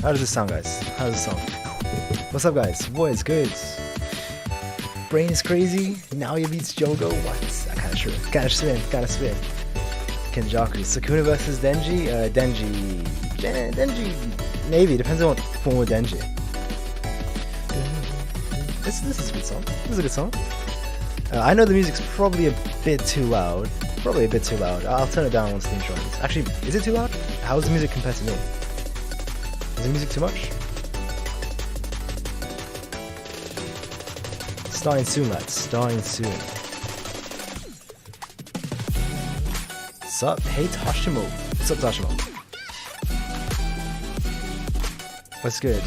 How does this sound, guys? How does this sound? What's up, guys? What is good? Brain is crazy. Now he beats Jogo. What? I gotta spin. Kenjaku. Sukuna versus Denji. Denji. Maybe. Depends on what form of Denji. This is a good song. This is a good song. I know the music's probably a bit too loud. I'll turn it down once the intro ends. Actually, is it too loud? How's the music compared to me? Is the music too much? Starting soon, lads. Starting soon. Sup? Hey, Kashimo. What's up, Kashimo? What's good?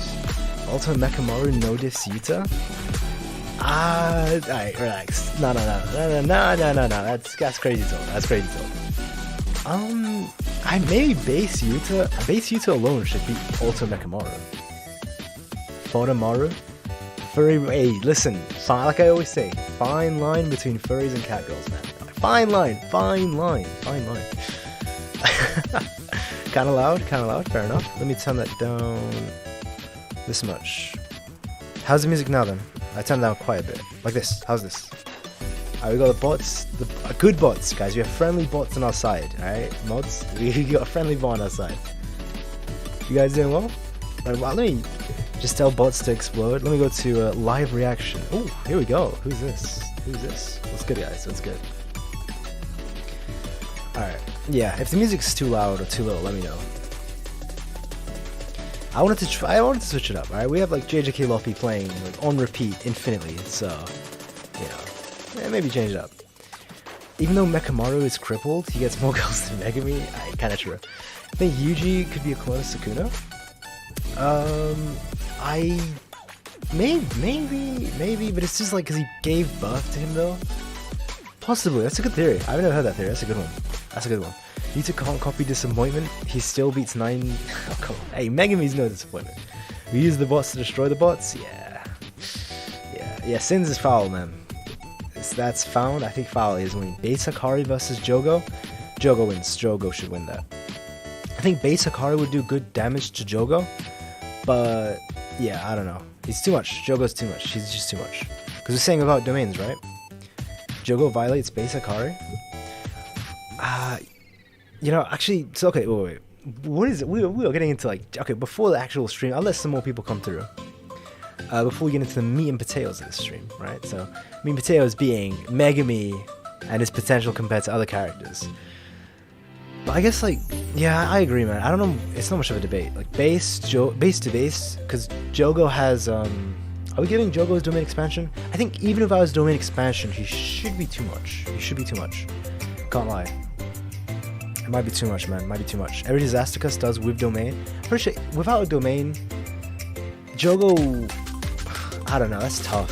Ultimate Mechamaru no diss Yuta? Alright, relax. No. That's crazy talk. I maybe base Yuta. Base Yuta alone should beat Ultimate Mechamaru. Photomaru? Furry. Hey, listen. Like I always say, fine line between furries and catgirls, man. Fine line. Kinda loud. Fair enough. Let me turn that down this much. How's the music now then? I turned it down quite a bit. Like this. How's this? Alright, we got the bots. Good bots, guys. We have friendly bots on our side. Alright, mods. We got a friendly bot on our side. You guys doing well? Alright, well, let me just tell bots to explode. Let me go to live reaction. Oh, here we go. Who's this? What's good, guys? What's good? Alright. Yeah, if the music's too loud or too little, let me know. I wanted to switch it up, alright? We have like JJK Maki playing like, on repeat infinitely, so maybe change it up. Even though Mechamaru is crippled, he gets more kills than Megumi. Kinda true. I think Yuji could be a clone of Sukuna. Maybe, but it's just like because he gave birth to him though. Possibly, that's a good theory. I've never heard that theory. That's a good one. Yuta can't copy disappointment. He still beats 9. Oh, come on. Hey, Megumi's no disappointment. We use the bots to destroy the bots. Yeah. Sins is foul, man. That's found. I think foul is winning. Base Hakari versus Jogo. Jogo wins. Jogo should win that. I think Base Hakari would do good damage to Jogo, but yeah, I don't know. He's too much. Jogo's too much. He's just too much. Because we're saying about domains, right? Jogo violates Base Hakari. Actually, so okay, wait. What is it? We are getting into like, okay, before the actual stream, I'll let some more people come through. Before we get into the meat and potatoes of the stream, right? So, meat and potatoes being Megumi and his potential compared to other characters. But I guess, like, yeah, I agree, man. I don't know, it's not much of a debate. Like, base to base, because Jogo has, are we giving Jogo's domain expansion? I think even if I was domain expansion, he should be too much. Can't lie. It might be too much, man. Every Disastercus does with domain. Pretty sure without a domain, Jogo, I don't know. That's tough.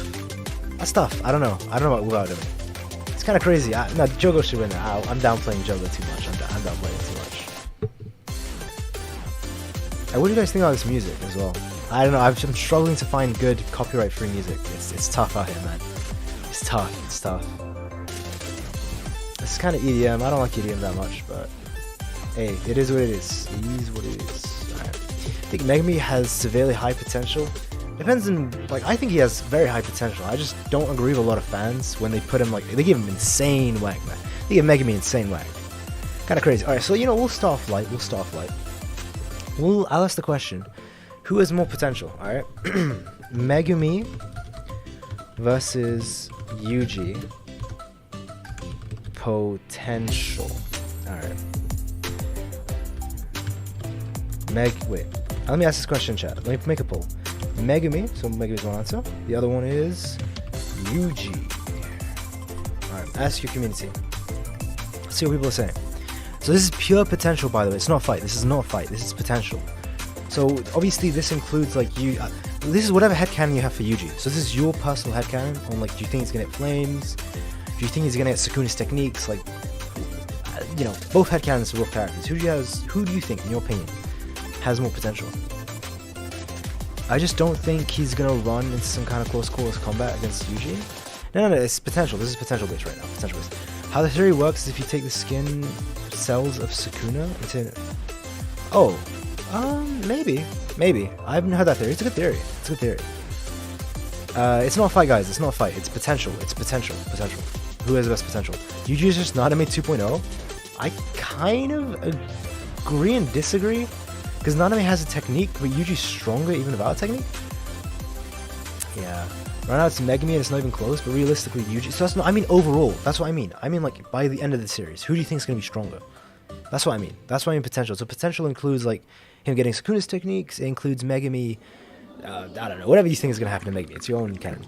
I don't know about without a domain. It's kind of crazy. No, Jogo should win that. I'm downplaying Jogo too much. I'm downplaying too much. And what do you guys think about this music as well? I don't know. I'm struggling to find good copyright-free music. It's tough out here, man. It's tough. It's kind of EDM. I don't like EDM that much, but hey, it is what it is. Right. I think Megumi has severely high potential. Depends on, like, I think he has very high potential. I just don't agree with a lot of fans when they put him, like, they give him insane whack, man. They give Megumi insane whack. Kind of crazy. Alright, so, we'll start off light. I'll ask the question, who has more potential, alright? Megumi versus Yuji. Potential. Alright. Wait. Let me ask this question, chat. Let me make a poll. Megumi, so Megumi's one answer. The other one is Yuji. Alright, ask your community. See what people are saying. So this is pure potential, by the way. It's not a fight. This is not a fight. This is potential. So obviously this includes like this is whatever headcanon you have for Yuji. So this is your personal headcanon on like, do you think he's gonna get flames? Do you think he's gonna get Sukuna's techniques? Like, both headcanons are both characters. Who do you think, in your opinion, has more potential? I just don't think he's gonna run into some kind of close combat against Yuji. No, it's potential. This is potential based right now. Potential based. How the theory works is if you take the skin cells of Sukuna into... maybe. Maybe. I haven't heard that theory. It's a good theory. It's a good theory. It's not a fight, guys. It's not a fight. It's potential. It's potential. Potential. Who has the best potential? Yuji is just Naname 2.0. I kind of agree and disagree. Because Naname has a technique, but Yuji's stronger even without a technique. Yeah. Right now it's Megumi and it's not even close, but realistically Yuji. So that's not, I mean overall. That's what I mean. I mean like by the end of the series, who do you think is going to be stronger? That's what I mean. That's what I mean potential. So potential includes like him getting Sukuna's techniques. It includes Megumi. I don't know. Whatever you think is going to happen to Megumi. It's your own canon.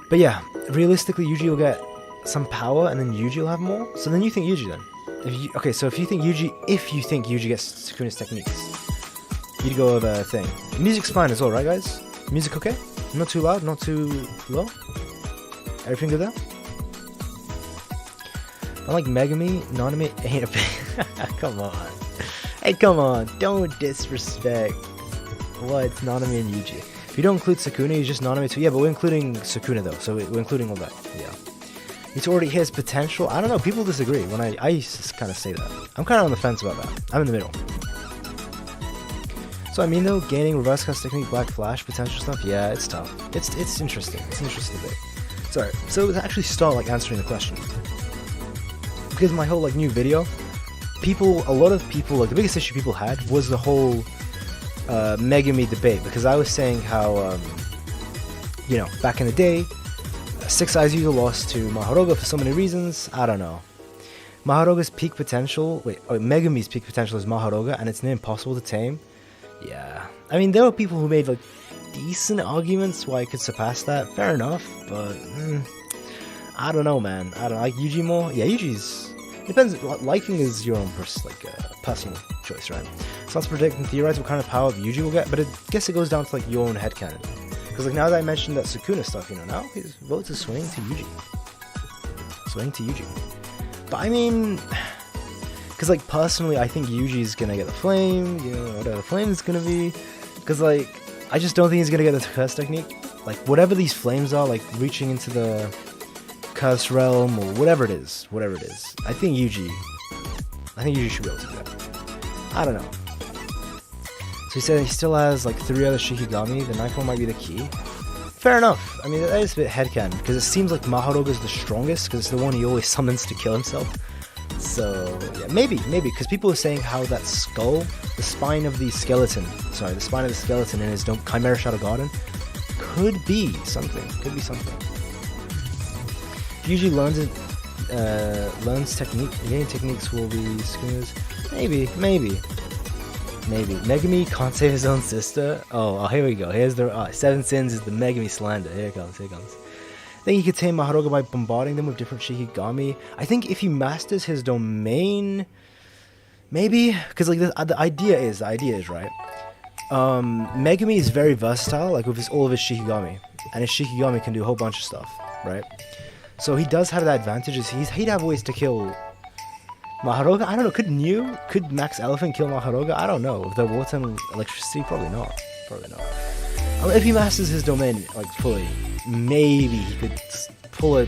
But yeah, realistically Yuji will get some power and then Yuji will have more. So then you think Yuji then. Okay, so if you think Yuji gets Sukuna's techniques, you'd go with a thing. Music's fine as well, right guys? Music okay? Not too loud, not too low? Everything good there? I like Megumi, Naname ain't a big... Come on. Hey, come on. Don't disrespect what's Naname and Yuji. If you don't include Sukuna, he's just Naname too. Yeah, but we're including Sukuna though, so we're including all that. Yeah. It's already his potential. I don't know, people disagree. When I used to kind of say that. I'm kind of on the fence about that. I'm in the middle. So I mean though, gaining reverse cast technique, black flash, potential stuff, yeah, it's tough. It's interesting. It's an interesting debate. Sorry. So to actually start like answering the question, because my whole like new video, a lot of people, like the biggest issue people had was the whole Megumi debate, because I was saying how you know, back in the day, Six Eyes Yuta lost to Mahoruga for so many reasons. I don't know. Mahoruga's peak potential, Megumi's peak potential is Mahoruga, and it's near impossible to tame. Yeah, I mean, there were people who made like decent arguments why I could surpass that. Fair enough, but I don't know, man. I don't like Yuji more. Yeah, Yuji's depends. Liking is your own personal choice, right? So let's predict and theorize what kind of power Yuji will get, but I guess it goes down to like your own headcanon. Because like now that I mentioned that Sukuna stuff, you know, now his votes are swinging to Yuji. But I mean, because like personally, I think Yuji's gonna get the flame, you know, whatever the flame is gonna be. Because like, I just don't think he's gonna get the curse technique. Like whatever these flames are, like reaching into the curse realm or whatever it is. I think Yuji should be able to do that. I don't know. So he said he still has like 3 other Shikigami. The 9th one might be the key. Fair enough. I mean, that is a bit headcanon, because it seems like Mahoruga is the strongest, because it's the one he always summons to kill himself. So, yeah, maybe, because people are saying how that skull, the spine of the skeleton in his Chimera Shadow Garden, could be something. Usually learns technique, gaining techniques will be Sukuna's. Maybe. Megumi can't save his own sister. Oh, here we go. Here's the 7 sins is the Megumi slander. Here it comes. I think he could tame Mahoruga by bombarding them with different Shikigami. I think if he masters his domain, maybe, because like the idea is right. Megumi is very versatile, like with all of his Shikigami, and his Shikigami can do a whole bunch of stuff, right? So he does have that advantage. He'd have ways to kill Mahoruga. I don't know. Could Max Elephant kill Mahoruga? I don't know. With the water and electricity, probably not. I mean, if he masters his domain like fully, maybe he could pull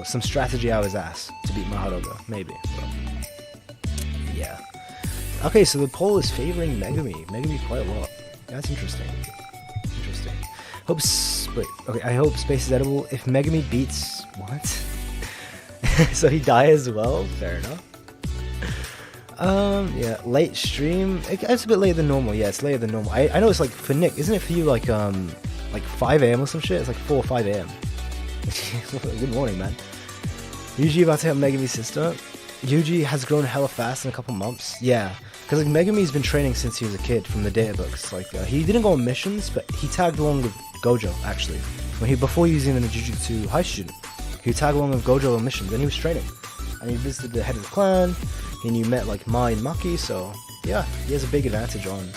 some strategy out his ass to beat Mahoruga. Maybe. But yeah. Okay, so the poll is favoring Megumi quite a lot. That's interesting. I hope space is edible. If Megumi beats what? So he dies as well. Fair enough. Yeah, late stream. It's a bit later than normal. Yeah, it's later than normal. I know it's like for Nick, isn't it for you like 5 a.m. or some shit? It's like 4 or 5 a.m. Good morning, man. Yuji about to help Megumi's sister. Yuji has grown hella fast in a couple months. Yeah, because like Megumi's been training since he was a kid from the data books. Like he didn't go on missions, but he tagged along with Gojo actually. Before he was even a Jujutsu high student, he tagged along with Gojo on missions, and he was training. And he visited the head of the clan. And you met like Mai and Maki, so yeah, he has a big advantage on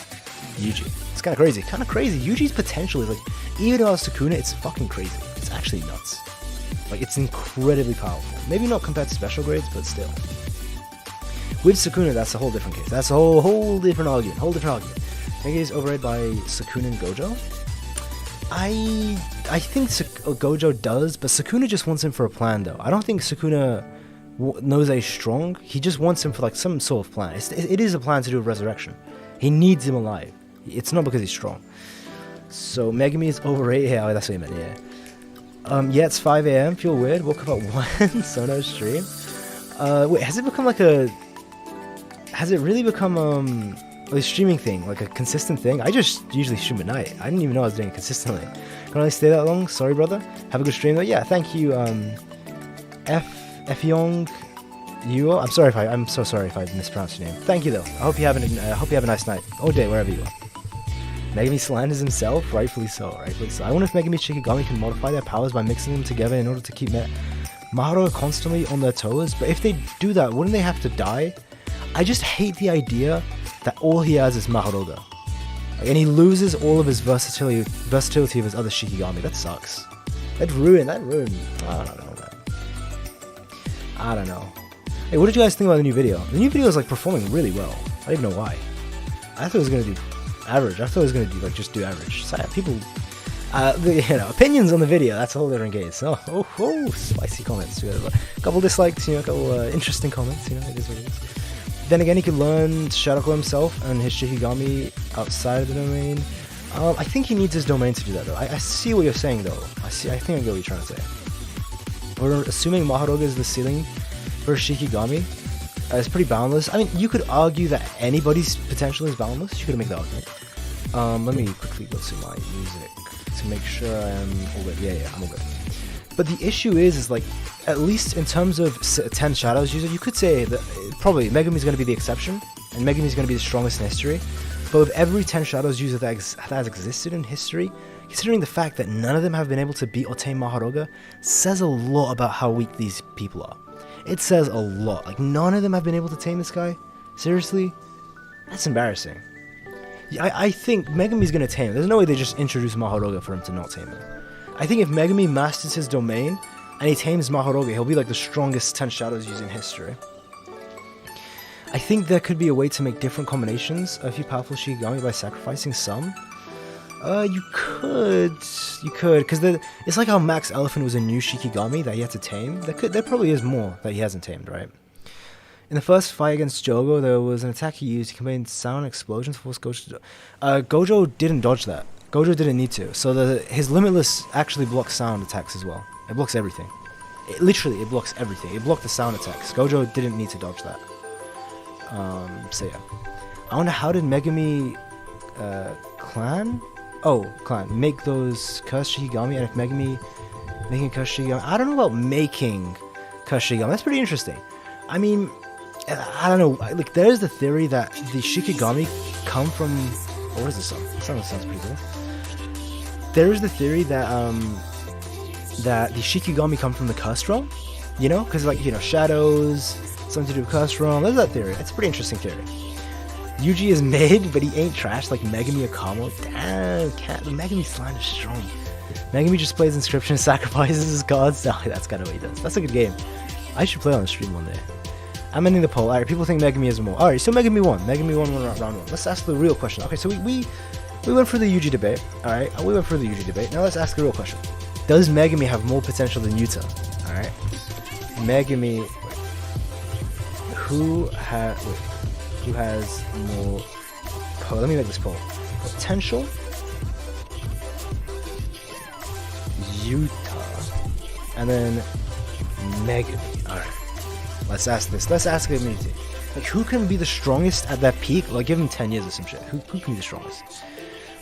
Yuji. It's kind of crazy. Yuji's potential is like, even though Sukuna, it's fucking crazy. It's actually nuts. Like, it's incredibly powerful. Maybe not compared to special grades, but still. With Sukuna, that's a whole different case. That's a whole different argument. Megumi is overrated by Sukuna and Gojo. I think Gojo does, but Sukuna just wants him for a plan, though. I don't think Sukuna knows that he's strong. He just wants him for like some sort of plan. It is a plan to do a resurrection. He needs him alive. It's not because he's strong. So Megumi is overrated. Yeah, that's what he meant. Yeah, it's 5 a.m. Feel weird. Woke up at 1. So no stream. Wait, has it become like a? Has it really become a streaming thing, like a consistent thing? I just usually stream at night. I didn't even know I was doing it consistently. Can I stay that long? Sorry, brother. Have a good stream though. Yeah, thank you. Efyong Yuo. I'm so sorry if I mispronounced your name. Thank you though. I hope you have a nice night or day wherever you are. Megumi slanders himself, rightfully so. I wonder if Megumi Shikigami can modify their powers by mixing them together in order to keep Maharuga constantly on their toes. But if they do that, wouldn't they have to die? I just hate the idea that all he has is Maharuga. And he loses all of his versatility of his other Shikigami. That sucks. That ruined. I don't know, man. I don't know. Hey, what did you guys think about the new video? The new video is like performing really well. I don't even know why. I thought it was gonna do average. I thought it was gonna do like just do average. So yeah, people, opinions on the video. That's a whole different case. Oh, spicy comments. We got a couple dislikes. A couple interesting comments. It is what it is. Then again, he could learn Shadow himself and his Shikigami outside of the domain. I think he needs his domain to do that, though. I see what you're saying, though. I think I get what you're trying to say. We're assuming Maharuga is the ceiling for Shikigami. It's pretty boundless. I mean, you could argue that anybody's potential is boundless. You could make the argument. Let me quickly go to my music to make sure I am all good. Yeah, I'm all good. But the issue is like, at least in terms of 10 Shadows user, you could say that probably Megumi's going to be the exception, and Megumi's going to be the strongest in history. But with every 10 Shadows user that has existed in history, considering the fact that none of them have been able to beat or tame Maharuga, says a lot about how weak these people are. It says a lot. Like, none of them have been able to tame this guy? Seriously? That's embarrassing. I think Megumi's going to tame him. There's no way they just introduce Maharuga for him to not tame him. I think if Megumi masters his domain and he tames Maharuga, he'll be like the strongest 10 Shadows user in history. I think there could be a way to make different combinations of a few powerful Shikigami by sacrificing some. You could, because it's like how Max Elephant was a new Shikigami that he had to tame. There probably is more that he hasn't tamed, right? In the first fight against Jogo, there was an attack he used. He combined sound and explosions to force Gojo to... Gojo didn't dodge that. Gojo didn't need to. So his Limitless actually blocks sound attacks as well. It blocks everything. It blocks everything. It blocked the sound attacks. Gojo didn't need to dodge that. So yeah. I wonder how did Megumi clan make those cursed Shikigami, and if Megumi making cursed Shikigami, I don't know about making cursed Shikigami. That's pretty interesting. I mean, I don't know. Like, there's the theory that the Shikigami come from. What is this song? This song sounds pretty cool. There is the theory that that the Shikigami come from the cursed realm. Because shadows, something to do with cursed realm. There's that theory. It's a pretty interesting theory. Yuji is mid, but he ain't trash like Megumi or Kamo. Damn, the Megumi slime is strong. Megumi just plays Inscription, sacrifices his gods. Oh, that's kind of what he does. That's a good game. I should play on the stream one day. I'm ending the poll. Alright, people think Megumi is more. Alright, so Megumi won. Megumi won round 1. Let's ask the real question. Okay, so we went through the Yuji debate. Alright, we went through the Yuji debate. Now let's ask the real question. Does Megumi have more potential than Yuta? Alright. Megumi... Who has more... let me make this poll. Potential? Yuta. And then Megumi. Alright. Let's ask this. Let's ask the community. Like, who can be the strongest at that peak? Like, give him 10 years or some shit. Who can be the strongest?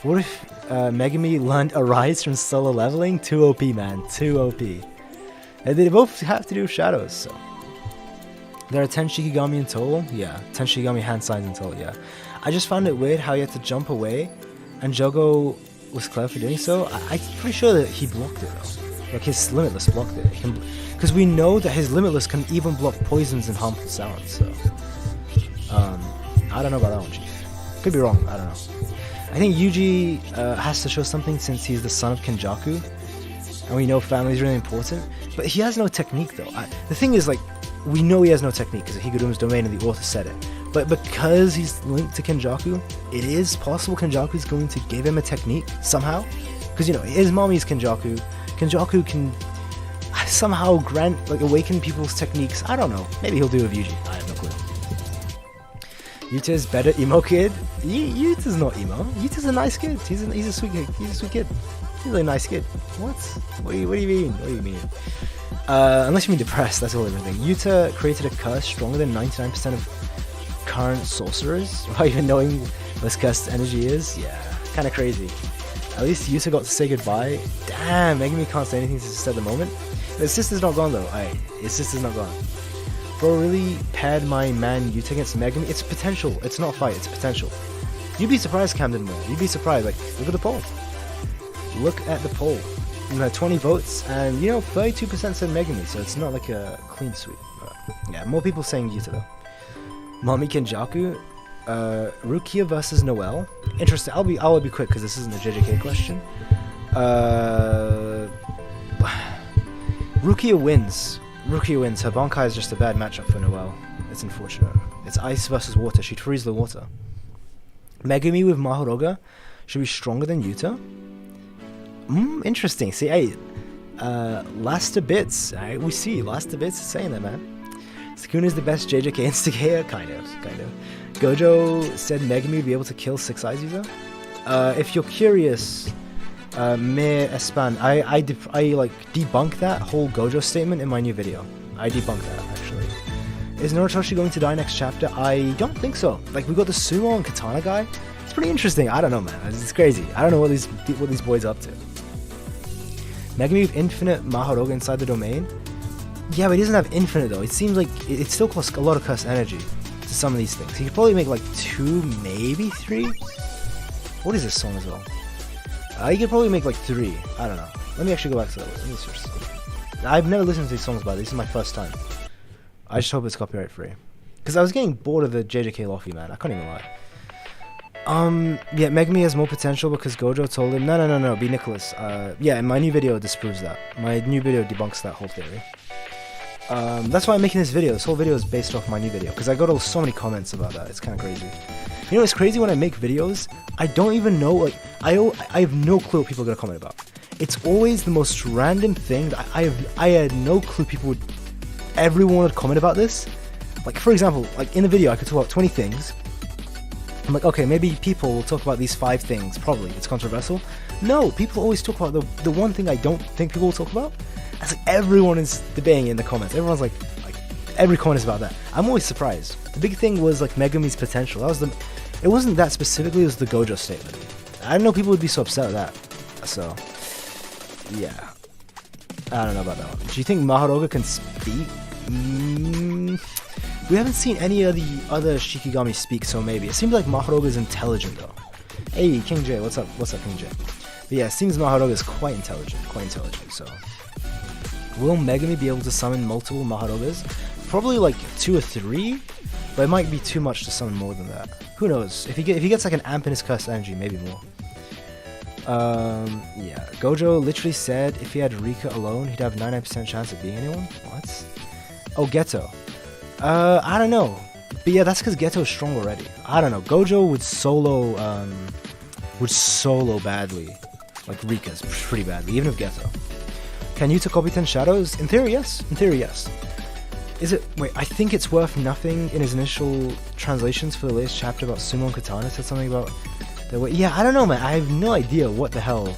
What if Megumi learned Arise from solo leveling? Too OP, man. Too OP. And they both have to do with shadows, so. There are 10 Shikigami in total? Yeah. 10 Shikigami hand signs in total, yeah. I just found it weird how he had to jump away, and Jogo was clever for doing so. I'm pretty sure that he blocked it, though. Like, his Limitless blocked it. Because we know that his Limitless can even block poisons and harmful sounds, so... I don't know about that one, Chief. Could be wrong, I don't know. I think Yuji has to show something since he's the son of Kenjaku, and we know family is really important, but he has no technique, though. The thing is, like, we know he has no technique because of Higuruma's domain and the author said it, but because he's linked to Kenjaku, it is possible Kenjaku is going to give him a technique somehow, because, his mommy's Kenjaku. Kenjaku can somehow awaken people's techniques. I don't know. Maybe he'll do it with Yuji. I have no clue. Yuta is better emo kid. Yuta's not emo. Yuta's a nice kid. He's a sweet kid. He's a sweet kid. He's a nice kid. What? What do you mean? What do you mean? Unless you mean depressed, that's all everything. Yuta created a curse stronger than 99% of current sorcerers, without even knowing what this cursed energy is. Yeah, kind of crazy. At least Yuta got to say goodbye. Damn, Megumi can't say anything to his sister at the moment. His sister's not gone though. Alright, his sister's not gone. Bro really paired my man Yuta against Megumi. It's potential. It's not a fight, it's potential. You'd be surprised, Camden Moore. You'd be surprised. Like, look at the poll. Look at the poll. 20 votes, and 32% said Megumi, so it's not like a clean sweep. But yeah, more people saying Yuta though. Mami Kenjaku, Rukia versus Noelle. Interesting. I'll be quick because this isn't a JJK question. Rukia wins. Her Bankai is just a bad matchup for Noelle. It's unfortunate. It's ice versus water. She'd freeze the water. Megumi with Mahoroga should be stronger than Yuta. Interesting. See, hey, Last Bits. We see Last Bits is saying that, man. Sukuna is the best JJK instigator, kind of. Gojo said Megumi would be able to kill Six Eyes user. If you're curious, me Espan, I debunk that whole Gojo statement in my new video. I debunk that actually. Is Noritoshi going to die next chapter? I don't think so. Like, we got the sumo and katana guy. It's pretty interesting. I don't know, man. It's crazy. I don't know what these boys are up to. Megumi with infinite Mahoroga inside the domain. Yeah, but he doesn't have infinite though. It seems like it still costs a lot of cursed energy to some of these things. He could probably make like 2, maybe 3. What is this song as well? He could probably make like 3. I don't know. Let me actually go back to that. Let me search. I've never listened to these songs, by the way. This is my first time. I just hope it's copyright free. Because I was getting bored of the JJK Lofi, man. I can't even lie. Yeah, Megumi has more potential because Gojo told him, no, be Nicholas. Yeah, and my new video disproves that. My new video debunks that whole theory. That's why I'm making this video. This whole video is based off my new video because I got so many comments about that. It's kind of crazy. You know, it's crazy when I make videos. I don't even know, like, I have no clue what people are gonna comment about. It's always the most random thing that I had no clue everyone would comment about this. Like, for example, like in the video I could talk about 20 things. I'm like, okay, maybe people will talk about these 5 things. Probably it's controversial. No, people always talk about the one thing I don't think people will talk about. It's like everyone is debating in the comments. Everyone's like every comment is about that. I'm always surprised. The big thing was like Megumi's potential. It wasn't that specifically. It was the Gojo statement. I didn't know people would be so upset with that. So yeah, I don't know about that one. Do you think Mahoroga can speak? We haven't seen any of the other Shikigami speak, so maybe. It seems like Mahoroga is intelligent though. Hey, King J, what's up? What's up, King J? But yeah, it seems Mahoroga is quite intelligent. So, will Megumi be able to summon multiple Mahorogas? Probably like 2 or 3, but it might be too much to summon more than that. Who knows? If he gets like an amp in his cursed energy, maybe more. Yeah, Gojo literally said if he had Rika alone, he'd have 99% chance of being anyone. What? Oh, Geto. I don't know. But yeah, that's because Geto is strong already. I don't know. Gojo would solo badly. Like Rika's pretty badly, even if Geto. Can Yuta copy 10 shadows? In theory, yes. Is it? Wait, I think it's worth nothing in his initial translations for the latest chapter about Sumo and Katana. Said something about the way. Yeah, I don't know, man. I have no idea what the hell.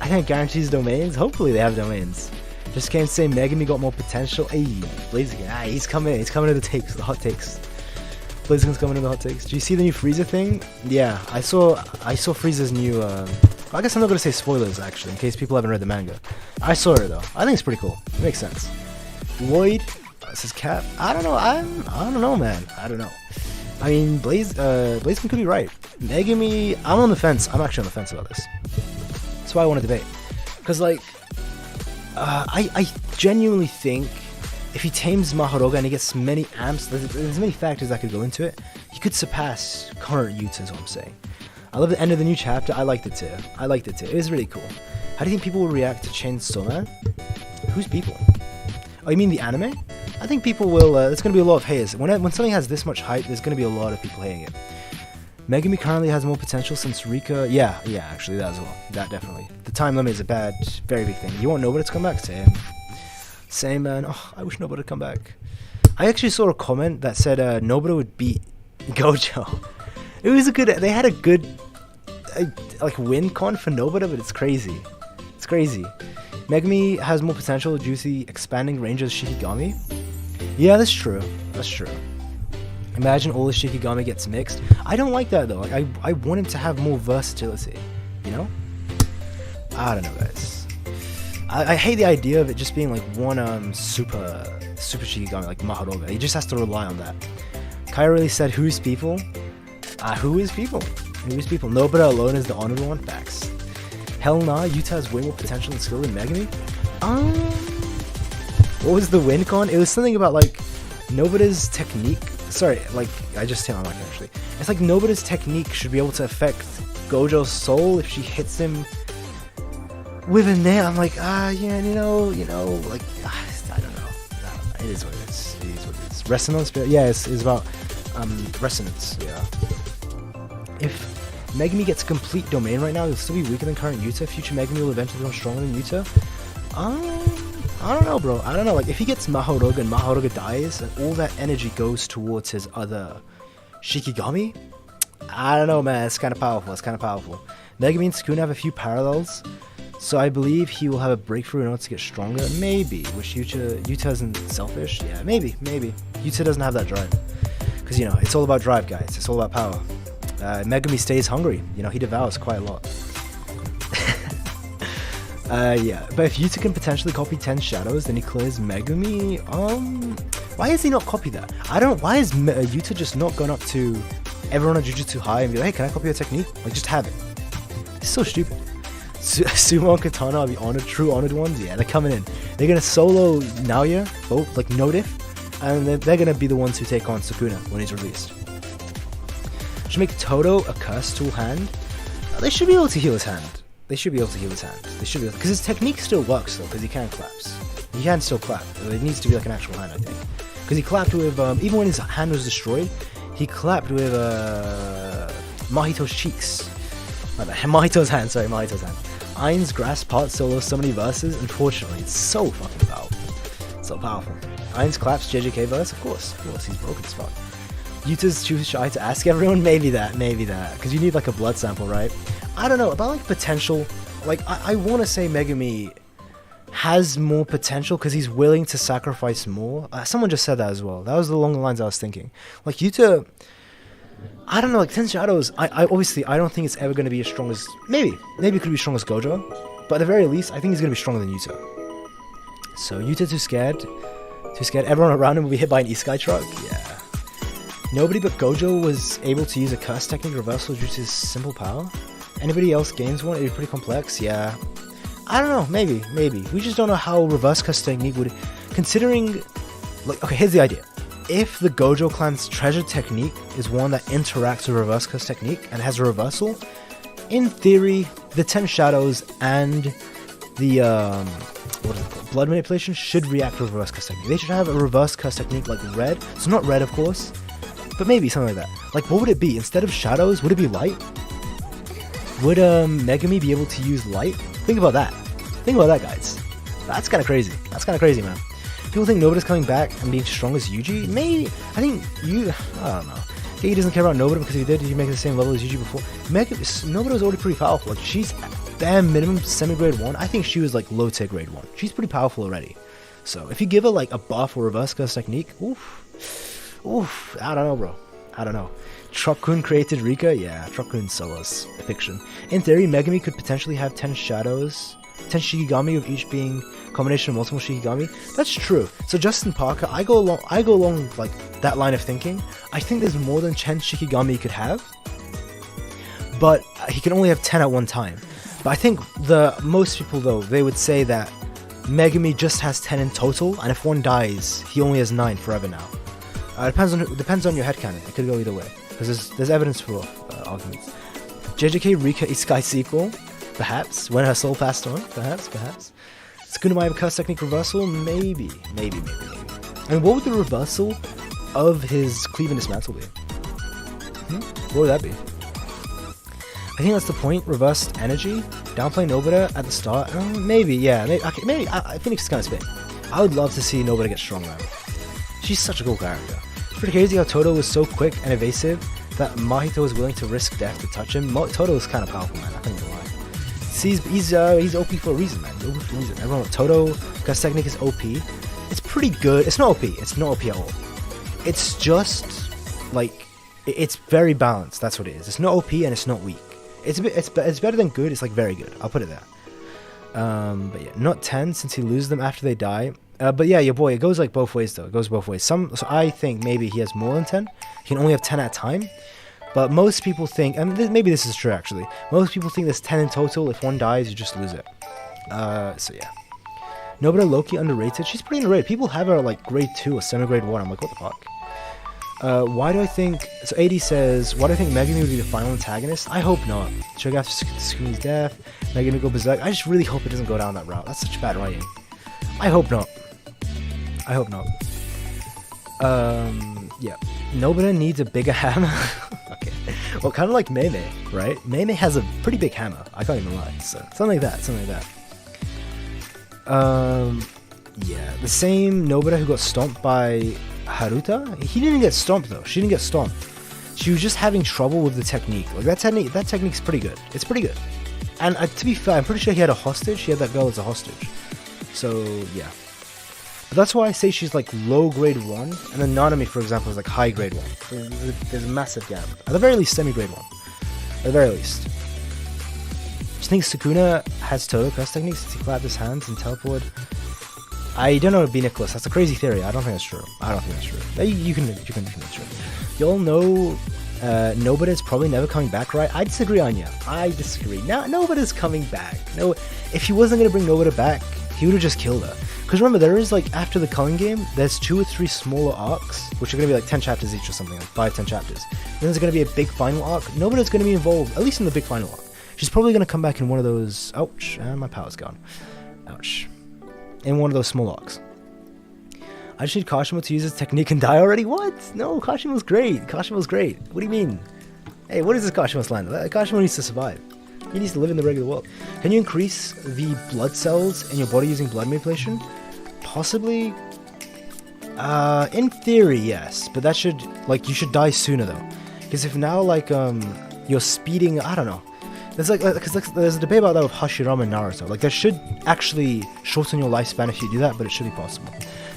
I can't guarantee his domains. Hopefully they have domains. Just can't say Megumi got more potential. Hey, Blaziken. He's coming. He's coming to the hot takes. Blaziken's coming to the hot takes. Do you see the new Frieza thing? Yeah, I saw Frieza's new. I guess I'm not gonna say spoilers actually, in case people haven't read the manga. I saw it though. I think it's pretty cool. It makes sense. Lloyd, this is Cap. I don't know. I don't know, man. I don't know. I mean, Blaziken could be right. Megumi, I'm on the fence. I'm actually on the fence about this. That's why I want to debate. Because like, I genuinely think if he tames Mahoroga and he gets many amps, there's many factors that could go into it. He could surpass current Yuta, is what I'm saying. I love the end of the new chapter. I liked it too. It was really cool. How do you think people will react to Chainsaw Man? Who's people? Oh, you mean the anime? I think people will. There's going to be a lot of haters. When something has this much hype, there's going to be a lot of people hating it. Megumi currently has more potential since Rika. Yeah, actually that as well. That definitely. The time limit is a very big thing. You want Nobara to come back? Same man. Oh, I wish Nobara would come back. I actually saw a comment that said Nobara would beat Gojo. It was a good. They had a good like win con for Nobita, but it's crazy. It's crazy. Megumi has more potential due to the expanding range of Shikigami. Yeah, that's true. That's true. Imagine all the Shikigami gets mixed. I don't like that though. Like I want him to have more versatility. You know? I don't know, guys. I hate the idea of it just being like one super Shikigami, like Mahodoga. He just has to rely on that. Kai really said, "Who's people?" Who is people? Who is people? Nobita alone is the honorable one. Facts. Hell nah, Yuta has way more potential and skill than Megumi. What was the win con? It was something about like Nobita's technique. Sorry, like I just hit my mic actually. It's like Nobita's technique should be able to affect Gojo's soul if she hits him with a nail. I'm like, yeah, you know, like I don't know. It is what it is. It is what it is. Resonance, yeah, it's about resonance. Yeah. If Megumi gets a complete domain right now, he'll still be weaker than current Yuta. Future Megumi will eventually become stronger than Yuta. I don't know, bro. I don't know. Like, if he gets Mahodoga and Mahodoga dies, and all that energy goes towards his other Shikigami, I don't know, man. It's kind of powerful. It's kind of powerful. Megumi and Sukuna have a few parallels, so I believe he will have a breakthrough in order to get stronger. Maybe. Which Yuta isn't selfish? Yeah, maybe. Yuta doesn't have that drive. Because, you know, it's all about drive, guys. It's all about power. Megumi stays hungry. You know, he devours quite a lot. Yeah. But if Yuta can potentially copy 10 shadows, then he clears Megumi. Why has he not copied that? Why is Yuta just not gone up to everyone on Jujutsu High and be like, hey, can I copy your technique? Like, just have it. It's so stupid. Sumo and Katana are the true honored ones. Yeah, they're coming in. They're gonna solo Naoya, both, like, no diff. And they're gonna be the ones who take on Sukuna when he's released. Should make Todo a curse tool hand. They should be able to heal his hand. They should be able to heal his hand. They should be able, because his technique still works though, because he can claps. He can still clap. It needs to be like an actual hand, I think. Because he clapped with even when his hand was destroyed, he clapped with Mahito's cheeks. Mahito's hand. Sorry, Mahito's hand. Ain's grass part solo so many verses. Unfortunately, it's so fucking powerful. So powerful. Ain's claps JJK verse. Of course, he's broken as fuck. Yuta's too shy to ask everyone. Maybe that. Because you need like a blood sample, right? I don't know about like potential. Like I want to say Megumi has more potential because he's willing to sacrifice more. Someone just said that as well. That was along the lines I was thinking. Like Yuta, I don't know. Like 10 Shadows. I obviously I don't think it's ever going to be as strong as maybe it could be strong as Gojo, but at the very least I think he's going to be stronger than Yuta. So Yuta too scared. Everyone around him will be hit by an Isekai truck. Yeah. Nobody but Gojo was able to use a curse technique reversal due to his simple power. Anybody else gains one? It'd be pretty complex. Yeah. I don't know. Maybe. We just don't know how reverse curse technique would. Considering, like, okay, here's the idea. If the Gojo clan's treasure technique is one that interacts with reverse curse technique and has a reversal, in theory, the 10 Shadows and the what is it called? Blood manipulation should react to reverse curse technique. They should have a reverse curse technique like red. So not red, of course, but maybe something like that. Like, what would it be? Instead of shadows, would it be light? Would Megumi be able to use light? Think about that. Guys. That's kind of crazy. Man. People think Nobita's coming back and being strong as Yuji? Maybe. I don't know. He doesn't care about Nobita because if he did, he'd make it the same level as Yuji before. Nobita was already pretty powerful. Like, she's bare minimum semi-grade 1. I think she was like low tier grade 1. She's pretty powerful already. So if you give her like a buff or reverse curse technique, oof, I don't know, bro. I don't know. Truck-kun created Rika? Yeah, Truck-kun solos. Fiction. In theory, Megumi could potentially have 10 shadows, 10 Shikigami with each being a combination of multiple Shikigami. That's true. So Justin Parker, I go along like that line of thinking. I think there's more than 10 Shikigami he could have, but he can only have 10 at one time. But I think most people though, they would say that Megumi just has 10 in total, and if one dies, he only has 9 forever now. Depends on your headcanon. It could go either way. Because there's evidence for arguments. JJK Rika Isekai sequel, perhaps, when her soul passed on, perhaps. Sukuna might have a curse technique reversal, maybe. I mean, what would the reversal of his cleave and dismantle be? What would that be? I think that's the point. Reversed energy, downplay Nobita at the start. Maybe, yeah. Maybe. Phoenix is kind of spit. I would love to see Nobita get stronger. She's such a cool character. Pretty crazy how Toto was so quick and evasive that Mahito was willing to risk death to touch him. Toto is kind of powerful, man. I can't even lie. See, he's OP for a reason, man. OP for a reason. Everyone, Toto, Gust technique is OP. It's pretty good. It's not OP. It's not OP at all. It's just like it's very balanced. That's what it is. It's not OP and it's not weak. It's better than good. It's like very good. I'll put it there. But yeah, not 10 since he loses them after they die. But yeah, your boy, it goes like both ways though. It goes both ways. So I think maybe he has more than 10. He can only have 10 at a time. But most people think, and maybe this is true actually, most people think there's 10 in total. If one dies, you just lose it. So yeah. Nobita Loki underrated. She's pretty underrated. People have her like grade 2 or semi-grade 1. I'm like, what the fuck? Why do I think... So AD says, why do I think Megumi would be the final antagonist? I hope not. Check after Sukumi's death, Megumi go berserk. I just really hope it doesn't go down that route. That's such bad writing. I hope not. I hope not. Yeah. Nobita needs a bigger hammer. Okay. Well, kind of like Mei, right? Mei has a pretty big hammer. I can't even lie. So, something like that. Something like that. Yeah. The same Nobita who got stomped by Haruta? He didn't get stomped though. She didn't get stomped. She was just having trouble with the technique. Like that technique's pretty good. It's pretty good. And to be fair, I'm pretty sure he had a hostage. He had that girl as a hostage. So, yeah. But that's why I say she's like low grade 1, and then Nanami, for example, is like high grade 1. There's a massive gap. At the very least, semi-grade 1. At the very least. Do you think Sukuna has Toto Crest techniques since he clapped his hands and teleported? I don't know if it'd be Nicholas. That's a crazy theory. I don't think that's true. I don't think that's true. You can think that's true. Y'all know Nobita's probably never coming back, right? I disagree, Anya. I disagree. Now, Nobita's coming back. No, if he wasn't going to bring Nobita back, he would have just killed her. Because remember, there is like, after the Culling game, there's 2 or 3 smaller arcs, which are going to be like 10 chapters each or something, like 5-10 chapters. Then there's going to be a big final arc. Nobita's going to be involved, at least in the big final arc. She's probably going to come back in one of those... Ouch, and my power's gone. Ouch. In one of those small arcs. I just need Kashimo to use his technique and die already? What? No, Kashimo's great. Kashimo's great. What do you mean? Hey, what is this Kashimo slant? Kashimo needs to survive. He needs to live in the regular world. Can you increase the blood cells in your body using blood manipulation? Possibly. In theory, yes. But that should, like, you should die sooner though. Because if now, like, you're speeding, I don't know. There's like, because there's a debate about that with Hashirama and Naruto. Like, that should actually shorten your lifespan if you do that, but it should be possible.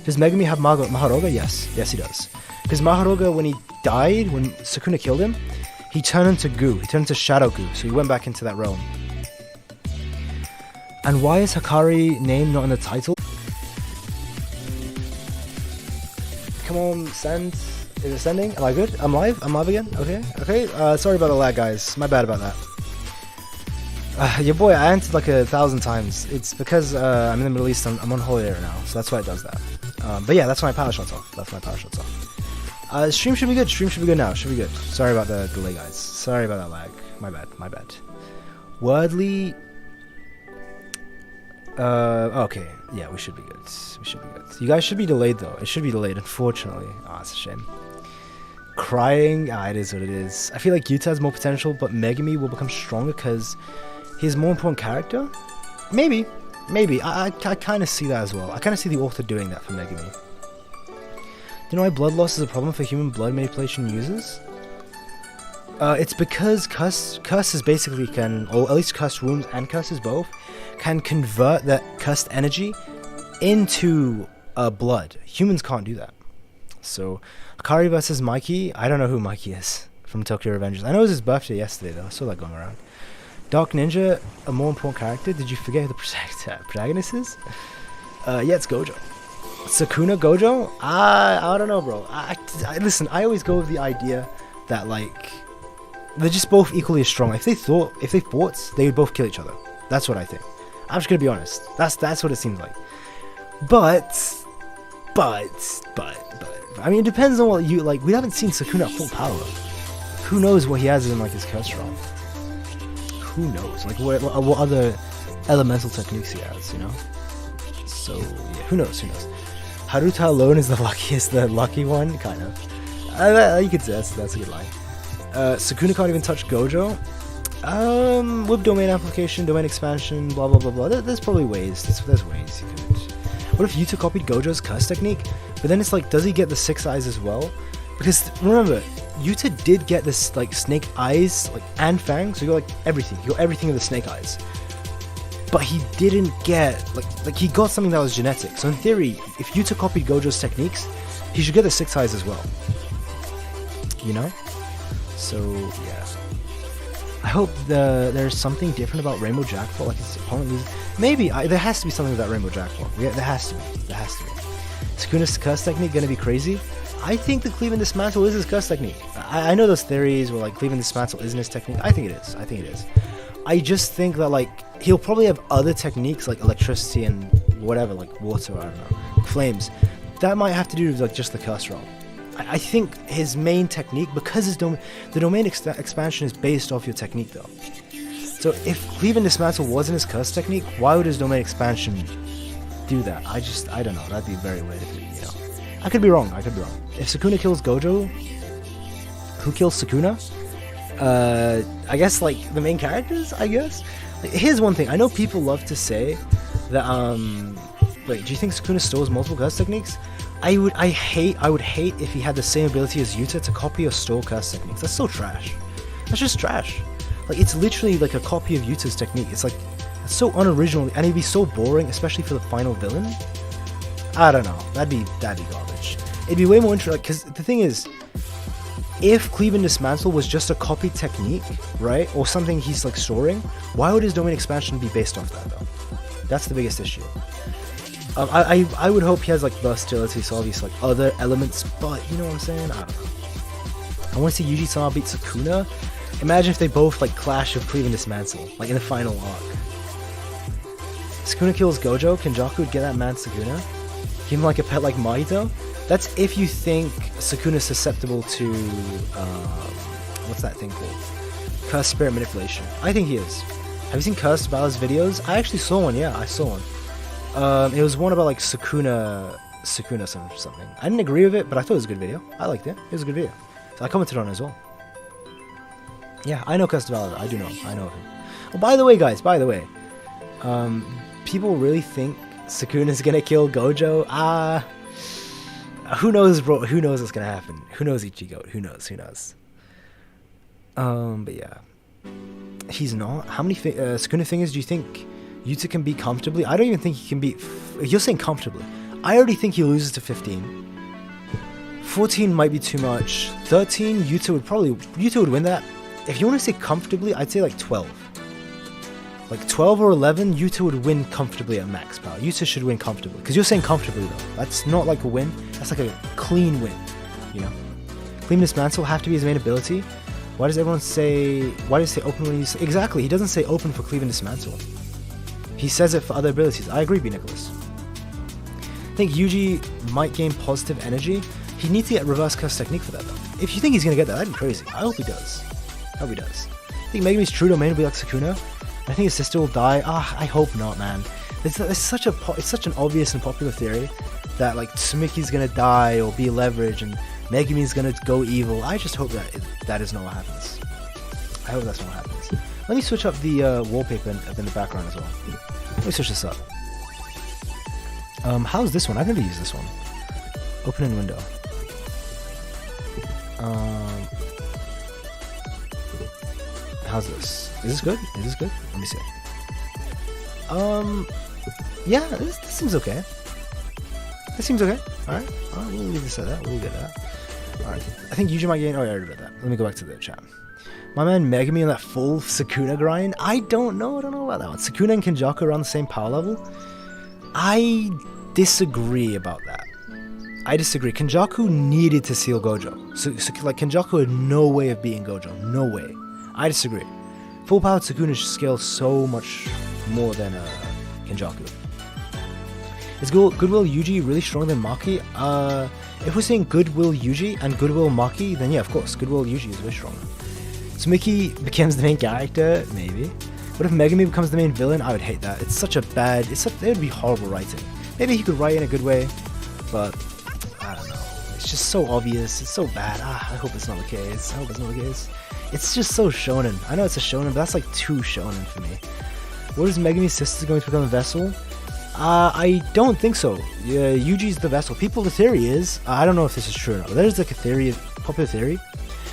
Does Megumi have Maharoga? Yes. Yes, he does. Because Maharoga, when he died, when Sukuna killed him, he turned into goo. He turned into shadow goo. So he went back into that realm. And why is Hakari name not in the title? Come on, send. Is it sending? Am I good? I'm live? I'm live again? Okay. Okay. Sorry about the lag, guys. My bad about that. Your boy, I answered like 1,000 times. It's because I'm in the Middle East. I'm on holiday right now, so that's why it does that. But yeah, that's my power shots off. That's my power shots off. Stream should be good. Stream should be good now. Should be good. Sorry about the delay, guys. Sorry about that lag. My bad. My bad. Wordly. Okay. Yeah, we should be good. We should be good. You guys should be delayed though. It should be delayed, unfortunately. Ah, it's a shame. Crying. Ah, it is what it is. I feel like Yuta has more potential, but Megumi will become stronger because he's a more important character. Maybe. Maybe. I kind of see that as well. I kind of see the author doing that for Megumi. Do you know why blood loss is a problem for human blood manipulation users? It's because curses basically can, or at least cursed wounds and curses both, can convert that cursed energy into blood. Humans can't do that. So, Hakari versus Mikey. I don't know who Mikey is from Tokyo Revengers. I know it was his birthday yesterday though. I saw that going around. Dark Ninja, a more important character. Did you forget who the protagonist is? Yeah, it's Gojo. Sukuna Gojo? I don't know, bro. Listen, I always go with the idea that like they're just both equally as strong. If they fought, they would both kill each other. That's what I think. I'm just gonna be honest. That's what it seems like. But I mean, it depends on what you like. We haven't seen Sukuna at full power. Who knows what he has in like his curse roll? Who knows? Like what other elemental techniques he has, you know? So yeah, who knows? Who knows? Haruta alone is the lucky one, kind of. You could say that's a good line. Sukuna can't even touch Gojo. With domain application, domain expansion, blah blah blah blah. There's probably ways. There's ways you could. What if Yuta copied Gojo's curse technique? But then it's like, does he get the 6 eyes as well? Because remember, Yuta did get this like snake eyes like and fangs, so you got like everything. You got everything of the snake eyes. But he didn't get like he got something that was genetic. So in theory, if Yuta copied Gojo's techniques, he should get the 6 eyes as well. You know? So yeah. I hope there's something different about Rainbow Jackpot. Like his opponent loses. Maybe there has to be something about Rainbow Jackpot. Yeah, there has to be. There has to be. Sukuna's curse technique gonna be crazy. I think the Cleave and Dismantle is his curse technique. I know those theories where like Cleave and Dismantle isn't his technique. I think it is. I think it is. I just think that like he'll probably have other techniques like electricity and whatever, like water, I don't know, flames. That might have to do with like just the curse roll. I think his main technique, because the domain expansion is based off your technique though. So if Cleave and Dismantle wasn't his curse technique, why would his domain expansion do that? I don't know. That'd be very weird. You know, I could be wrong. If Sukuna kills Gojo, who kills Sukuna? I guess like the main characters. I guess. Like, here's one thing. I know people love to say that. Wait, do you think Sukuna stores multiple curse techniques? I would hate if he had the same ability as Yuta to copy or store curse techniques. That's so trash. That's just trash. Like it's literally like a copy of Yuta's technique. It's like it's so unoriginal, and it'd be so boring, especially for the final villain. I don't know. That'd be garbage. It'd be way more interesting. Because the thing is, if Cleave and Dismantle was just a copied technique, right, or something he's like storing, why would his domain expansion be based off that though? That's the biggest issue. I would hope he has like versatility, so obviously like other elements, but you know what I'm saying? I don't know. I want to see Yuji-sama beat Sukuna. Imagine if they both like clash with Cleave and Dismantle, like in the final arc. Sukuna kills Gojo, Kenjaku would get that man Sukuna. Give him like a pet like Mahito. That's if you think Sukuna's susceptible to what's that thing called? Cursed Spirit Manipulation. I think he is. Have you seen Cursed Valor's videos? I actually saw one, yeah, I saw one. It was one about like Sukuna something. I didn't agree with it, but I thought it was a good video. I liked it. It was a good video. So I commented on it as well. Yeah, I know Cursed Valor. I know him. Oh, by the way, guys, people really think Sukuna's gonna kill Gojo? Who knows, bro? Who knows what's gonna happen? Who knows Ichigo? Who knows? But yeah. He's not. How many Sukuna fingers do you think Yuta can beat comfortably? I don't even think he can beat... You're saying comfortably. I already think he loses to 15. 14 might be too much. 13, Yuta would win that. If you want to say comfortably, I'd say like 12. Like 12 or 11, Yuta would win comfortably at max power. Yuta should win comfortably. Because you're saying comfortably though. That's not like a win. That's like a clean win. You know? Clean Dismantle have to be his main ability. Why does he say open when he's... Exactly, he doesn't say open for Cleave and Dismantle. He says it for other abilities. I agree, B. Nicholas. I think Yuji might gain positive energy. He needs to get reverse curse technique for that though. If you think he's gonna get that, that'd be crazy. I hope he does. I think Megumi's true domain will be like Sukuna. I think his sister will die. I hope not, man. It's such an obvious and popular theory that like Tsumiki's gonna die or be leverage and Megumi's gonna go evil. I just hope that is not what happens. I hope that's not what happens. Let me switch up the wallpaper in the background as well. Let me switch this up. How's this one? I've never used this one. Open in window. How's this? Is this good? Let me see. Yeah, this seems okay. Alright, we'll leave this at that. Alright, I think Yuji might gain... Oh, yeah, I already read that. Let me go back to the chat. My man Megumi on that full Sukuna grind? I don't know about that one. Sukuna and Kenjaku are on the same power level? I disagree about that. Kenjaku needed to seal Gojo. So like, Kenjaku had no way of beating Gojo. No way. I disagree. Full powered Sukuna scales so much more than Kenjaku. Is Goodwill Yuji really stronger than Maki? If we're saying Goodwill Yuji and Goodwill Maki, then yeah, of course, Goodwill Yuji is way stronger. Tsumiki becomes the main character? Maybe. What if Megumi becomes the main villain? I would hate that. It would be horrible writing. Maybe he could write in a good way, but I don't know. It's just so obvious. It's so bad. I hope it's not the case. It's just so shonen. I know it's a shonen, but that's like too shonen for me. What is Megumi's sister going to become a vessel? I don't think so. Yeah, Yuji's the vessel. The theory is, I don't know if this is true or not, but there's like a theory popular theory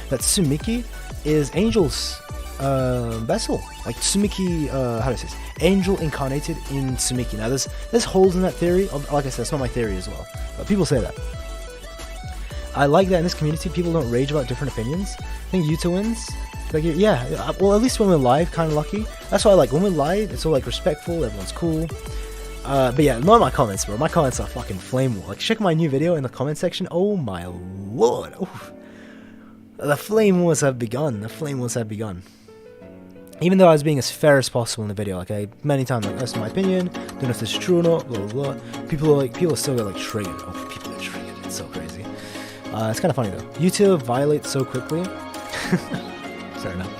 that Tsumiki is Angel's vessel. Like Tsumiki, how do I say this? Angel incarnated in Tsumiki. Now there's holes in that theory. Like I said, it's not my theory as well, but people say that. I like that in this community, people don't rage about different opinions. I think Yuta wins. Like, yeah, well, at least when we're live, kind of lucky. That's why I like when we're live. It's all like respectful. Everyone's cool. But yeah, not my comments, bro. My comments are fucking flame war. Like, check my new video in the comment section. Oh my lord. Oof. The flame wars have begun. The flame wars have begun. Even though I was being as fair as possible in the video, like many times, like that's my opinion. Don't know if this is true or not. Blah blah blah. People still get like triggered. Oh, people get triggered. It's so crazy. It's kind of funny though. Yuta violates so quickly. Fair enough.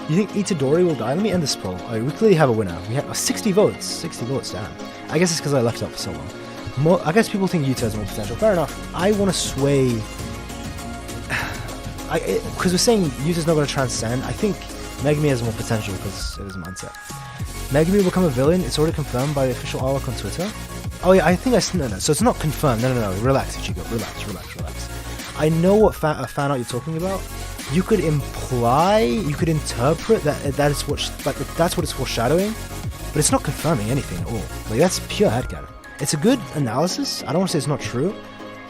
You think Itadori will die? Let me end this poll. We clearly have a winner. We have 60 votes. 60 votes, damn. I guess it's because I left it up for so long. I guess people think Yuta has more potential. Fair enough. I want to sway... Because we're saying Yuta's not going to transcend. I think Megumi has more potential because of his mindset. Megumi will become a villain. It's already confirmed by the official artwork on Twitter. Oh yeah, I think I... No. So it's not confirmed. No. Relax, Ichigo. Relax. I know what fan art you're talking about. You could imply, you could interpret that is what that's what it's foreshadowing, but it's not confirming anything at all. Like that's pure headcanon. It's a good analysis. I don't want to say it's not true,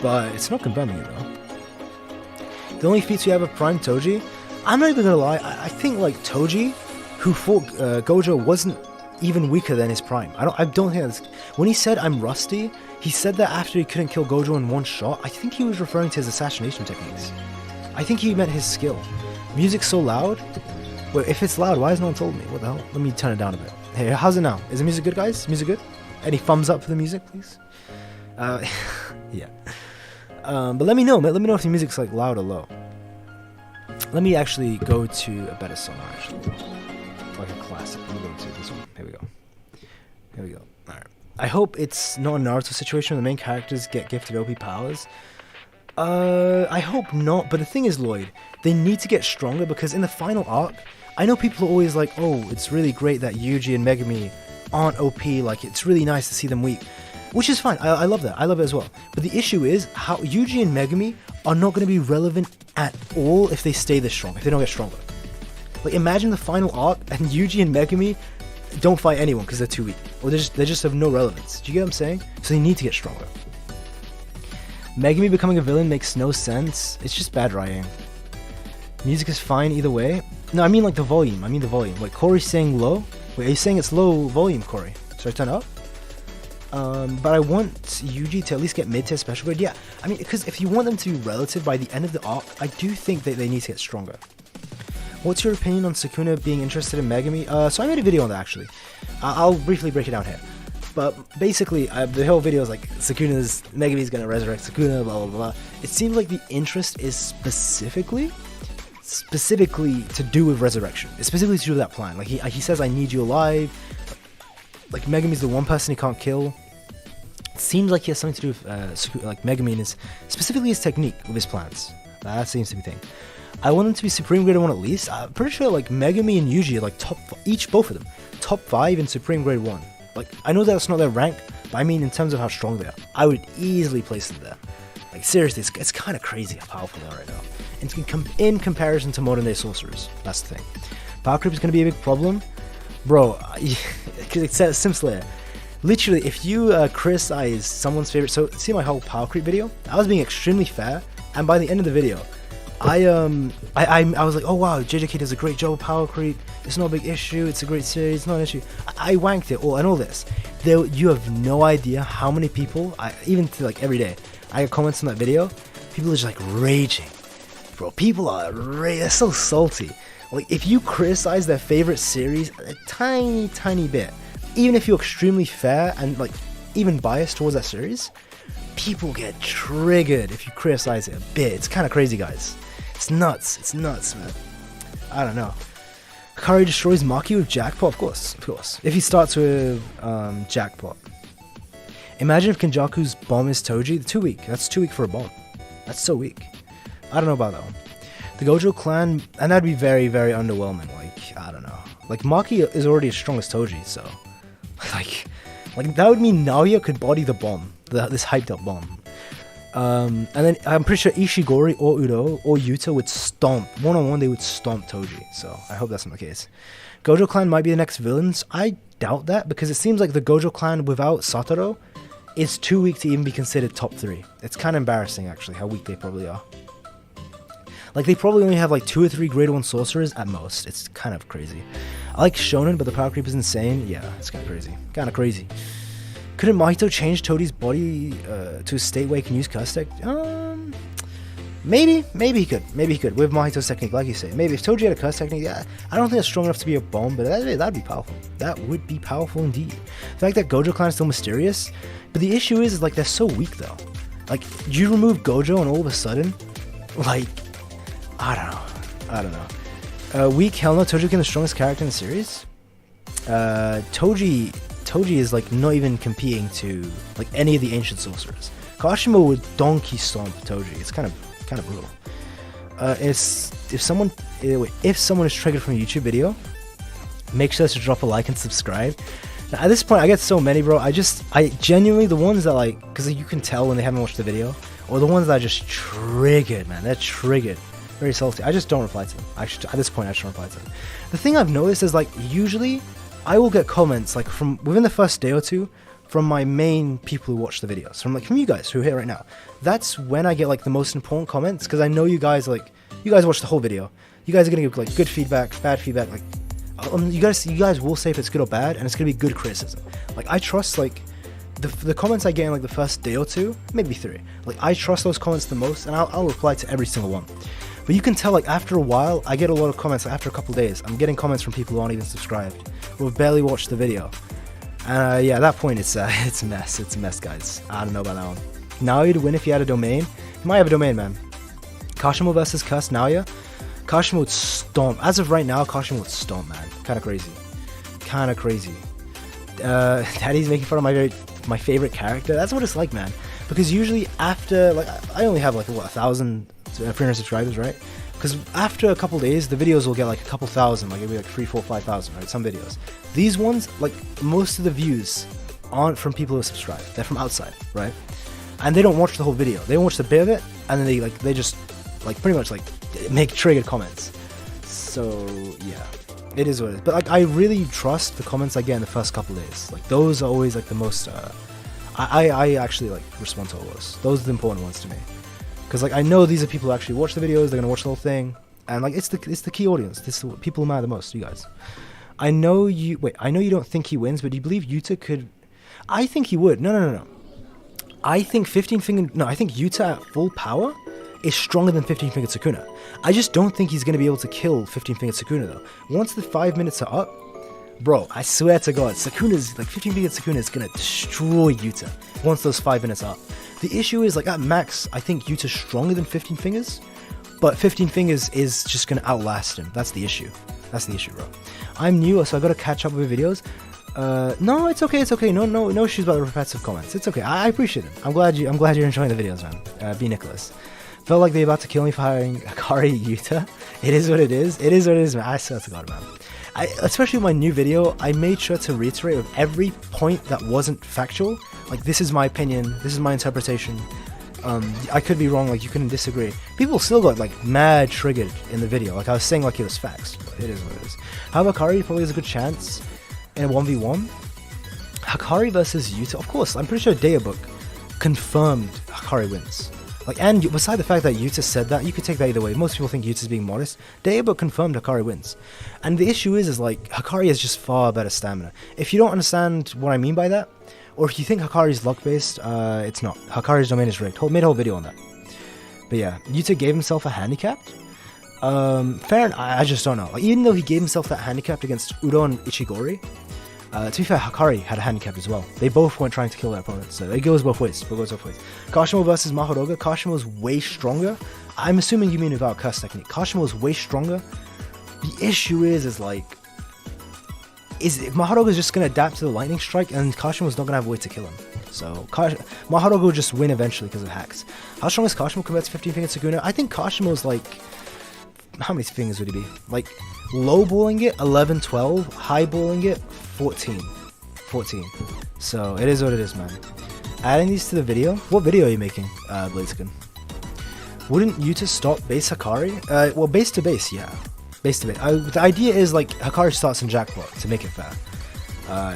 but it's not confirming it though. The only feats we have of Prime Toji, I'm not even gonna lie. I think like Toji, who fought Gojo, wasn't even weaker than his Prime. I don't think that's... When he said I'm rusty, he said that after he couldn't kill Gojo in one shot. I think he was referring to his assassination techniques. I think he meant his skill. Music's so loud. Wait, if it's loud, why has no one told me? What the hell? Let me turn it down a bit. Hey, how's it now? Is the music good, guys? Music good? Any thumbs up for the music, please? Yeah. But let me know. Let me know if the music's like loud or low. Let me actually go to a better song, actually. Like a classic. Let me go to this one. Here we go. Alright. I hope it's not a Naruto situation where the main characters get gifted OP powers. I hope not, but the thing is, Lloyd, they need to get stronger because in the final arc, I know people are always like, oh, it's really great that Yuji and Megumi aren't OP, like, it's really nice to see them weak, which is fine, I love that, I love it as well, but the issue is, how Yuji and Megumi are not going to be relevant at all if they stay this strong, if they don't get stronger. Like, imagine the final arc, and Yuji and Megumi don't fight anyone because they're too weak, or they just have no relevance, do you get what I'm saying? So they need to get stronger. Megumi becoming a villain makes no sense. It's just bad writing. Music is fine either way. No, I mean like the volume. Like Corey's saying low. Wait, are you saying it's low volume, Corey? Should I turn it up? But I want Yuji to at least get mid-tier special grade. Yeah, I mean, because if you want them to be relative by the end of the arc, I do think that they need to get stronger. What's your opinion on Sukuna being interested in Megumi? So I made a video on that actually. I'll briefly break it down here. But basically, the whole video is like, Megumi's gonna resurrect Sukuna, blah blah blah. It seems like the interest is specifically to do with resurrection. It's specifically to do with that plan. Like he says, I need you alive. Like Megumi's the one person he can't kill. It seems like he has something to do with like Megumi and specifically his technique with his plans. That seems to be the thing. I want them to be Supreme Grade 1 at least. I'm pretty sure like Megumi and Yuji are like both of them, top 5 in Supreme Grade 1. Like, I know that's not their rank, but I mean in terms of how strong they are. I would easily place them there. Like, seriously, it's kind of crazy how powerful they are right now. In comparison to modern day sorcerers. That's the thing. Power creep is going to be a big problem. Bro, because it says Simslayer. Literally, if you criticize someone's favorite... So, see my whole power creep video? I was being extremely fair, and by the end of the video, I was like, oh wow, JJK does a great job of power creep. It's not a big issue. It's a great series. It's not an issue. I wanked it all and all this. You have no idea how many people, even to like every day, I get comments on that video. People are just like raging, bro. People are they're so salty. Like if you criticize their favorite series a tiny bit, even if you're extremely fair and like even biased towards that series, people get triggered if you criticize it a bit. It's kind of crazy, guys. It's nuts, man. I don't know. Hakari destroys Maki with Jackpot? Of course. If he starts with Jackpot. Imagine if Kenjaku's bomb is Toji. Too weak. That's too weak for a bomb. That's so weak. I don't know about that one. The Gojo clan, and that'd be very, very underwhelming. Like, I don't know. Like, Maki is already as strong as Toji, so... Like that would mean Naoya could body the bomb. This hyped up bomb. And then I'm pretty sure Ishigori or Udo or Yuta would stomp. One-on-one, they would stomp Toji. So I hope that's not the case. Gojo clan might be the next villains. I doubt that, because it seems like the Gojo clan without Satoru is too weak to even be considered top 3. It's kind of embarrassing, actually, how weak they probably are. Like, they probably only have like 2 or 3 grade 1 sorcerers at most. It's kind of crazy. I like Shonen, but the power creep is insane. Yeah, it's kind of crazy. Kind of crazy. Couldn't Mahito change Toadi's body to a state where he can use curse tech? Maybe he could. Maybe he could with Mahito's technique, like you say. Maybe if Toji had a curse technique, yeah, I don't think it's strong enough to be a bomb, but that'd be powerful. That would be powerful indeed. The fact that Gojo clan is still mysterious, but the issue is like they're so weak though. Like, you remove Gojo and all of a sudden, like, I don't know. Weak, hell no. Toji can the strongest character in the series. Toji is like not even competing to like any of the ancient sorcerers. Kashimo would donkey stomp Toji. It's kind of brutal. If someone is triggered from a YouTube video, make sure to drop a like and subscribe. Now, at this point, I get so many, bro. I genuinely, the ones that like, because you can tell when they haven't watched the video, or the ones that are just triggered, man. They're triggered, very salty. I just don't reply to them. At this point, I just don't reply to them. The thing I've noticed is like usually I will get comments like from within the first day or two from my main people who watch the videos, from you guys who are here right now. That's when I get like the most important comments, because I know you guys watch the whole video. You guys are gonna give like good feedback, bad feedback. Like you guys will say if it's good or bad, and it's gonna be good criticism. Like I trust like the comments I get in like the first day or two, maybe 3. Like I trust those comments the most, and I'll reply to every single one. But you can tell like after a while, I get a lot of comments. Like, after a couple of days, I'm getting comments from people who aren't even subscribed, who have barely watched the video. And yeah, at that point it's a mess. It's a mess, guys. I don't know about that one. Naoya to win if he had a domain. He might have a domain, man. Kashimo versus Cuss Naoya. Kashimo would stomp. As of right now, Kashimo would stomp, man. Kind of crazy. Kind of crazy. Daddy's making fun of my favorite character. That's what it's like, man. Because usually after, like, I only have like what, 1,300 subscribers, right? Because after a couple days, the videos will get like a couple thousand, like it'll be like 3, 4, 5,000, right? Some videos. These ones, like most of the views aren't from people who subscribe. They're from outside, right? And they don't watch the whole video. They don't watch the bit of it, and then they just like pretty much like make triggered comments. So yeah, it is what it is. But like I really trust the comments I get in the first couple days. Like those are always like the most. I actually like respond to all those. Those are the important ones to me. Because like I know these are people who actually watch the videos, they're gonna watch the whole thing, and like it's the key audience. This is what people who matter the most, you guys. I know you don't think he wins, but do you believe Yuta could? I think he would. No. I think Yuta at full power is stronger than 15-fingered Sukuna. I just don't think he's gonna be able to kill 15-fingered Sukuna though. Once the 5 minutes are up, bro, I swear to God, 15-fingered Sukuna is gonna destroy Yuta once those 5 minutes are up. The issue is, like, at max, I think Yuta's stronger than 15 Fingers, but 15 Fingers is just gonna outlast him. That's the issue. That's the issue, bro. I'm new, so I gotta catch up with videos. No, it's okay. No issues about the repetitive comments. It's okay. I appreciate it. I'm glad you're enjoying the videos, man. B. Nicholas. Felt like they're about to kill me for hiring Hakari Yuta. It is what it is. It is what it is, man. I swear to God, man. Especially with my new video, I made sure to reiterate with every point that wasn't factual. Like, this is my opinion, this is my interpretation. I could be wrong, like, you couldn't disagree. People still got, like, mad triggered in the video. Like, I was saying like it was facts, but it is what it is. How about Hakari? Probably has a good chance in a 1v1. Hakari versus Yuta, of course, I'm pretty sure Dayabook confirmed Hakari wins. Like, and beside the fact that Yuta said that, you could take that either way. Most people think Yuta's being modest. Dayabook confirmed Hakari wins. And the issue is like, Hakari has just far better stamina. If you don't understand what I mean by that, or if you think Hakari's luck-based, it's not. Hakari's domain is rigged. Made a whole video on that. But yeah, Yuta gave himself a handicap. Fair, I just don't know. Like, even though he gave himself that handicap against Udo and Ichigori, to be fair, Hakari had a handicap as well. They both weren't trying to kill their opponents, so it goes both ways. Kashimo versus Mahoroga. Kashimo's way stronger. I'm assuming you mean without curse technique. Kashimo's way stronger. The issue is like, Mahoroga's just gonna adapt to the lightning strike, and Kashimo's not gonna have a way to kill him. So Mahoroga will just win eventually because of hacks. How strong is Kashimo compared to 15-fingered Sukuna? I think Kashimo's like, how many fingers would he be? Like, low balling it 11, 12, high balling it 14. So it is what it is, man. adding these to the video. What video are you making, Blaziken? Wouldn't Yuta stop base Hakari? Well, base to base, yeah. Base to base. The idea is like Hakari starts in jackpot to make it fair.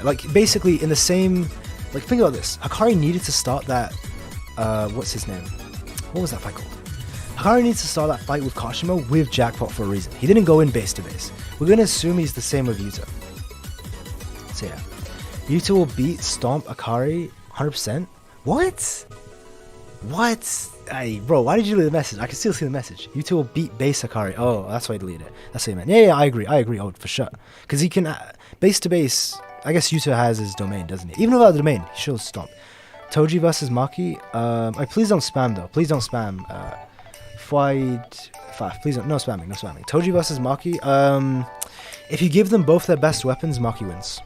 Like basically in the same, like think about this. Hakari needed to start that, what's his name? What was that fight called? Hakari needs to start that fight with Kashimo with jackpot for a reason. He didn't go in base to base. We're gonna assume he's the same with Yuta. So yeah. Yuta will beat Stomp Hakari 100%. What? What? Hey, bro, why did you delete the message? I can still see the message. Yuta will beat base Hakari. Oh, that's why I deleted it. That's what he meant. Yeah, I agree. Oh, for sure. Because he can, base to base, I guess Yuta has his domain, doesn't he? Even without the domain, he should Stomp. Toji versus Maki. Please don't spam, though. Please don't spam. Please don't. No spamming. Toji versus Maki. If you give them both their best weapons, Maki wins.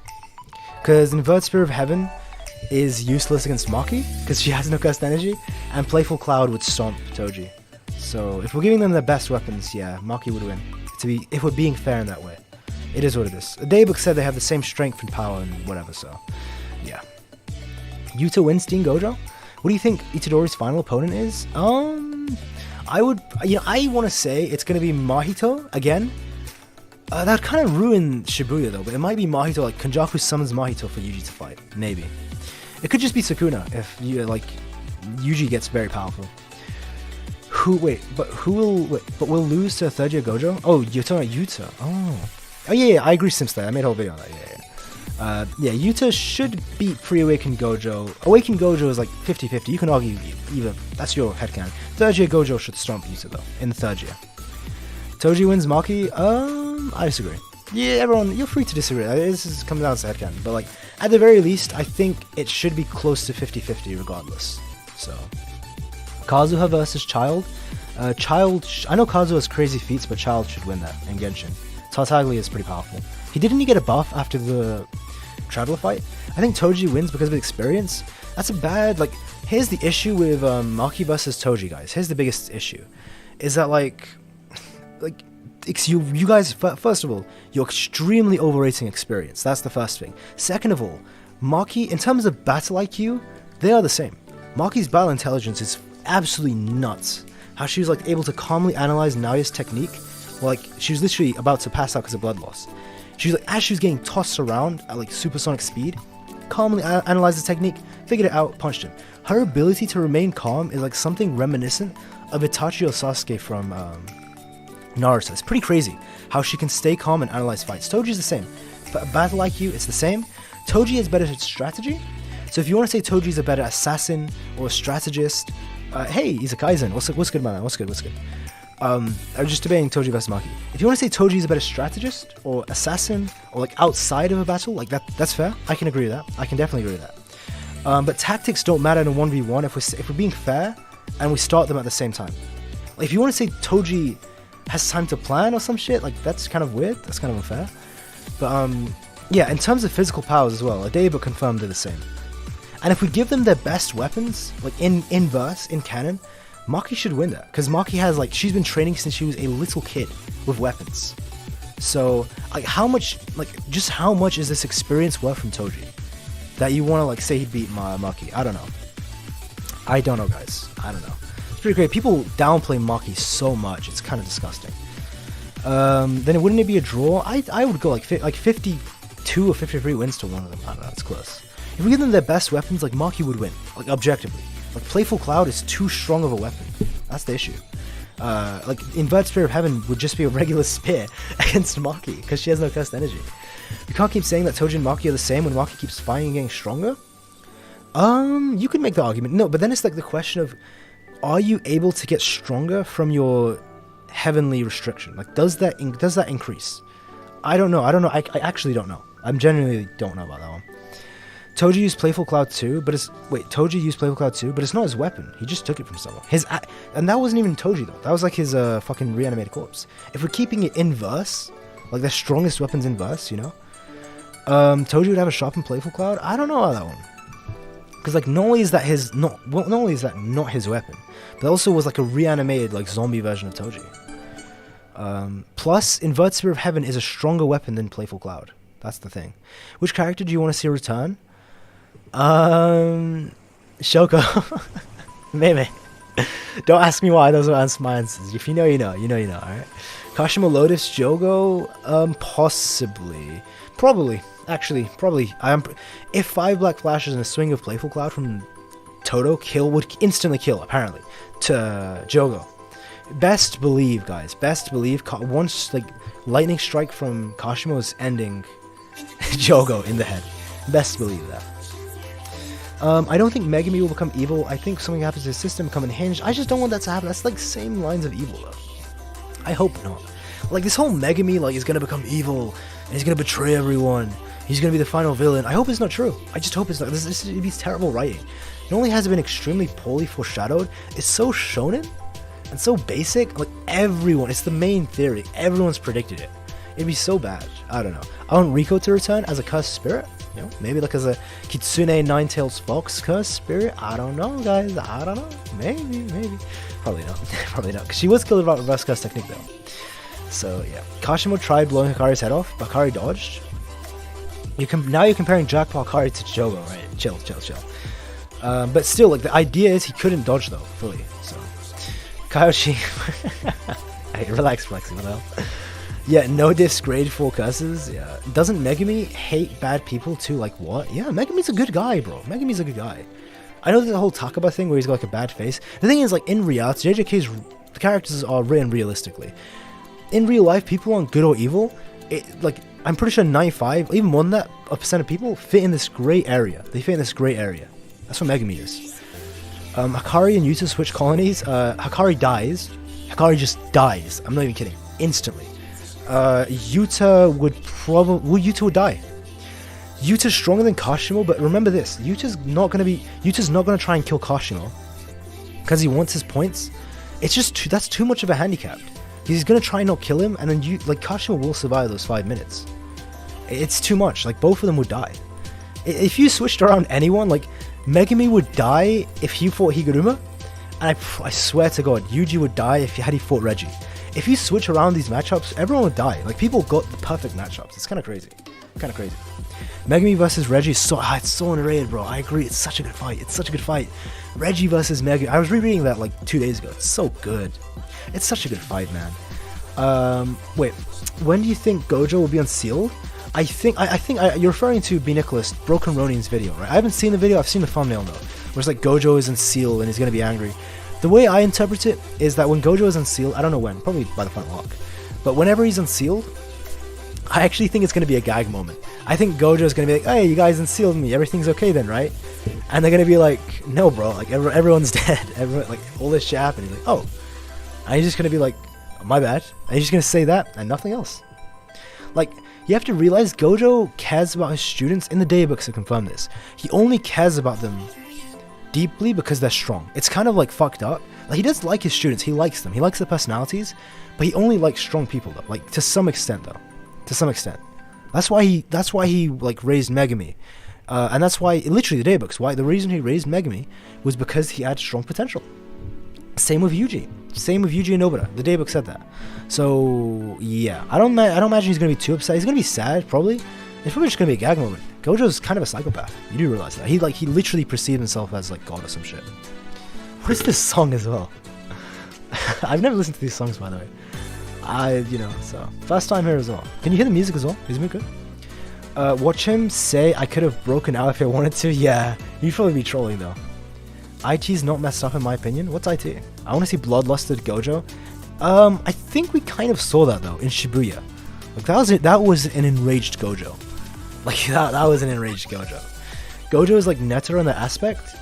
Because Inverted Spirit of Heaven is useless against Maki because she has no cursed energy, and Playful Cloud would stomp Toji. So if we're giving them their best weapons, yeah, Maki would win. If we're being fair in that way, it is what it is. The Daybook said they have the same strength and power and whatever. So yeah, Yuta wins Team Gojo. What do you think Itadori's final opponent is? I want to say it's gonna be Mahito again. That kind of ruin Shibuya though, but it might be Mahito, like Kenjaku summons Mahito for Yuji to fight. Maybe. It could just be Sukuna if Yuji gets very powerful. But we'll lose to a third year Gojo? Oh, you're talking about Yuta. Oh yeah, I agree Sims there. I made a whole video on that, yeah. Yuta should beat pre-awakened Gojo. Awakened Gojo is like 50-50. You can argue either. That's your headcanon. Third year Gojo should stomp Yuta though, in the third year. Toji wins Maki. I disagree. Yeah, everyone, you're free to disagree. This comes down to headcanon. But like, at the very least, I think it should be close to 50-50 regardless. So, Kazuha versus Child. I know Kazuha has crazy feats, but Child should win that in Genshin. Tartaglia is pretty powerful. Didn't he get a buff after the Traveler fight? I think Toji wins because of experience. That's a bad, here's the issue with Maki versus Toji, guys. Here's the biggest issue. Is that, you guys, first of all, you're extremely overrating experience. That's the first thing. Second of all, Maki, in terms of battle IQ, they are the same. Maki's battle intelligence is absolutely nuts. How she was able to calmly analyze Naoya's technique. She was literally about to pass out because of blood loss. She was as she was getting tossed around at supersonic speed, calmly analyzed the technique, figured it out, punched him. Her ability to remain calm is something reminiscent of Itachi or Sasuke from Naruto. It's pretty crazy how she can stay calm and analyze fights. Toji's the same. But battle IQ, it's the same. Toji is better at strategy. So if you want to say Toji's a better assassin or a strategist, hey, he's a Kaizen. What's good, my man? What's good? I'm just debating Toji versus Maki. If you want to say Toji's a better strategist or assassin or outside of a battle, that's fair. I can agree with that. I can definitely agree with that. But tactics don't matter in a 1v1 if we're being fair and we start them at the same time. If you want to say Toji has time to plan or some shit, that's kind of weird. That's kind of unfair. But yeah, in terms of physical powers as well, Adeba confirmed they're the same. And if we give them their best weapons, in verse, in canon, Maki should win that. Because Maki has, she's been training since she was a little kid with weapons. So, how much is this experience worth from Toji? That you want to, say he beat Maki? I don't know, guys. I don't know. It's pretty great. People downplay Maki so much. It's kind of disgusting. Then wouldn't it be a draw? I would go, 52 or 53 wins to one of them. I don't know. It's close. If we give them their best weapons, Maki would win, objectively. Playful Cloud is too strong of a weapon. That's the issue. Inverted Spirit of Heaven would just be a regular spear against Maki, because she has no cursed energy. You can't keep saying that Toji and Maki are the same when Maki keeps fighting and getting stronger. You could make the argument. No, but then it's the question of, are you able to get stronger from your heavenly restriction? Does that increase? I don't know. I actually don't know. I genuinely don't know about that one. Toji used Playful Cloud too, but Toji used Playful Cloud too, but it's not his weapon. He just took it from someone. And that wasn't even Toji though. That was his fucking reanimated corpse. If we're keeping it in verse, their strongest weapons in verse, Toji would have a sharpened Playful Cloud. I don't know about that one. Because not only is that not his weapon, but also was a reanimated zombie version of Toji. Plus, Inverted Spirit of Heaven is a stronger weapon than Playful Cloud. That's the thing. Which character do you want to see return? Shoko. Maybe. Don't ask me why, those are my answers. If you know, you know. You know, you know, alright? Kashimo, Lotus, Jogo, possibly. Probably. Actually, probably. If 5 black flashes and a swing of Playful Cloud from Toto would instantly kill, apparently, to Jogo. Best believe, guys. Best believe. Once, like, lightning strike from Kashimo is ending Jogo in the head. Best believe that. I don't think Megumi will become evil. I think something happens to his system, become unhinged. I just don't want that to happen. That's like same lines of evil, though. I hope not. Like, this whole Megumi, like, is gonna become evil, and he's gonna betray everyone. He's gonna be the final villain. I hope it's not true. I just hope it's not. This would be terrible writing. It only has been extremely poorly foreshadowed. It's so shonen and so basic. Like, everyone, it's the main theory. Everyone's predicted it. It'd be so bad. I don't know. I want Riko to return as a cursed spirit. You know, maybe like as a Kitsune Nine-Tails Fox cursed spirit. I don't know, guys. I don't know. Maybe. Probably not. Probably not. Because she was killed about reverse curse technique, though. So, yeah. Kashimo tried blowing Hakari's head off, but Hakari dodged. Now you're comparing Jackpot Hakari to Jogo, right? Chill. But still, like, the idea is he couldn't dodge, though, fully. So, Kyoshi. Hey, relax, Flexi, what the hell? Yeah, no diss grade 4 curses. Yeah. Doesn't Megumi hate bad people too? Like, what? Yeah, Megumi's a good guy, bro. Megumi's a good guy. I know there's a whole Takaba thing where he's got like a bad face. The thing is, like, in reality, JJK's the characters are written realistically. In real life, people aren't good or evil. Like, I'm pretty sure 95, even more than that, % of people fit in this gray area. They fit in this gray area. That's what Megumi is. Hakari and Yuta switch colonies. Hakari dies. Hakari just dies. I'm not even kidding. Instantly. Yuta would die. Yuta's stronger than Kashimo, but remember this: Yuta's not gonna try and kill Kashimo because he wants his points. It's just that's too much of a handicap. He's gonna try and not kill him, and then Kashimo will survive those 5 minutes. It's too much. Like, both of them would die. If you switched around anyone, like, Megumi would die if he fought Higuruma, and I swear to God, Yuji would die if he fought Reggie. If you switch around these matchups, everyone would die. Like, people got the perfect matchups. It's kind of crazy. Megumi versus Reggie is it's so underrated, bro. I agree. It's such a good fight. Reggie versus Megumi. I was rereading that like 2 days ago. It's so good. It's such a good fight, man. Wait. When do you think Gojo will be unsealed? I think you're referring to B. Nicholas, Broken Ronin's video, right? I haven't seen the video. I've seen the thumbnail though, where it's like Gojo is unsealed and he's gonna be angry. The way I interpret it is that when Gojo is unsealed, I don't know when, probably by the final arc, but whenever he's unsealed, I actually think it's going to be a gag moment. I think Gojo is going to be like, hey, you guys unsealed me, everything's okay then, right? And they're going to be like, no, bro, like, everyone's dead. Everyone, like, all this shit happened. He's like, oh. And he's just going to be like, oh, my bad. And he's just going to say that and nothing else. Like, you have to realize Gojo cares about his students. In the daybooks to confirm this. He only cares about them deeply because they're strong. It's kind of like fucked up. Like, he does like his students. He likes them. He likes their personalities, but he only likes strong people though. Like, to some extent though. To some extent. That's why he like raised Megumi. And that's why literally the daybooks, the reason he raised Megumi was because he had strong potential. Same with Yuji. Same with Yuji and Nobara. The daybook said that. So yeah. I don't imagine he's gonna be too upset. He's gonna be sad, probably. It's probably just gonna be a gag moment. Gojo's kind of a psychopath. You do realize that. He literally perceived himself as like God or some shit. What is this song as well? I've never listened to these songs, by the way. So first time here as well. Can you hear the music as well? Is it good? Watch him say I could have broken out if I wanted to. Yeah, you'd probably be trolling though. IT's not messed up in my opinion. What's IT? I want to see bloodlusted Gojo. I think we kind of saw that though in Shibuya. Like that was an enraged Gojo. Like that was an enraged Gojo. Gojo is like Netero in that aspect.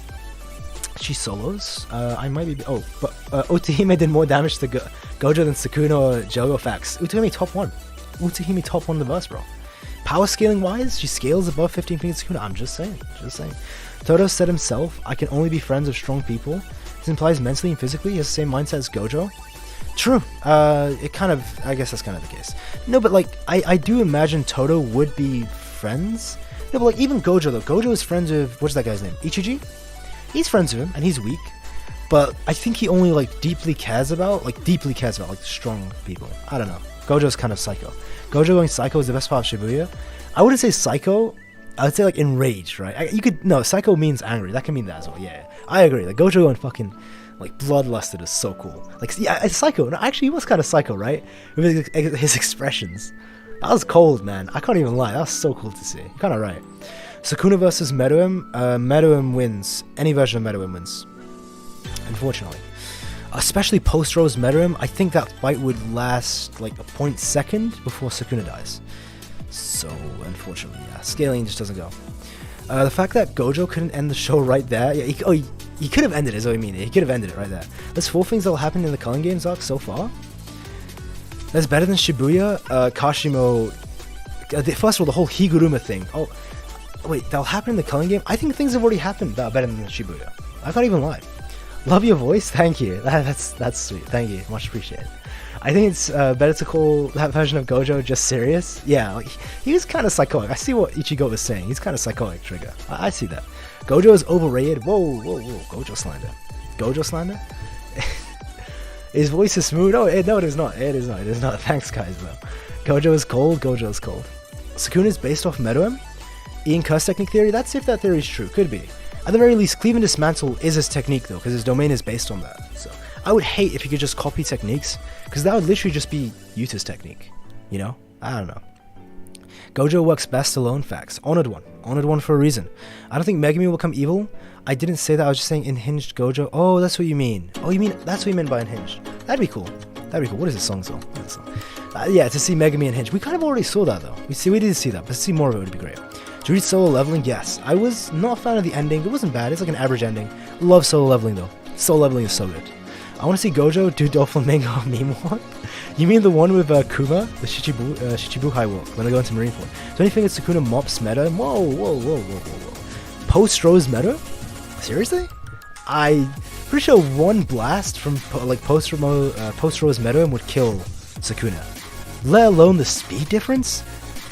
She solos. I might be. Oh, but Utahime did more damage to Gojo than Sukuna or Jogo. Facts. Utahime top 1. Utahime top 1 in the verse, bro. Power scaling wise, she scales above 15 feet Sukuna. I'm just saying. Toto said himself, I can only be friends with strong people. This implies mentally and physically he has the same mindset as Gojo. True. It kind of, I guess that's kind of the case. No, but like, I do imagine Toto would be friends. No, but like, even Gojo though. Gojo is friends with, what's that guy's name? Ichiji? He's friends with him, and he's weak. But I think he only like deeply cares about like strong people. I don't know. Gojo's kind of psycho. Gojo going psycho is the best part of Shibuya. I wouldn't say psycho. I would say like enraged, right? You could no, psycho means angry. That can mean that as well. Yeah, I agree. Like Gojo and fucking like bloodlusted is so cool. Like yeah, it's psycho. No, actually, he was kind of psycho, right? With his expressions. That was cold, man. I can't even lie. That was so cool to see. You're kind of right. Sukuna versus Meruem. Meruem wins. Any version of Meruem wins. Unfortunately. Especially post-Rose Meruem, I think that fight would last like a 0.2 before Sukuna dies. So, unfortunately, yeah. Scaling just doesn't go. The fact that Gojo couldn't end the show right there. Yeah, he could have ended it, is what I mean. He could have ended it right there. There's 4 things that will happen in the Culling Games arc so far. That's better than Shibuya. Kashimo. First of all, the whole Higuruma thing. Oh, wait, that'll happen in the Culling Game? I think things have already happened that are better than Shibuya. I can't even lie. Love your voice, thank you. That's sweet, thank you, much appreciated. I think it's better to call that version of Gojo just serious. Yeah, like, he was kind of psychotic. I see what Ichigo was saying. He's kind of psychotic, Trigger. I see that. Gojo is overrated. Whoa. Gojo slander. Gojo slander? His voice is smooth. Oh, no, it is not. It is not. Thanks, guys, though. Gojo is cold. Sukuna is based off Meruem. Ian Curse technique theory. That's if that theory is true. Could be. At the very least, Cleave and Dismantle is his technique, though, because his domain is based on that. So I would hate if you could just copy techniques, because that would literally just be Yuta's technique. You know? I don't know. Gojo works best alone, facts. Honored one for a reason. I don't think Megumi will become evil. I didn't say that, I was just saying Unhinged Gojo. Oh, that's what you mean. Oh, you mean, that's what you meant by Unhinged. That'd be cool. What is this song? Yeah, to see Megumi Unhinged. We kind of already saw that, though. We did see that, but to see more of it would be great. To read solo leveling, yes. I was not a fan of the ending. It wasn't bad. It's like an average ending. Love solo leveling, though. Solo leveling is so good. I want to see Gojo do Doflamingo meme one. You mean the one with Kuma, the Shichibukai walk, when they go into Marineford? So anything that Sukuna mops meta? Whoa. Post-Rose meta? Seriously? I pretty sure one blast from like post-Rose meta would kill Sukuna. Let alone the speed difference?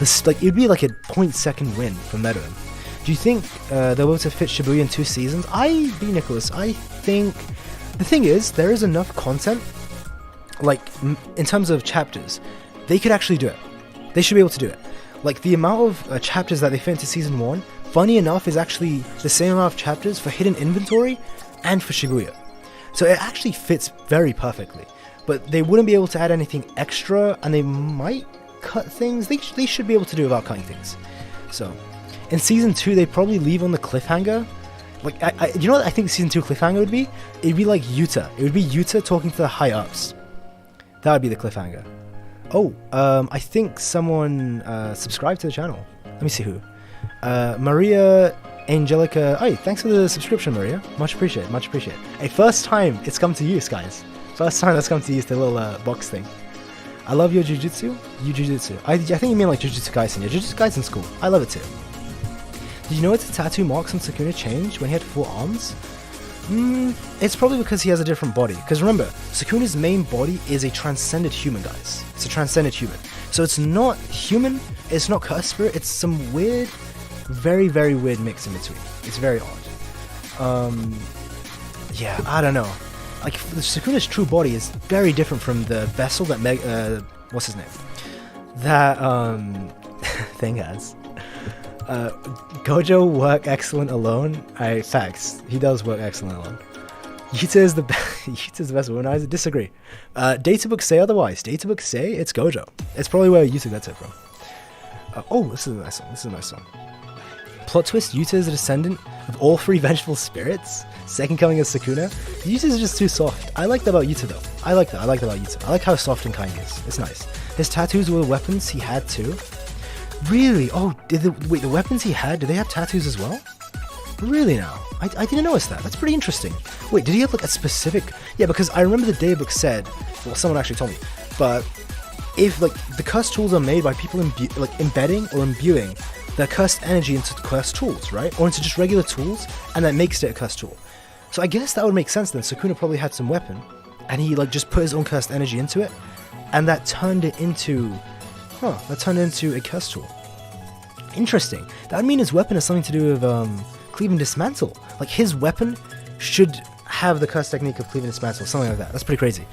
It'd be like a 0.2 win for Meruem. Do you think they'll be able to fit Shibuya in 2 seasons? Nicholas, I think the thing is there is enough content, like in terms of chapters, they could actually do it. They should be able to do it. Like the amount of chapters that they fit into season 1, funny enough, is actually the same amount of chapters for hidden inventory and for Shibuya. So it actually fits very perfectly. But they wouldn't be able to add anything extra, and they might cut things. They should be able to do without cutting things. So in season 2 they probably leave on the cliffhanger. Like you know what I think season 2 cliffhanger would be? It'd be like Yuta. It would be Yuta talking to the high ups. That would be the cliffhanger. Oh, I think someone subscribed to the channel. Let me see who. Maria Angelica. Hey, thanks for the subscription, Maria. Much appreciated. Hey, first time it's come to use, guys. First time that's come to use the little box thing. I love your Jujutsu. I think you mean like Jujutsu Kaisen. Yeah, Jujutsu Kaisen's cool. I love it too. Did you know it's a tattoo marks on Sukuna changed when he had 4 arms? It's probably because he has a different body. Because remember, Sukuna's main body is a transcended human, guys. It's a transcended human. So it's not human, it's not cursed spirit, it's some weird, very, very weird mix in between. It's very odd. Yeah, I don't know. Like, Sukuna's true body is very different from the vessel that what's his name? That thing has. Gojo work excellent alone. Facts. He does work excellent alone. Yuta is the best woman. I disagree. Databooks say otherwise. Databooks say it's Gojo. It's probably where Yuta gets it from. Oh, this is a nice song. Plot twist: Yuta is a descendant of all 3 vengeful spirits. Second coming of Sukuna. Yuta is just too soft. I like that about Yuta though. I like that about Yuta. I like how soft and kind he is. It's nice. His tattoos were weapons he had too. Really? Oh, wait, the weapons he had, do they have tattoos as well? Really now? I didn't notice that. That's pretty interesting. Wait, did he have like a specific... Yeah, because I remember the daybook said... Well, someone actually told me. But if like the cursed tools are made by people embedding or imbuing the cursed energy into cursed tools, right? Or into just regular tools, and that makes it a cursed tool. So I guess that would make sense then. Sukuna probably had some weapon, and he like just put his own cursed energy into it, and that turned it into... that turned into a cursed tool. Interesting. That would mean his weapon has something to do with Cleave and Dismantle. Like his weapon should have the cursed technique of Cleave and Dismantle, something like that. That's pretty crazy.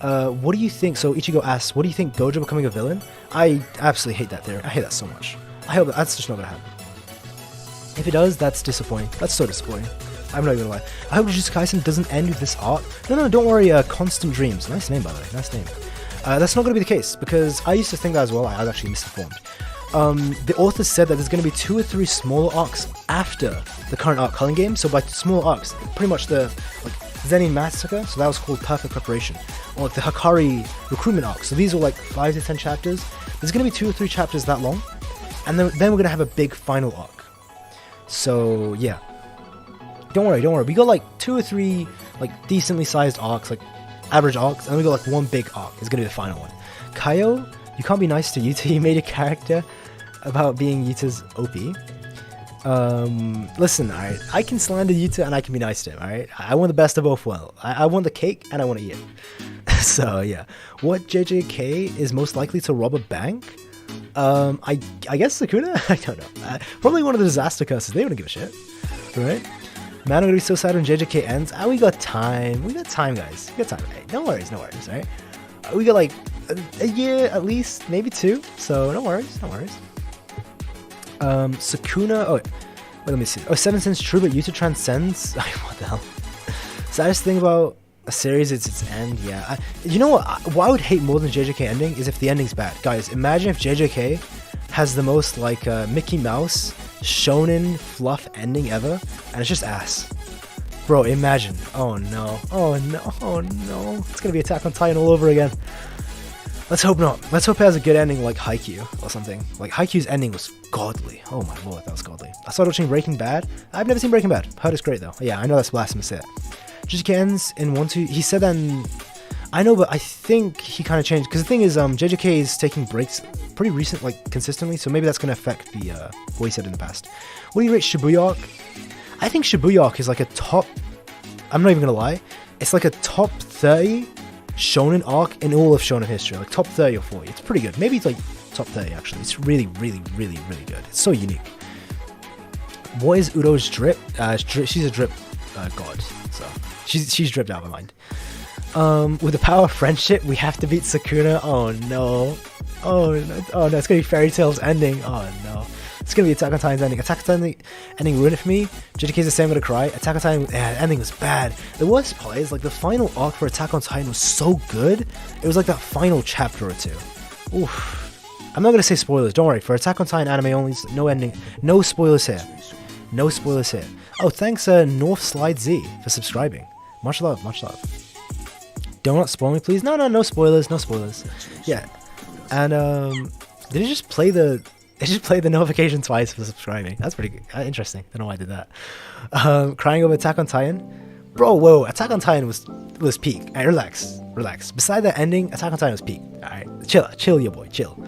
What do you think? So Ichigo asks, what do you think Gojo becoming a villain? I absolutely hate that theory. I hate that so much. I hope that's just not gonna happen. If it does, that's disappointing. That's so disappointing. I'm not even gonna lie. I hope Jujutsu Kaisen doesn't end with this arc. No, don't worry. Constant Dreams. Nice name, by the way. Nice name. That's not gonna be the case, because I used to think that as well. I was actually misinformed. The author said that there's going to be 2 or 3 smaller arcs after the current arc Culling Game. So by small arcs, pretty much the Zenin Massacre, so that was called Perfect Preparation, or like the Hakari recruitment arc. So these are like 5 to 10 chapters. There's going to be 2 or 3 chapters that long, and then we're going to have a big final arc. So yeah, don't worry. We got like 2 or 3 like decently sized arcs, like average arcs, and then we got like one big arc. It's going to be the final one. Kaiyo, you can't be nice to Yuta. You made a character about being Yuta's OP. Listen, alright, I can slander Yuta and I can be nice to him, alright? I want the best of both worlds. I want the cake and I want to eat it. So, yeah. What JJK is most likely to rob a bank? I guess Sukuna? I don't know. Probably one of the disaster curses. They don't give a shit. Right? Man, I'm gonna be so sad when JJK ends. We got time. We got time, guys. We got time. Hey, no worries, alright? We got like a year at least, maybe 2. So, no worries. Sukuna. Wait, let me see. 7 Sins true, but Yuta transcends. What the hell? Saddest thing about a series is its end. Yeah. You know what I would hate more than JJK ending is if the ending's bad. Guys, imagine if JJK has the most like Mickey Mouse shonen fluff ending ever, and it's just ass. Bro, imagine. Oh no. It's gonna be Attack on Titan all over again. Let's hope not. Let's hope it has a good ending like Haikyuu or something. Like Haikyuu's ending was godly. Oh my lord, that was godly. I started watching Breaking Bad. I've never seen Breaking Bad. Heard it's great though. Yeah, I know that's blasphemous to say it. JJK ends in 1-2. He said that in... I know, but I think he kind of changed. Because the thing is, JJK is taking breaks pretty recent, like consistently. So maybe that's going to affect the what he said in the past. What do you rate Shibuya arc? I think Shibuya arc is like a top... I'm not even going to lie. It's like a top 30 shonen arc in all of shonen history, like top 30 or 40. It's pretty good. Maybe it's like top 30 actually. It's really good. It's so unique. What is Udo's drip? She's a drip god, so she's dripped out of my mind. With the power of friendship, we have to beat Sukuna. Oh no, it's gonna be Fairy Tail's ending. Oh no, it's gonna be Attack on Titan's ending. Attack on Titan ending ruined it for me. JJK's the same, I'm gonna cry. Attack on Titan ending was bad. The worst part is like the final arc for Attack on Titan was so good. It was like that final chapter or 2. Oof. I'm not gonna say spoilers. Don't worry. For Attack on Titan anime only, no ending, no spoilers here. No spoilers here. Oh, thanks North Slide Z for subscribing. Much love. Don't spoil me, please. No spoilers. Yeah. And did it just play the? It just played the notification twice for subscribing. That's pretty good. Interesting. Don't know why I did that. Crying over Attack on Titan. Bro, whoa. Attack on Titan was peak. Alright, relax. Beside that ending, Attack on Titan was peak. Alright, chill, your boy, chill.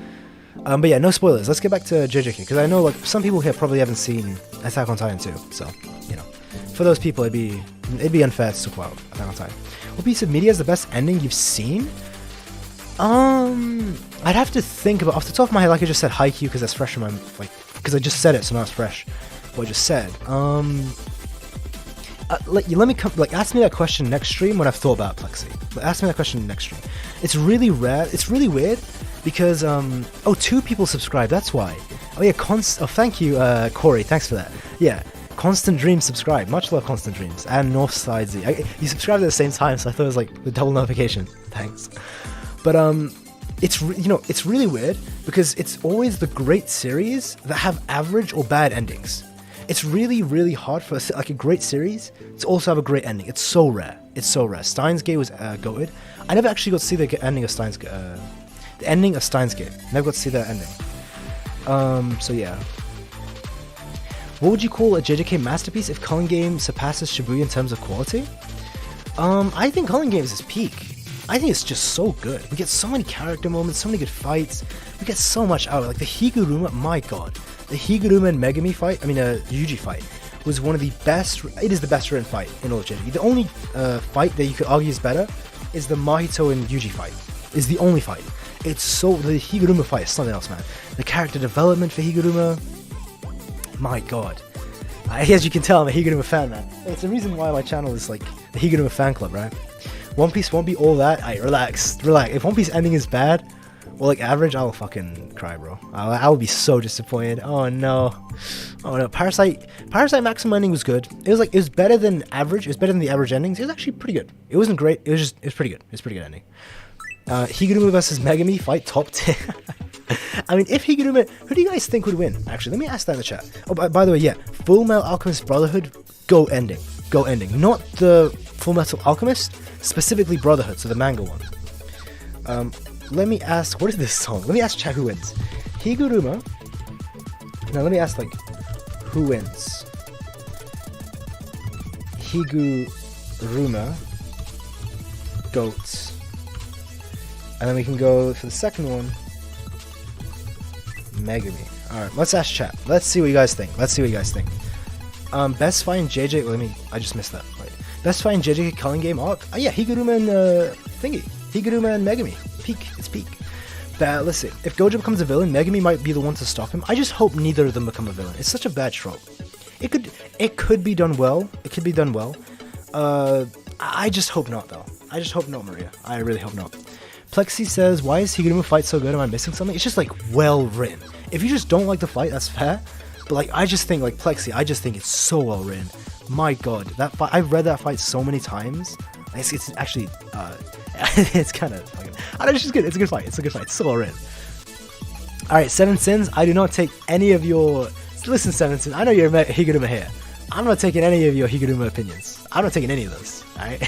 But yeah, no spoilers. Let's get back to JJK, because I know like some people here probably haven't seen Attack on Titan too. So, you know, for those people, it'd be unfair to talk about Attack on Titan. What piece of media is the best ending you've seen? I'd have to think about, off the top of my head, like I just said, Haikyuu, because that's fresh in my, like, because I just said it, so now it's fresh. What I just said. Let me come, like, ask me that question next stream when I've thought about Plexi. Ask me that question next stream. It's really rare. It's really weird because 2 people subscribed. That's why. Oh yeah, thank you, Corey. Thanks for that. Yeah. Constant Dreams subscribe. Much love, Constant Dreams. And Northside Z. You subscribed at the same time, so I thought it was like the double notification. Thanks. But it's really weird because it's always the great series that have average or bad endings. It's really hard for like a great series to also have a great ending. It's so rare. Steins Gate was goated. I never actually got to see the ending of Steins Gate. The ending of Steins Gate. Never got to see that ending. So yeah. What would you call a JJK masterpiece if Culling Game surpasses Shibuya in terms of quality? I think Culling Games is peak. I think it's just so good. We get so many character moments, so many good fights. We get so much out. Like the Higuruma, my god. The Higuruma and Megumi fight, Yuji fight, was one of the best, it is the best written fight in all of JJK. The only fight that you could argue is better is the Mahito and Yuji fight. Is the only fight. The Higuruma fight is something else, man. The character development for Higuruma, my god. As you can tell, I'm a Higuruma fan, man. It's the reason why my channel is like the Higuruma fan club, right? One Piece won't be all that. Relax. If One Piece ending is bad, Well, like average, I'll fucking cry, bro. I'll be so disappointed. Oh no. Parasite Maximum ending was good. It was better than average. It was better than the average endings. It was actually pretty good. It wasn't great. It was pretty good. It's a pretty good ending. Higuruma versus Megumi fight top 10. I mean, if Higuruma, who do you guys think would win? Actually, let me ask that in the chat. Oh, by the way, yeah, Full Metal Alchemist Brotherhood, go ending. Not the Full Metal Alchemist, specifically Brotherhood, so the manga one. Let me ask, what is this song? Let me ask chat who wins. Higuruma. Now let me ask, like, who wins? Higuruma, goats. And then we can go for the second one, Megumi. Alright, let's ask chat. Let's see what you guys think. Best fight in JJ... I just missed that. Right. Best fight in JJK Culling Game arc? Oh yeah, Higuruma and Higuruma and Megumi. It's peak. But let's see. If Gojo becomes a villain, Megumi might be the one to stop him. I just hope neither of them become a villain. It's such a bad trope. It could be done well. I just hope not, though. I just hope not, Maria. I really hope not. Plexi says, why is Higuruma fight so good? Am I missing something? It's just, like, well written. If you just don't like the fight, that's fair. But, like, I just think, like, Plexi, I just think it's so well written. My god, that fight, I've read that fight so many times. It's actually, it's kind of fucking... I don't know, it's just good. It's a good fight. It's so well written. Alright, Seven Sins, I do not take any of your... Listen, Seven Sins, I know you're Higuruma here. I'm not taking any of your Higuruma opinions. I'm not taking any of those, alright?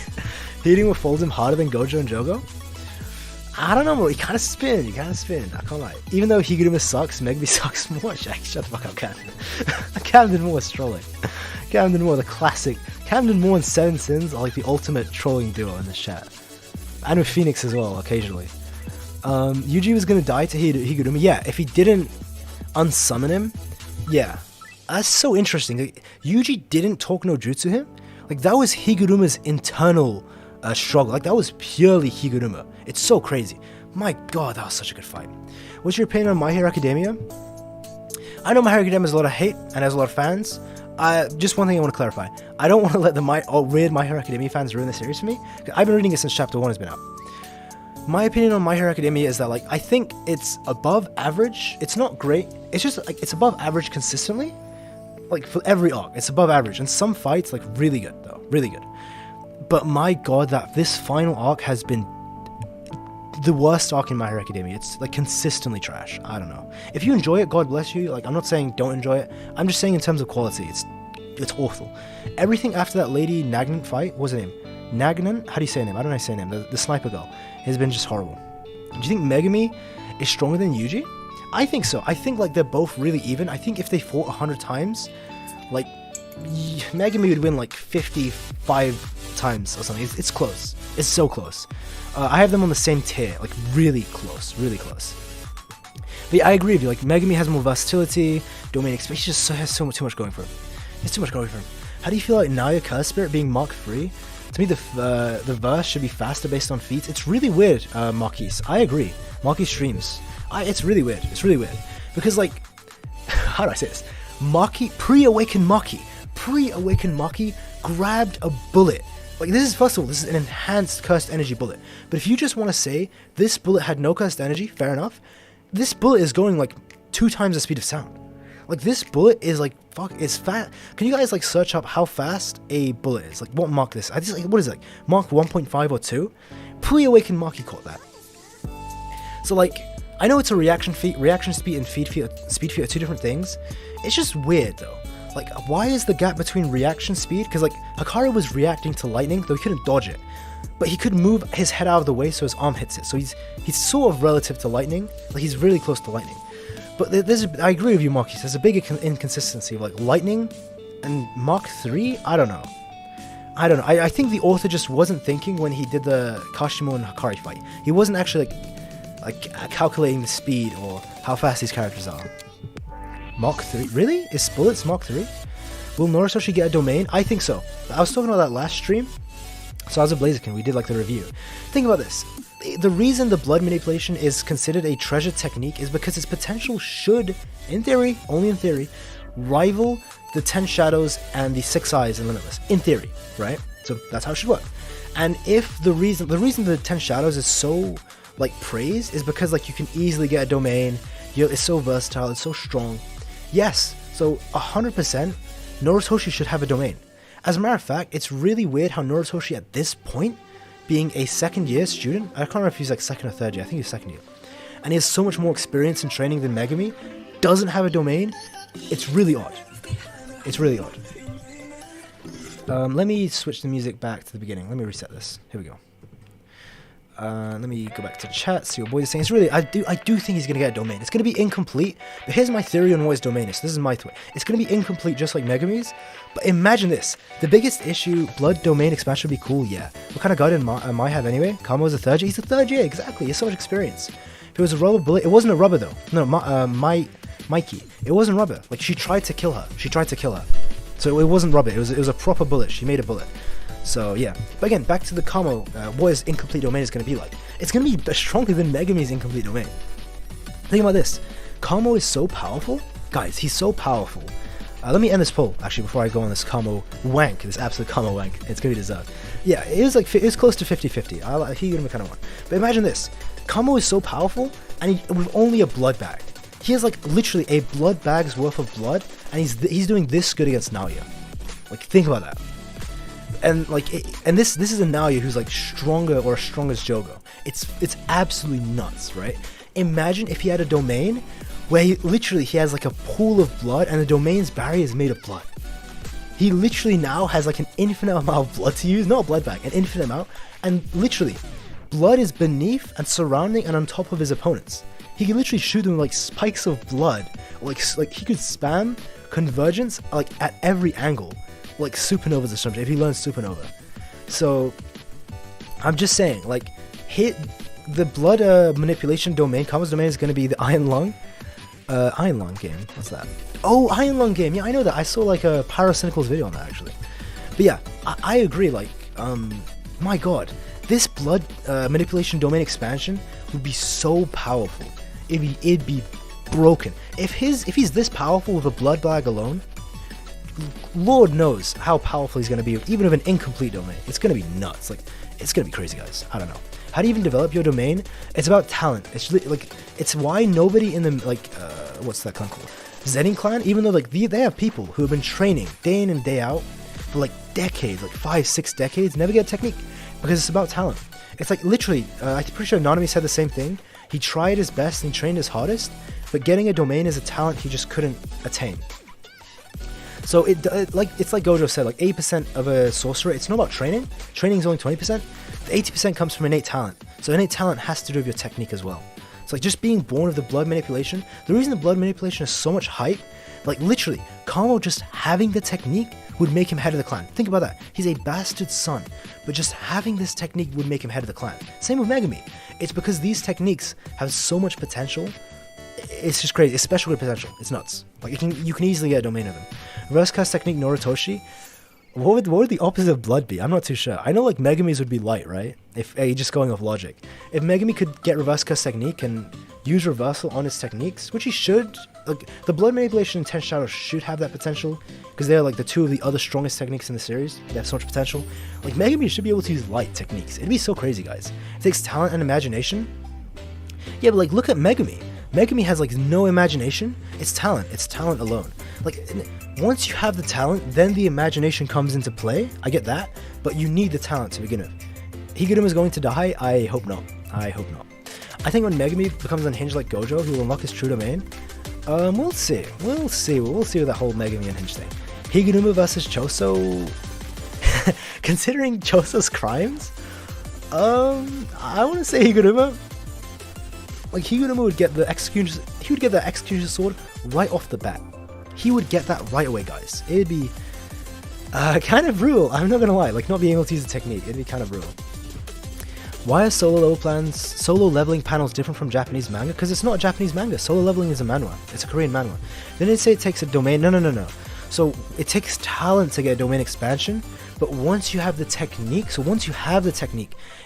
Higuruma folds him harder than Gojo and Jogo? I don't know, bro. You kind of spin. I can't lie. Even though Higuruma sucks, Megumi sucks more. Shut the fuck up, Camden. Camden Moore is trolling. Camden Moore, the classic. Camden Moore and Seven Sins are like the ultimate trolling duo in this chat. And with Phoenix as well, occasionally. Yuji was gonna die to Higuruma. Yeah, if he didn't unsummon him, yeah. That's so interesting. Like, Yuji didn't talk no jutsu him. Like, that was Higuruma's internal struggle. Like, that was purely Higuruma. It's so crazy. My god, that was such a good fight. What's your opinion on My Hero Academia? I know My Hero Academia has a lot of hate and has a lot of fans. Just one thing I want to clarify. I don't want to let the weird My Hero Academia fans ruin the series for me. I've been reading it since chapter 1 has been out. My opinion on My Hero Academia is that, like, I think it's above average. It's not great. It's just, like, it's above average consistently. Like, for every arc, it's above average. And some fights, like, really good, though. Really good. But my god, that this final arc has been the worst arc in My Hero Academia. It's, like, consistently trash. I don't know. If you enjoy it, God bless you. Like, I'm not saying don't enjoy it. I'm just saying in terms of quality, it's awful. Everything after that Lady Nagnan fight, what's her name? Nagnan? How do you say her name? I don't know how to say her name. The sniper girl has been just horrible. Do you think Megumi is stronger than Yuji? I think so. I think, like, they're both really even. I think if they fought 100 times, like, Megumi would win, like, 55 times or something. It's close. It's so close. I have them on the same tier. Like, really close. Really close. But yeah, I agree with you. Like, Megumi has more versatility, domain experience. He just has too much going for him. It's too much going for him. How do you feel like Naya Curse Spirit being Mark 3? To me, the verse should be faster based on feats. It's really weird, Marquise. I agree. Marquise streams. It's really weird. It's really weird. Because, like, how do I say this? Pre-awakened Maki grabbed a bullet. Like, this is, first of all, this is an enhanced cursed energy bullet. But if you just want to say this bullet had no cursed energy, fair enough. This bullet is going, like, 2 times the speed of sound. Like, this bullet is, like, it's fast. Can you guys, like, search up how fast a bullet is? Like, what Mark this? What is it, like, Mark 1.5 or 2? Pre-awakened Maki caught that. So, like, I know it's a reaction feat. Reaction speed and speed feat are 2 different things. It's just weird, though. Like, why is the gap between reaction speed? Because, like, Hakari was reacting to lightning, though he couldn't dodge it. But he could move his head out of the way so his arm hits it. So he's sort of relative to lightning. Like, he's really close to lightning. But I agree with you, Marquis. There's a big inconsistency of, like, lightning and Mark 3. I don't know. I think the author just wasn't thinking when he did the Kashimo and Hakari fight. He wasn't actually, like calculating the speed or how fast these characters are. Mark 3? Really? Is bullets Mark 3? Will Norisoshi get a domain? I think so. I was talking about that last stream. So I was a Blazerkin. We did, like, the review. Think about this. The reason the blood manipulation is considered a treasure technique is because its potential should, in theory, only in theory, rival the 10 Shadows and the 6 Eyes in Limitless. In theory, right? So that's how it should work. And if the reason the 10 Shadows is so like praise is because like you can easily get a domain. It's so versatile, it's so strong. Yes, so 100% Noritoshi should have a domain. As a matter of fact, it's really weird how Noritoshi at this point, being a second year student, I can't remember if he's like second or third year, I think he's second year, and he has so much more experience in training than Megumi, doesn't have a domain. It's really odd. It's really odd. Let me switch the music back to the beginning. Let me reset this. Here we go. Let me go back to chat, see what boys are saying. It's really, I do think he's going to get a domain. It's going to be incomplete, but here's my theory on what his domain is. This is my theory. It's going to be incomplete just like Megumi's, but imagine this. The biggest issue, blood domain expansion would be cool, yeah. What kind of guard am I have anyway? Kamo's a third year? He's a third year, exactly. He has so much experience. If it was a rubber bullet, it wasn't a rubber though. No, Mikey. It wasn't rubber. Like, she tried to kill her. So it wasn't rubber. It was a proper bullet. She made a bullet. So yeah, but again, back to the Kamo, what his incomplete domain is going to be like. It's going to be stronger than Megumi's incomplete domain. Think about this. Kamo is so powerful. Guys, he's so powerful. Let me end this poll, actually, before I go on this Kamo wank, this absolute Kamo wank. It's going to be deserved. Yeah, it's close to 50-50. Higuruma kind of won. But imagine this. Kamo is so powerful, and with only a blood bag. He has, like, literally a blood bag's worth of blood, and he's doing this good against Naoya. Like, think about that. And like, this is a Naoya who's like stronger or as strong as Jogo. It's absolutely nuts, right? Imagine if he had a domain where he has like a pool of blood, and the domain's barrier is made of blood. He literally now has like an infinite amount of blood to use, not a blood bag, an infinite amount, and literally, blood is beneath and surrounding and on top of his opponents. He can literally shoot them like spikes of blood, like he could spam convergence like at every angle. Like supernovas or something, if he learns supernova. So I'm just saying, like, hit the blood manipulation domain. Kamo's domain is going to be the Iron Lung game. What's that? Oh, Iron Lung game. Yeah, I know that. I saw like a Pyrocynical's video on that actually. But yeah, I agree. Like, my god, this blood manipulation domain expansion would be so powerful. It'd be broken. If he's this powerful with a blood bag alone, Lord knows how powerful he's going to be, even with an incomplete domain. It's going to be nuts. Like, it's going to be crazy, guys. I don't know. How do you even develop your domain? It's about talent. It's why nobody in the, like, what's that clan called? Zenin clan, even though, like, they have people who have been training day in and day out for, like, decades, like 5-6 decades, never get a technique, because it's about talent. It's like, literally, I'm pretty sure Nanami said the same thing. He tried his best and he trained his hardest, but getting a domain is a talent he just couldn't attain. So it's like Gojo said, like 80% of a sorcerer, it's not about training. Training is only 20%. The 80% comes from innate talent. So innate talent has to do with your technique as well. It's like just being born with the blood manipulation. The reason the blood manipulation is so much hype, like literally, Kamo just having the technique would make him head of the clan. Think about that. He's a bastard son, but just having this technique would make him head of the clan. Same with Megumi. It's because these techniques have so much potential. It's just crazy. It's special good potential. It's nuts. Like you can easily get a domain of them. Reverse cast technique Noritoshi. What would the opposite of blood be? I'm not too sure. I know like Megumi's would be light, right? If just going off logic. If Megumi could get reverse cast technique and use reversal on his techniques, which he should, like the blood manipulation and Ten Shadows should have that potential because they're like the two of the other strongest techniques in the series. They have so much potential. Like Megumi should be able to use light techniques. It'd be so crazy, guys. It takes talent and imagination. Yeah, but like look at Megumi. Megumi has like no imagination. It's talent. It's talent alone. Like once you have the talent, then the imagination comes into play. I get that, but you need the talent to begin with. Higuruma is going to die? I hope not. I hope not. I think when Megumi becomes unhinged like Gojo, he will unlock his true domain. We'll see. We'll see with that whole Megumi unhinged thing. Higuruma versus Choso. Considering Choso's crimes, I want to say Higuruma. Like Higuruma would get the execution. He would get that execution sword right off the bat. He would get that right away, guys. It'd be kind of brutal. I'm not gonna lie. Like not being able to use the technique, it'd be kind of brutal. Why are solo leveling panels different from Japanese manga? Because it's not a Japanese manga. Solo leveling is a manhwa. It's a Korean manhwa. Then they say it takes a domain. No. So it takes talent to get a domain expansion. But once you have the technique,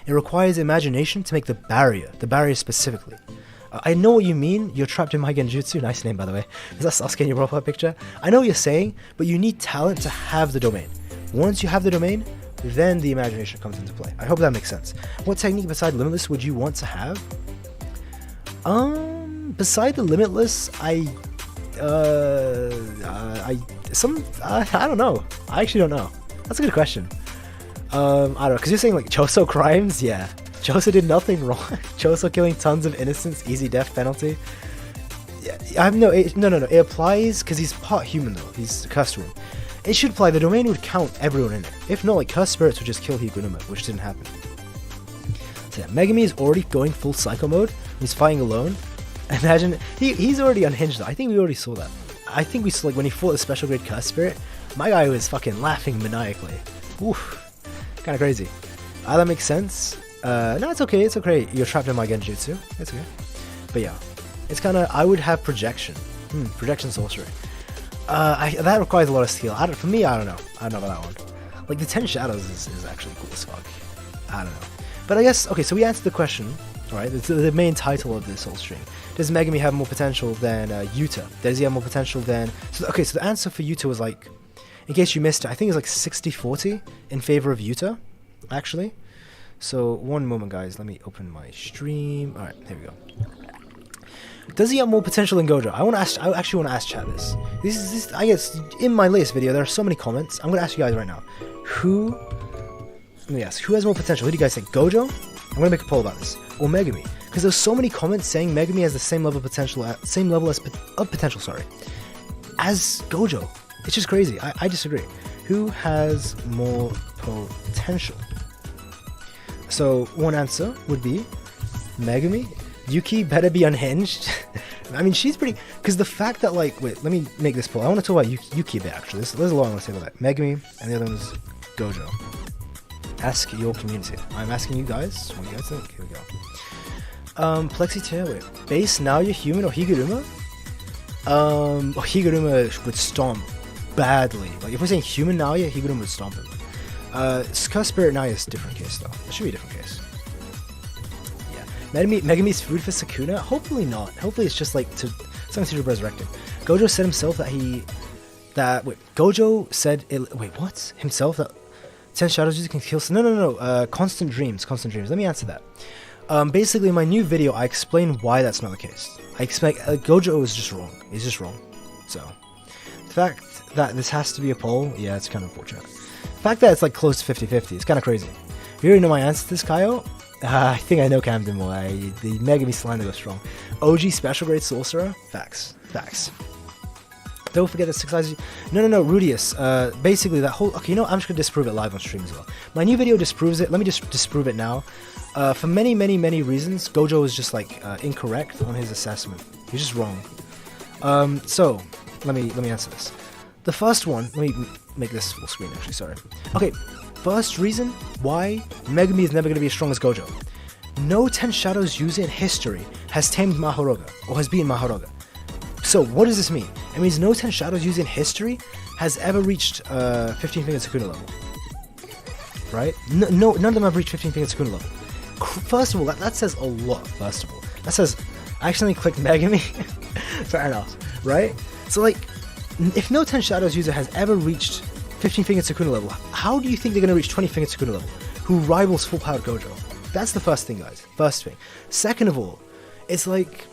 it requires imagination to make the barrier specifically. I know what you mean. You're trapped in my genjutsu. Nice name, by the way. Is that Sasuke in your profile picture? I know what you're saying, but you need talent to have the domain. Once you have the domain, then the imagination comes into play. I hope that makes sense. What technique beside Limitless would you want to have? Beside the Limitless, I don't know. I actually don't know. That's a good question. I don't know, because you're saying like Choso crimes? Yeah. Choso did nothing wrong. Choso killing tons of innocents, easy death penalty. Yeah, I have no. It applies because he's part human though. He's a cursed one. It should apply. The domain would count everyone in it. If not, like cursed spirits would just kill Higuruma, which didn't happen. So yeah, Megumi is already going full psycho mode. He's fighting alone. Imagine he's already unhinged though. I think we already saw that. I think we saw like when he fought the special grade cursed spirit. My guy was fucking laughing maniacally. Oof, kind of crazy. That makes sense. No, it's okay. It's okay. You're trapped in my genjutsu. It's okay. But yeah, it's kind of. I would have projection. Projection sorcery. That requires a lot of skill. For me, I don't know. I don't know about that one. Like the 10 shadows is actually cool as fuck. I don't know. But I guess okay. So we answered the question. All right. The main title of this whole stream. Does Megumi have more potential than Yuta? Does he have more potential than? So okay. So the answer for Yuta was like, in case you missed it, I think it's like 60-40 in favor of Yuta, actually. So one moment, guys. Let me open my stream. All right, here we go. Does he have more potential than Gojo? I actually want to ask chat this. This is I guess in my latest video there are so many comments. I'm gonna ask you guys right now. Let me ask. Who has more potential? Who do you guys think? Gojo? I'm gonna make a poll about this. Or Megumi? Because there's so many comments saying Megumi has the same level of potential, as Gojo. It's just crazy. I disagree. Who has more potential? So one answer would be Megumi. Yuki better be unhinged. I mean, she's pretty. Because the fact that like, wait, let me make this poll. I want to talk about Yuki a bit actually. There's a lot I want to say about that. Megumi and the other one is Gojo. Ask your community. I'm asking you guys. What do you guys think? Here we go. Plexi tier. Wait, base now you're human or Higuruma? Higuruma would stomp badly. Like if we're saying human now, yeah, Higuruma would stomp him. Cursed Spirit now is a different case though. It should be a different case. Yeah. Megumi's food for Sukuna? Hopefully not. Hopefully it's just like something to resurrect him. Gojo said himself Gojo said what? Himself that 10 shadows you can kill. No. Constant dreams. Let me answer that. Basically in my new video I explain why that's not the case. I expect Gojo is just wrong. He's just wrong. So the fact that this has to be a poll, yeah, it's kind of unfortunate. The fact that it's like close to 50-50, it's kind of crazy. You already know my answer to this, Kaiyo? I think I know Camden more. The Megumi slander goes strong. OG special grade sorcerer? Facts. Don't forget the 6 eyes. No, Rudius. Basically that whole. Okay, I'm just gonna disprove it live on stream as well. My new video disproves it. Let me just disprove it now. For many reasons, Gojo is just like incorrect on his assessment. He's just wrong. So let me answer this. The first one. Let me make this full screen. Actually, sorry. Okay. First reason why Megumi is never gonna be as strong as Gojo. No 10 Shadows user in history has tamed Mahoroga or has beaten Mahoroga. So what does this mean? It means no 10 Shadows used in history has ever reached 15 Finger Sukuna level. Right? No, none of them have reached 15 Finger Sukuna level. First of all, that says a lot, first of all. That says, I accidentally clicked Megumi. Fair enough, right? So like, if no 10 Shadows user has ever reached 15 Finger Sukuna level, how do you think they're going to reach 20 Finger Sukuna level? Who rivals full powered Gojo? That's the first thing, guys. First thing. Second of all, it's like,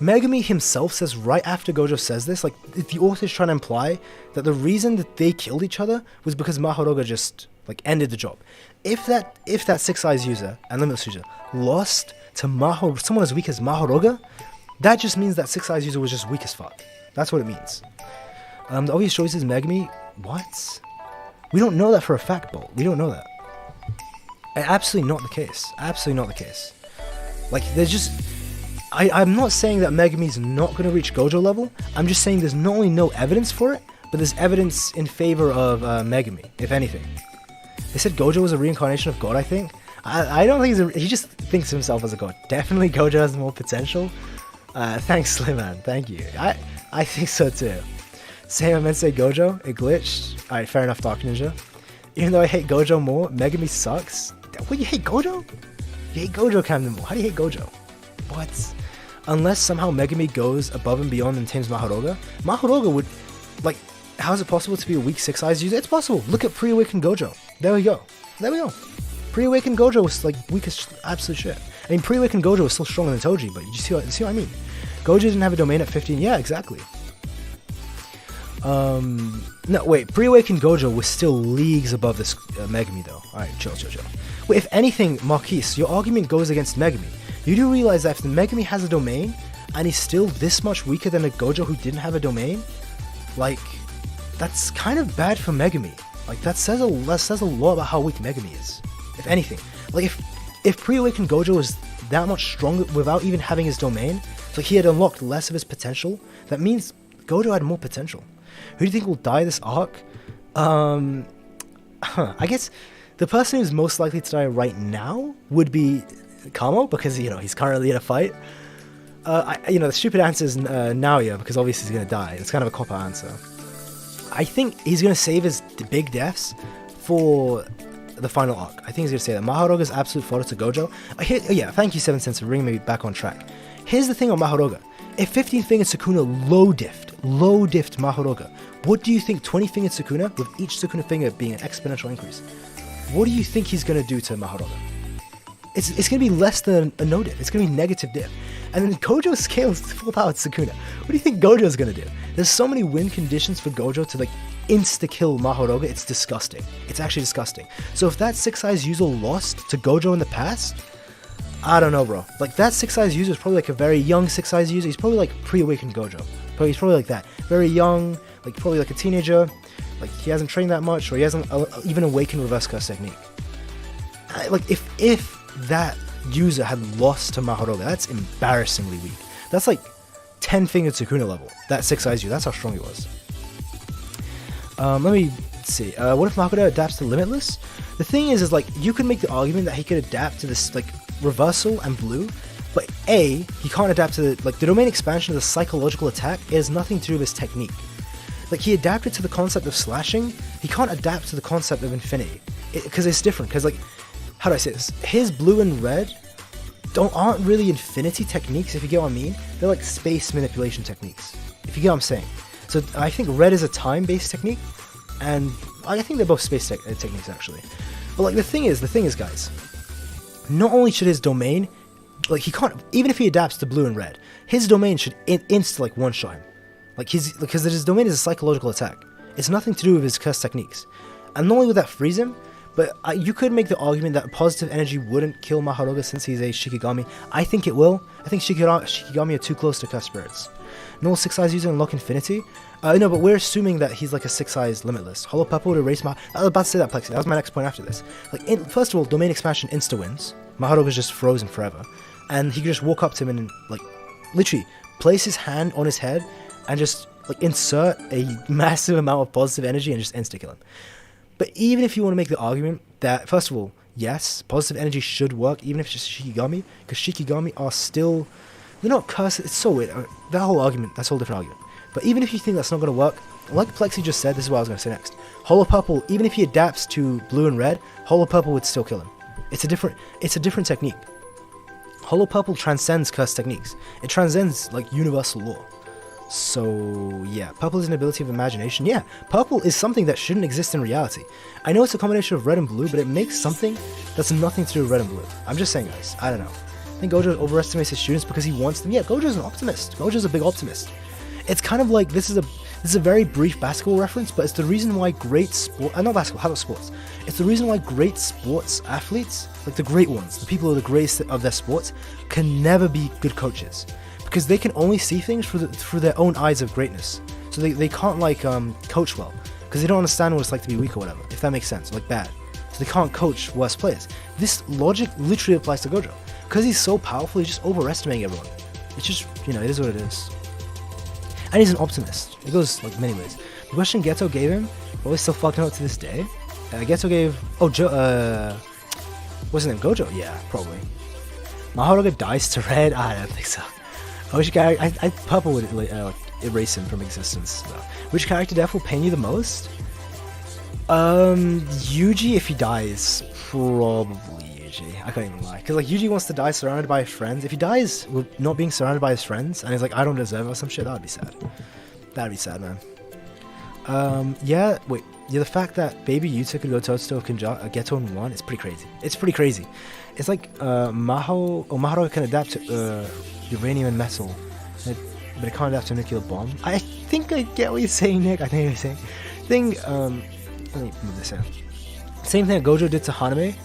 Megumi himself says right after Gojo says this, like the author's trying to imply that the reason that they killed each other was because Mahoroga just like ended the job. If that 6 eyes user and Limitless user lost to someone as weak as Mahoroga, that just means that 6 eyes user was just weak as fuck. That's what it means. The obvious choice is Megumi. What? We don't know that for a fact, Bolt. We don't know that. Absolutely not the case. Absolutely not the case. Like there's just. I'm not saying that Megumi's not going to reach Gojo level. I'm just saying there's not only no evidence for it, but there's evidence in favor of Megumi, if anything. They said Gojo was a reincarnation of God, I think. I don't think he just thinks of himself as a god. Definitely Gojo has more potential. Thanks, Slimman. Thank you. I think so too. Same, I meant to say Gojo. It glitched. Alright, fair enough, Dark Ninja. Even though I hate Gojo more, Megumi sucks. What, you hate Gojo? You hate Gojo, Camden more. How do you hate Gojo? What? Unless somehow Megumi goes above and beyond and tames Mahoroga. Mahoroga would, like, How is it possible to be a weak 6-eyes user? It's possible. Look at pre-awakened Gojo. There we go. Pre-awakened Gojo was like weak as absolute shit. I mean, pre-awakened Gojo was still stronger than Toji, but you see what I mean? Gojo didn't have a domain at 15. Yeah, exactly. No, wait. Pre-awakened Gojo was still leagues above this Megumi, though. Alright, chill. Wait, if anything, Marquise, your argument goes against Megumi. You do realize that if the Megumi has a domain, and he's still this much weaker than a Gojo who didn't have a domain, like, that's kind of bad for Megumi. Like, that says a lot about how weak Megumi is. If anything. Like, if pre-awakened Gojo was that much stronger without even having his domain, so he had unlocked less of his potential, that means Gojo had more potential. Who do you think will die this arc? I guess the person who's most likely to die right now would be Kamo, because, you know, he's currently in a fight. The stupid answer is Naoya, because obviously he's going to die. It's kind of a cop-out answer. I think he's going to save his big deaths for the final arc. I think he's going to say that. Mahoruga's absolute fodder to Gojo. Thank you 7 cents for bringing me back on track. Here's the thing on Mahoruga. If 15-fingered Sukuna low diffed Mahoruga, what do you think 20-fingered Sukuna, with each Sukuna finger being an exponential increase, what do you think he's going to do to Mahoruga? It's going to be less than a no diff. It's going to be negative diff. And then Gojo scales to full-powered Sukuna. What do you think Gojo's going to do? There's so many win conditions for Gojo to, like, insta-kill Mahoruga. It's disgusting. It's actually disgusting. So if that 6-eyes user lost to Gojo in the past, I don't know, bro. Like, that 6-eyes user is probably, like, a very young 6-eyes user. He's probably, like, pre-awakened Gojo. He's probably like that. Very young, like, probably like a teenager. Like, he hasn't trained that much, or he hasn't even awakened reverse curse technique. Like, if that user had lost to Mahoruga, that's embarrassingly weak. That's like 10-fingered Sukuna level. That 6-eyes user, that's how strong he was. Let me see. What if Mahoruga adapts to Limitless? The thing is like, you could make the argument that he could adapt to this, like, reversal and blue, but A, he can't adapt to the domain expansion of the psychological attack. It has nothing to do with his technique. Like, he adapted to the concept of slashing, he can't adapt to the concept of infinity. Because it's different, because, like, how do I say this? His blue and red aren't really infinity techniques, if you get what I mean. They're like space manipulation techniques, if you get what I'm saying. So I think red is a time-based technique, and I think they're both space techniques, actually. But, like, the thing is, guys, not only should his domain, like, he can't, even if he adapts to blue and red, his domain should like one-shot him. Like, because his domain is a psychological attack. It's nothing to do with his curse techniques. And not only would that freeze him, but you could make the argument that positive energy wouldn't kill Mahoruga since he's a Shikigami. I think it will. I think Shikigami are too close to cursed spirits. No 6-eyes user unlock infinity? No, but we're assuming that he's like a 6-eyes limitless. Hollow Purple would erase I was about to say that, Plexi. That was my next point after this. Like, first of all, domain expansion insta-wins. Mahoruga's just frozen forever. And he could just walk up to him and, like, literally place his hand on his head and just, like, insert a massive amount of positive energy and just insta-kill him. But even if you want to make the argument that, first of all, yes, positive energy should work, even if it's just Shikigami, because Shikigami are still, they're not cursed. It's so weird. That whole argument, that's a whole different argument. But even if you think that's not going to work, like Plexi just said, this is what I was going to say next. Hollow Purple, even if he adapts to blue and red, Hollow Purple would still kill him. It's a different technique. Hollow Purple transcends cursed techniques. It transcends, like, universal law. So, yeah, purple is an ability of imagination. Yeah, purple is something that shouldn't exist in reality. I know it's a combination of red and blue, but it makes something that's nothing to do with red and blue. I'm just saying, guys. I don't know. I think Gojo overestimates his students because he wants them. Yeah, Gojo's an optimist. Gojo's a big optimist. It's kind of like, this is a very brief basketball reference, but it's the reason why great sport... not basketball, how about sports? It's the reason why great sports athletes, like the great ones, the people who are the greatest of their sports, can never be good coaches. Because they can only see things through their own eyes of greatness. So they can't, like, coach well. Because they don't understand what it's like to be weak or whatever, if that makes sense, like bad. So they can't coach worse players. This logic literally applies to Gojo. Because he's so powerful, he's just overestimating everyone. It's just, you know, it is what it is. And he's an optimist. It goes, like, many ways. The question Geto gave him, probably still fucking up to this day. Geto gave... what's his name? Gojo? Yeah, probably. Mahoruga dies to red? I don't think so. Which character? Purple would like, erase him from existence. So. Which character death will pain you the most? Yuji, if he dies, probably Yuji. I can't even lie, because, like, Yuji wants to die surrounded by his friends. If he dies with not being surrounded by his friends, and he's like, I don't deserve it or some shit, that'd be sad. That'd be sad, man. Yeah, wait. Yeah, the fact that Baby Yuta could go toe-to-toe with Geto in one, it's pretty crazy. It's pretty crazy. It's like Maharo can adapt to uranium and metal, but it can't adapt to a nuclear bomb. I think I get what you're saying, Nick. I think what you're saying. Let me move this in. Same thing that Gojo did to Haname.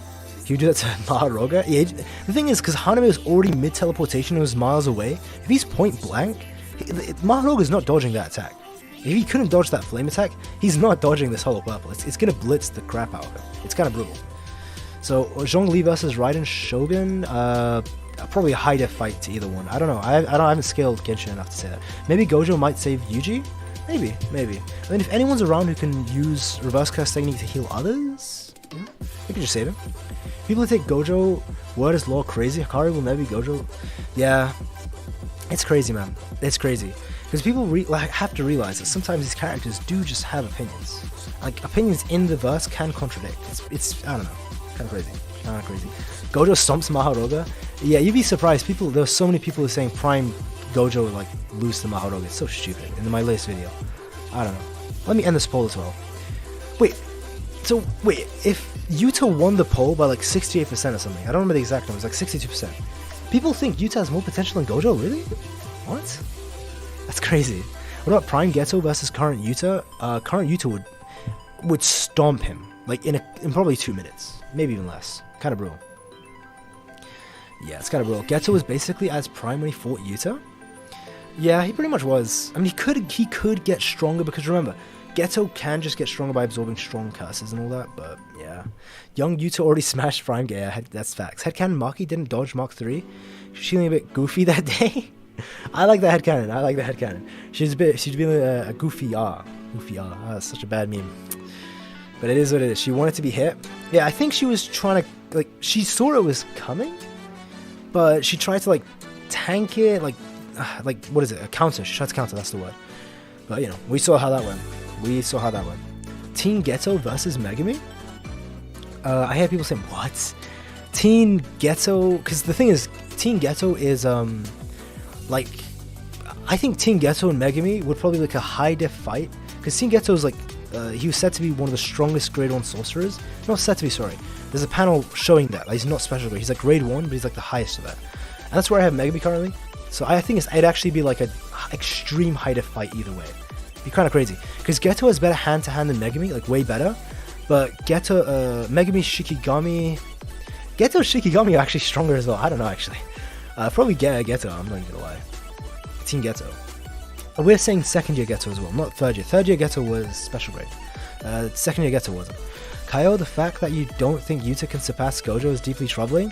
He would do that to Maharoga. Yeah, the thing is, because Haname was already mid-teleportation and was miles away, if he's point blank, Maharoga's not dodging that attack. If he couldn't dodge that flame attack, he's not dodging this hollow purple. It's gonna blitz the crap out of him. It's kind of brutal. So Zhongli versus Raiden Shogun, probably a high def fight to either one. I don't know. I haven't scaled Genshin enough to say that. Maybe Gojo might save Yuji. Maybe. I mean, if anyone's around who can use reverse curse technique to heal others, yeah, you can just save him. People who take Gojo word as law crazy. Hakari will never be Gojo. Yeah, it's crazy, man. It's crazy. Because people have to realize that sometimes these characters do just have opinions. Like, opinions in the verse can contradict. It's I don't know, kind of crazy. Gojo stomps Maharoga. Yeah, you'd be surprised. There were so many people who are saying Prime Gojo would like lose to Maharoga. It's so stupid. In my latest video, I don't know. Let me end this poll as well. Wait, if Yuta won the poll by like 68% or something, I don't remember the exact numbers, like 62%. People think Yuta has more potential than Gojo. Really? What? That's crazy. What about Prime Geto versus current Yuta? Current Yuta would stomp him like in probably 2 minutes, maybe even less. Kind of brutal. Yeah, it's kind of brutal. Geto was basically as Prime when he fought Yuta. Yeah, he pretty much was. I mean, he could get stronger because remember, Geto can just get stronger by absorbing strong curses and all that. But yeah, young Yuta already smashed Prime. Yeah, that's facts. Headcanon Maki didn't dodge Mach 3. She's feeling a bit goofy that day. I like the headcanon. She's being a goofy that's such a bad meme. But it is what it is. She wanted to be hit. Yeah, I think she was trying to, she saw it was coming, but she tried to, tank it, what is it, a counter. She tried to counter, that's the word. But, we saw how that went. Teen Geto versus Megumi? I hear people saying, what? Teen Geto, because the thing is, Teen Geto is, I think Teen Geto and Megumi would probably be a high def fight, because Teen Geto is he was said to be one of the strongest grade 1 sorcerers. Not said to be, sorry. There's a panel showing that. He's not special grade. He's grade 1, but he's the highest of that. And that's where I have Megumi currently. So I think it'd actually be an extreme high def fight either way. It'd be kind of crazy. Because Geto has better hand to hand than Megumi, way better. But Megumi Shikigami... Geto's Shikigami are actually stronger as well. I don't know actually. Probably Geto, I'm not even gonna lie. Teen Geto. We're saying second year Geto as well, not third year. Third year Geto was special grade. Second year Geto wasn't. Kaiyo, the fact that you don't think Yuta can surpass Gojo is deeply troubling.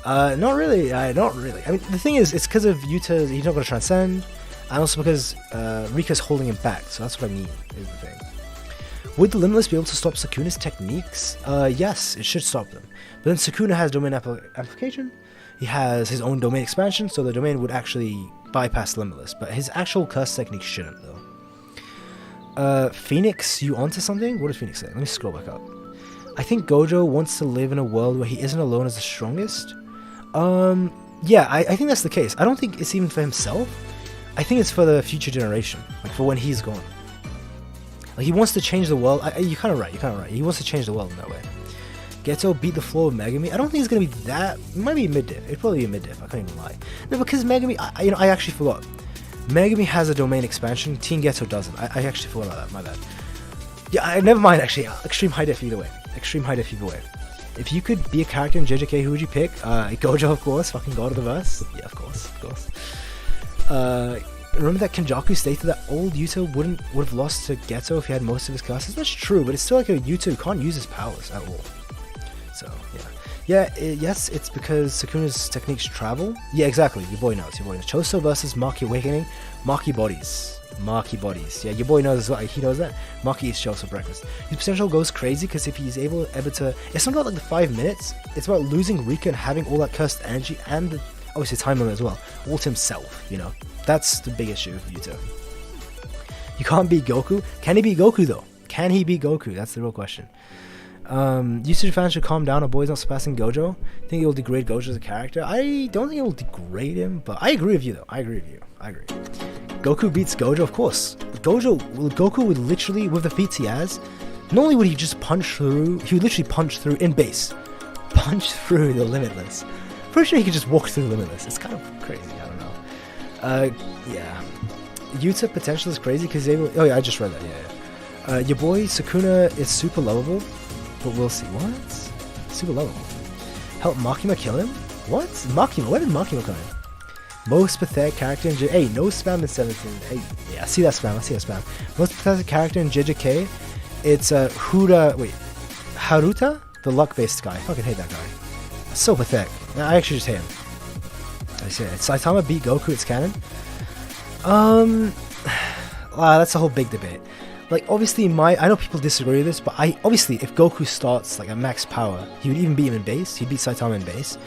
Not really. I mean, the thing is, it's because of Yuta, he's not going to transcend, and also because Rika's holding him back, so that's what I mean, is the thing. Would the Limitless be able to stop Sukuna's techniques? Yes, it should stop them. But then Sukuna has domain amplification, he has his own domain expansion, so the domain would actually bypass Limitless, but his actual curse technique shouldn't, though. Phoenix, you onto something? What does Phoenix say? Let me scroll back up. I think Gojo wants to live in a world where he isn't alone as the strongest. Yeah, I think that's the case. I don't think it's even for himself. I think it's for the future generation, for when he's gone. He wants to change the world. You're kind of right. He wants to change the world in that way. Geto beat the floor of Megumi. I don't think it's going to be that. It might be a mid-diff. It'd probably be a mid-diff. I can't even lie. No, because Megumi, I actually forgot. Megumi has a domain expansion. Teen Geto doesn't. I actually forgot about that. My bad. Yeah, never mind, actually. Extreme high diff either way. If you could be a character in JJK, who would you pick? Gojo, of course. Fucking god of the verse. Yeah, of course. Remember that Kenjaku stated that old Yuta would have lost to Geto if he had most of his classes? That's true, but it's still a Yuta who can't use his powers at all. So, yeah. Yes, it's because Sukuna's techniques travel. Yeah, exactly. Your boy knows. Choso versus Maki Awakening. Maki bodies. Yeah, your boy knows as well. He knows that. Maki eats Choso breakfast. His potential goes crazy because if he's ever to... It's not about the 5 minutes. It's about losing Rika and having all that cursed energy and obviously time limit as well. All to himself, That's the big issue with Yuta. You can't beat Goku. Can he beat Goku though? That's the real question. Usage fans should calm down. A boy's not surpassing Gojo. I think it will degrade Gojo as a character. I don't think it will degrade him, but I agree with you though. I agree. Goku beats Gojo, of course. Goku would literally, with the feats he has, not only would he just punch through, he would literally punch through in base. Punch through the Limitless. Pretty sure he could just walk through Limitless. It's kind of crazy, I don't know. Yeah. Yuta potential is crazy because they will, oh yeah, I just read that, yeah. Your boy Sukuna is super lovable, but we'll see. What? Super lovable. Help Makima kill him? What? Makima? Where did Makima come in? Most pathetic character in hey, no spam in 17. Hey, yeah, I see that spam. Most pathetic character in JJK. It's Haruta, the luck-based guy. I fucking hate that guy. So pathetic. I actually just hate him. I see it. Saitama beat Goku. It's canon. That's a whole big debate. Like, obviously, I know people disagree with this, but obviously, if Goku starts like at max power, he would even beat him in base. He'd beat Saitama in base.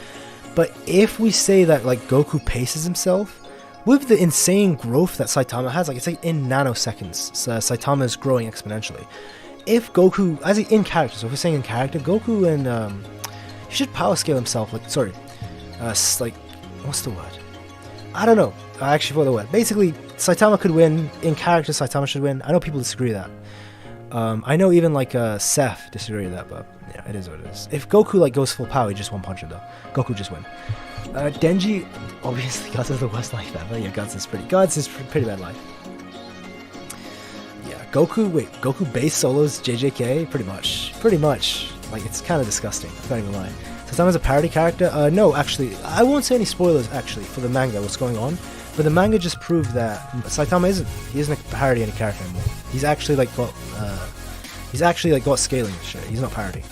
But if we say that like Goku paces himself with the insane growth that Saitama has, like it's like in nanoseconds, so Saitama is growing exponentially. If Goku, as in character, so if we're saying in character, Goku and he should power scale himself. Like like what's the word? I don't know. I actually forgot the word. Basically, Saitama could win in character. Saitama should win. I know people disagree with that. I know even like Seth disagree with that, but yeah, it is what it is. If Goku like goes full power, he just one punch him though. Goku just win. Denji, obviously Guts is the worst life ever. Yeah, Guts is pretty bad life. Yeah, Goku base solos JJK pretty much. Like it's kind of disgusting. I'm not even lying. Saitama's a parody character. No, actually, I won't say any spoilers actually for the manga. What's going on? But the manga just proved that Saitama isn't a parody any character anymore. He's actually got scaling and shit. He's not parody.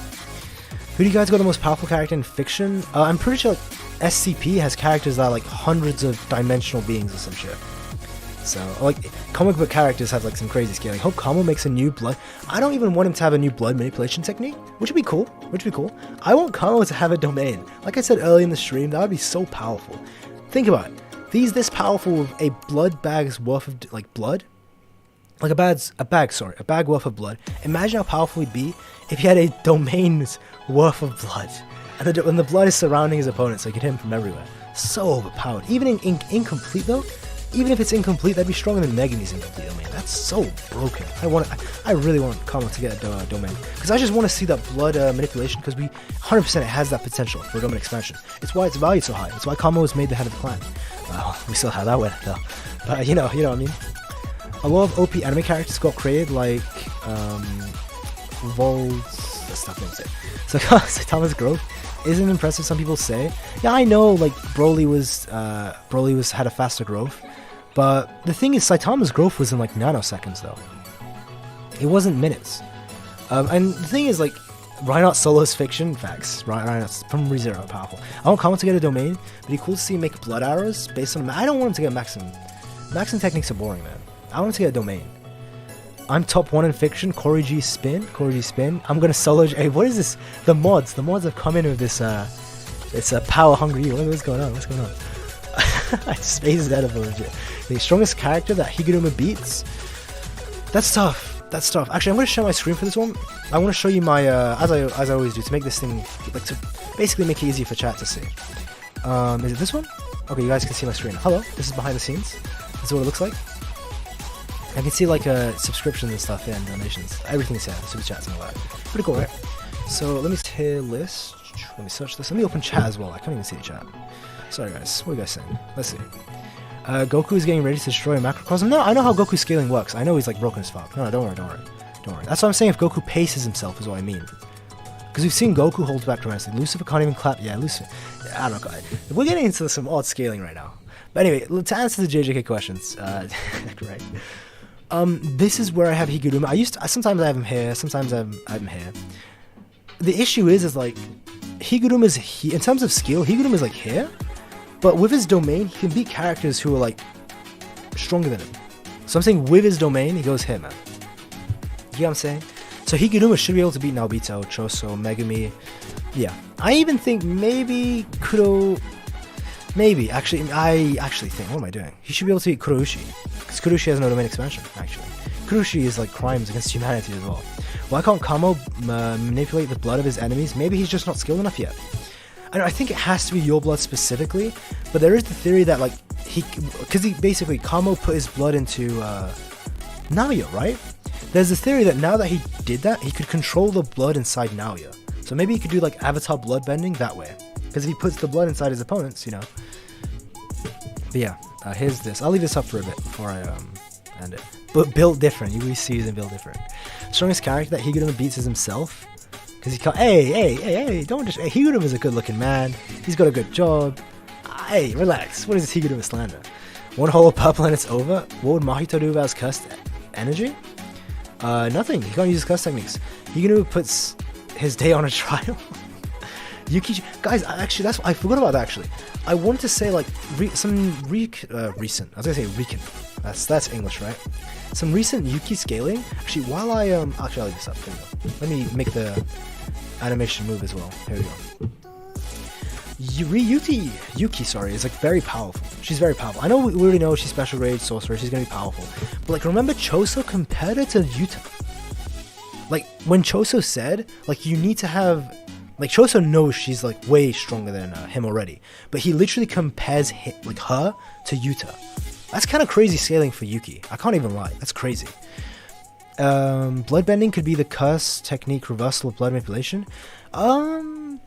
Who do you guys got the most powerful character in fiction? I'm pretty sure like SCP has characters that are like hundreds of dimensional beings or some shit. So like comic book characters have like some crazy scaling. Hope Kamo makes a new blood. I don't even want him to have a new blood manipulation technique, which would be cool. I want Kamo to have a domain. Like I said earlier in the stream, that would be so powerful. Think about it. He's this powerful with a blood bag's worth of like blood, like a bag worth of blood. Imagine how powerful he'd be if he had a domain's worth of blood, and the blood is surrounding his opponent, so he can hit him from everywhere. So overpowered. Even in incomplete though, even if it's incomplete, that'd be stronger than Megumi's incomplete domain. That's so broken. I really want Kamo to get a domain because I just want to see that blood manipulation because 100% it has that potential for domain expansion. It's why it's valued so high. It's why Kamo was made the head of the clan. Well, we still have that one though. But you know what I mean. A lot of OP anime characters got created, like Vol's. That's tough thing to say. So Saitama's growth isn't impressive. Some people say. Yeah, I know. Like Broly had a faster growth, but the thing is, Saitama's growth was in like nanoseconds though. It wasn't minutes. And the thing is, like, Reinhardt solos fiction facts. Reinhardt's from ReZero powerful. I want Kamo to get a domain, but it'd be cool to see him make blood arrows based on. I don't want him to get Maxim. Maxim techniques are boring, man. I want him to get a domain. I'm top 1 in fiction. Corey G spin. I'm gonna solo. Hey, what is this? The mods have come in with this. It's a power hungry you. What's going on? I spaced that up legit. The strongest character that Higuruma beats. That's tough. Actually, I'm gonna share my screen for this one. I want to show you my as I always do to make this thing like to basically make it easier for chat to see. Is it this one? Okay, you guys can see my screen. Hello, this is behind the scenes. This is what it looks like. I can see like subscriptions and stuff and donations. Everything's here. Super chats and all that. Pretty cool, right? So let me tier list. Let me search this. Let me open chat as well. I can't even see the chat. Sorry guys. What are you guys saying? Let's see. Goku is getting ready to destroy a macrocosm. No, I know how Goku scaling works. I know he's like broken as fuck. No, don't worry. That's what I'm saying. If Goku paces himself is what I mean. Because we've seen Goku hold back tremendously. Lucifer can't even clap. Yeah, Lucifer. I don't know. We're getting into some odd scaling right now. But anyway, to answer the JJK questions. Right. This is where I have Higuruma. Sometimes I have him here. Sometimes I have him here. The issue is like Higuruma's in terms of skill. Higuruma's like here. But with his domain, he can beat characters who are like stronger than him. So I'm saying with his domain, he goes here, man. You know what I'm saying? So Higuruma should be able to beat Naobita, Choso, Megumi. Yeah. I even think maybe Kuro. Maybe. Actually, I actually think. What am I doing? He should be able to beat Kuroushi. Because Kuroushi has no domain expansion, actually. Kuroushi is like crimes against humanity as well. Why can't Kamo manipulate the blood of his enemies? Maybe he's just not skilled enough yet. I think it has to be your blood specifically, but there is the theory that like because he basically Kamo put his blood into Naoya, right? There's a theory that now that he did that, he could control the blood inside Naoya. So maybe he could do like Avatar blood bending that way. Because if he puts the blood inside his opponents, you know. But yeah, here's this. I'll leave this up for a bit before I end it. But built different. You really see him built different. Strongest character that Higuruma beats is himself. Because he can't. Hey, don't just. Hey, Higuruma is a good looking man. He's got a good job. Hey, relax. What is this Higuruma slander? One whole purple and it's over. What would Mahito do about his cursed energy? Nothing. He can't use his curse techniques. Higuruma puts his day on a trial. Yuki, guys, actually, I forgot about that. Actually, I wanted to say like recent. I was gonna say recent. That's English, right? Some recent Yuki scaling. Actually, while actually I'll leave this up. Here we go. Let me make the animation move as well. Here we go. Yuki, sorry, is like very powerful. She's very powerful. I know we already know she's special grade sorcerer. She's gonna be powerful. But like, remember Choso compared her to Yuta. Like when Choso said, like you need to have. Like, Choso knows she's, like, way stronger than him already. But he literally compares her to Yuta. That's kind of crazy scaling for Yuki. I can't even lie. That's crazy. Bloodbending could be the curse technique reversal of blood manipulation.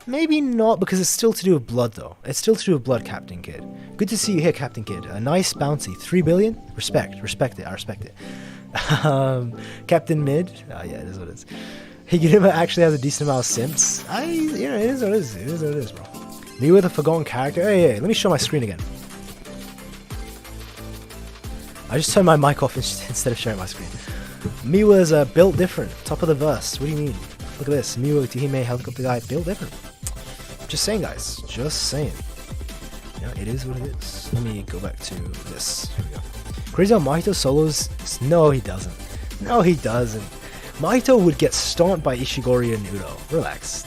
Maybe not, because it's still to do with blood, though. It's still to do with blood, Captain Kid. Good to see you here, Captain Kid. A nice bouncy. 3 billion? Respect it. I respect it. Captain Mid? Yeah, it is what it is. Higuruma actually has a decent amount of simps. It is what it is. It is what it is, bro. Me with a forgotten character. Hey, let me show my screen again. I just turned my mic off instead of sharing my screen. Miwa's built different. Top of the verse. What do you mean? Look at this. Miwa Utihime helicopter guy built different. Just saying, guys. Just saying. Yeah, it is what it is. Let me go back to this. Here we go. Crazy how Mahito solos. No, he doesn't. No, he doesn't. Mahito would get stomped by Ishigori and Udo. Relax.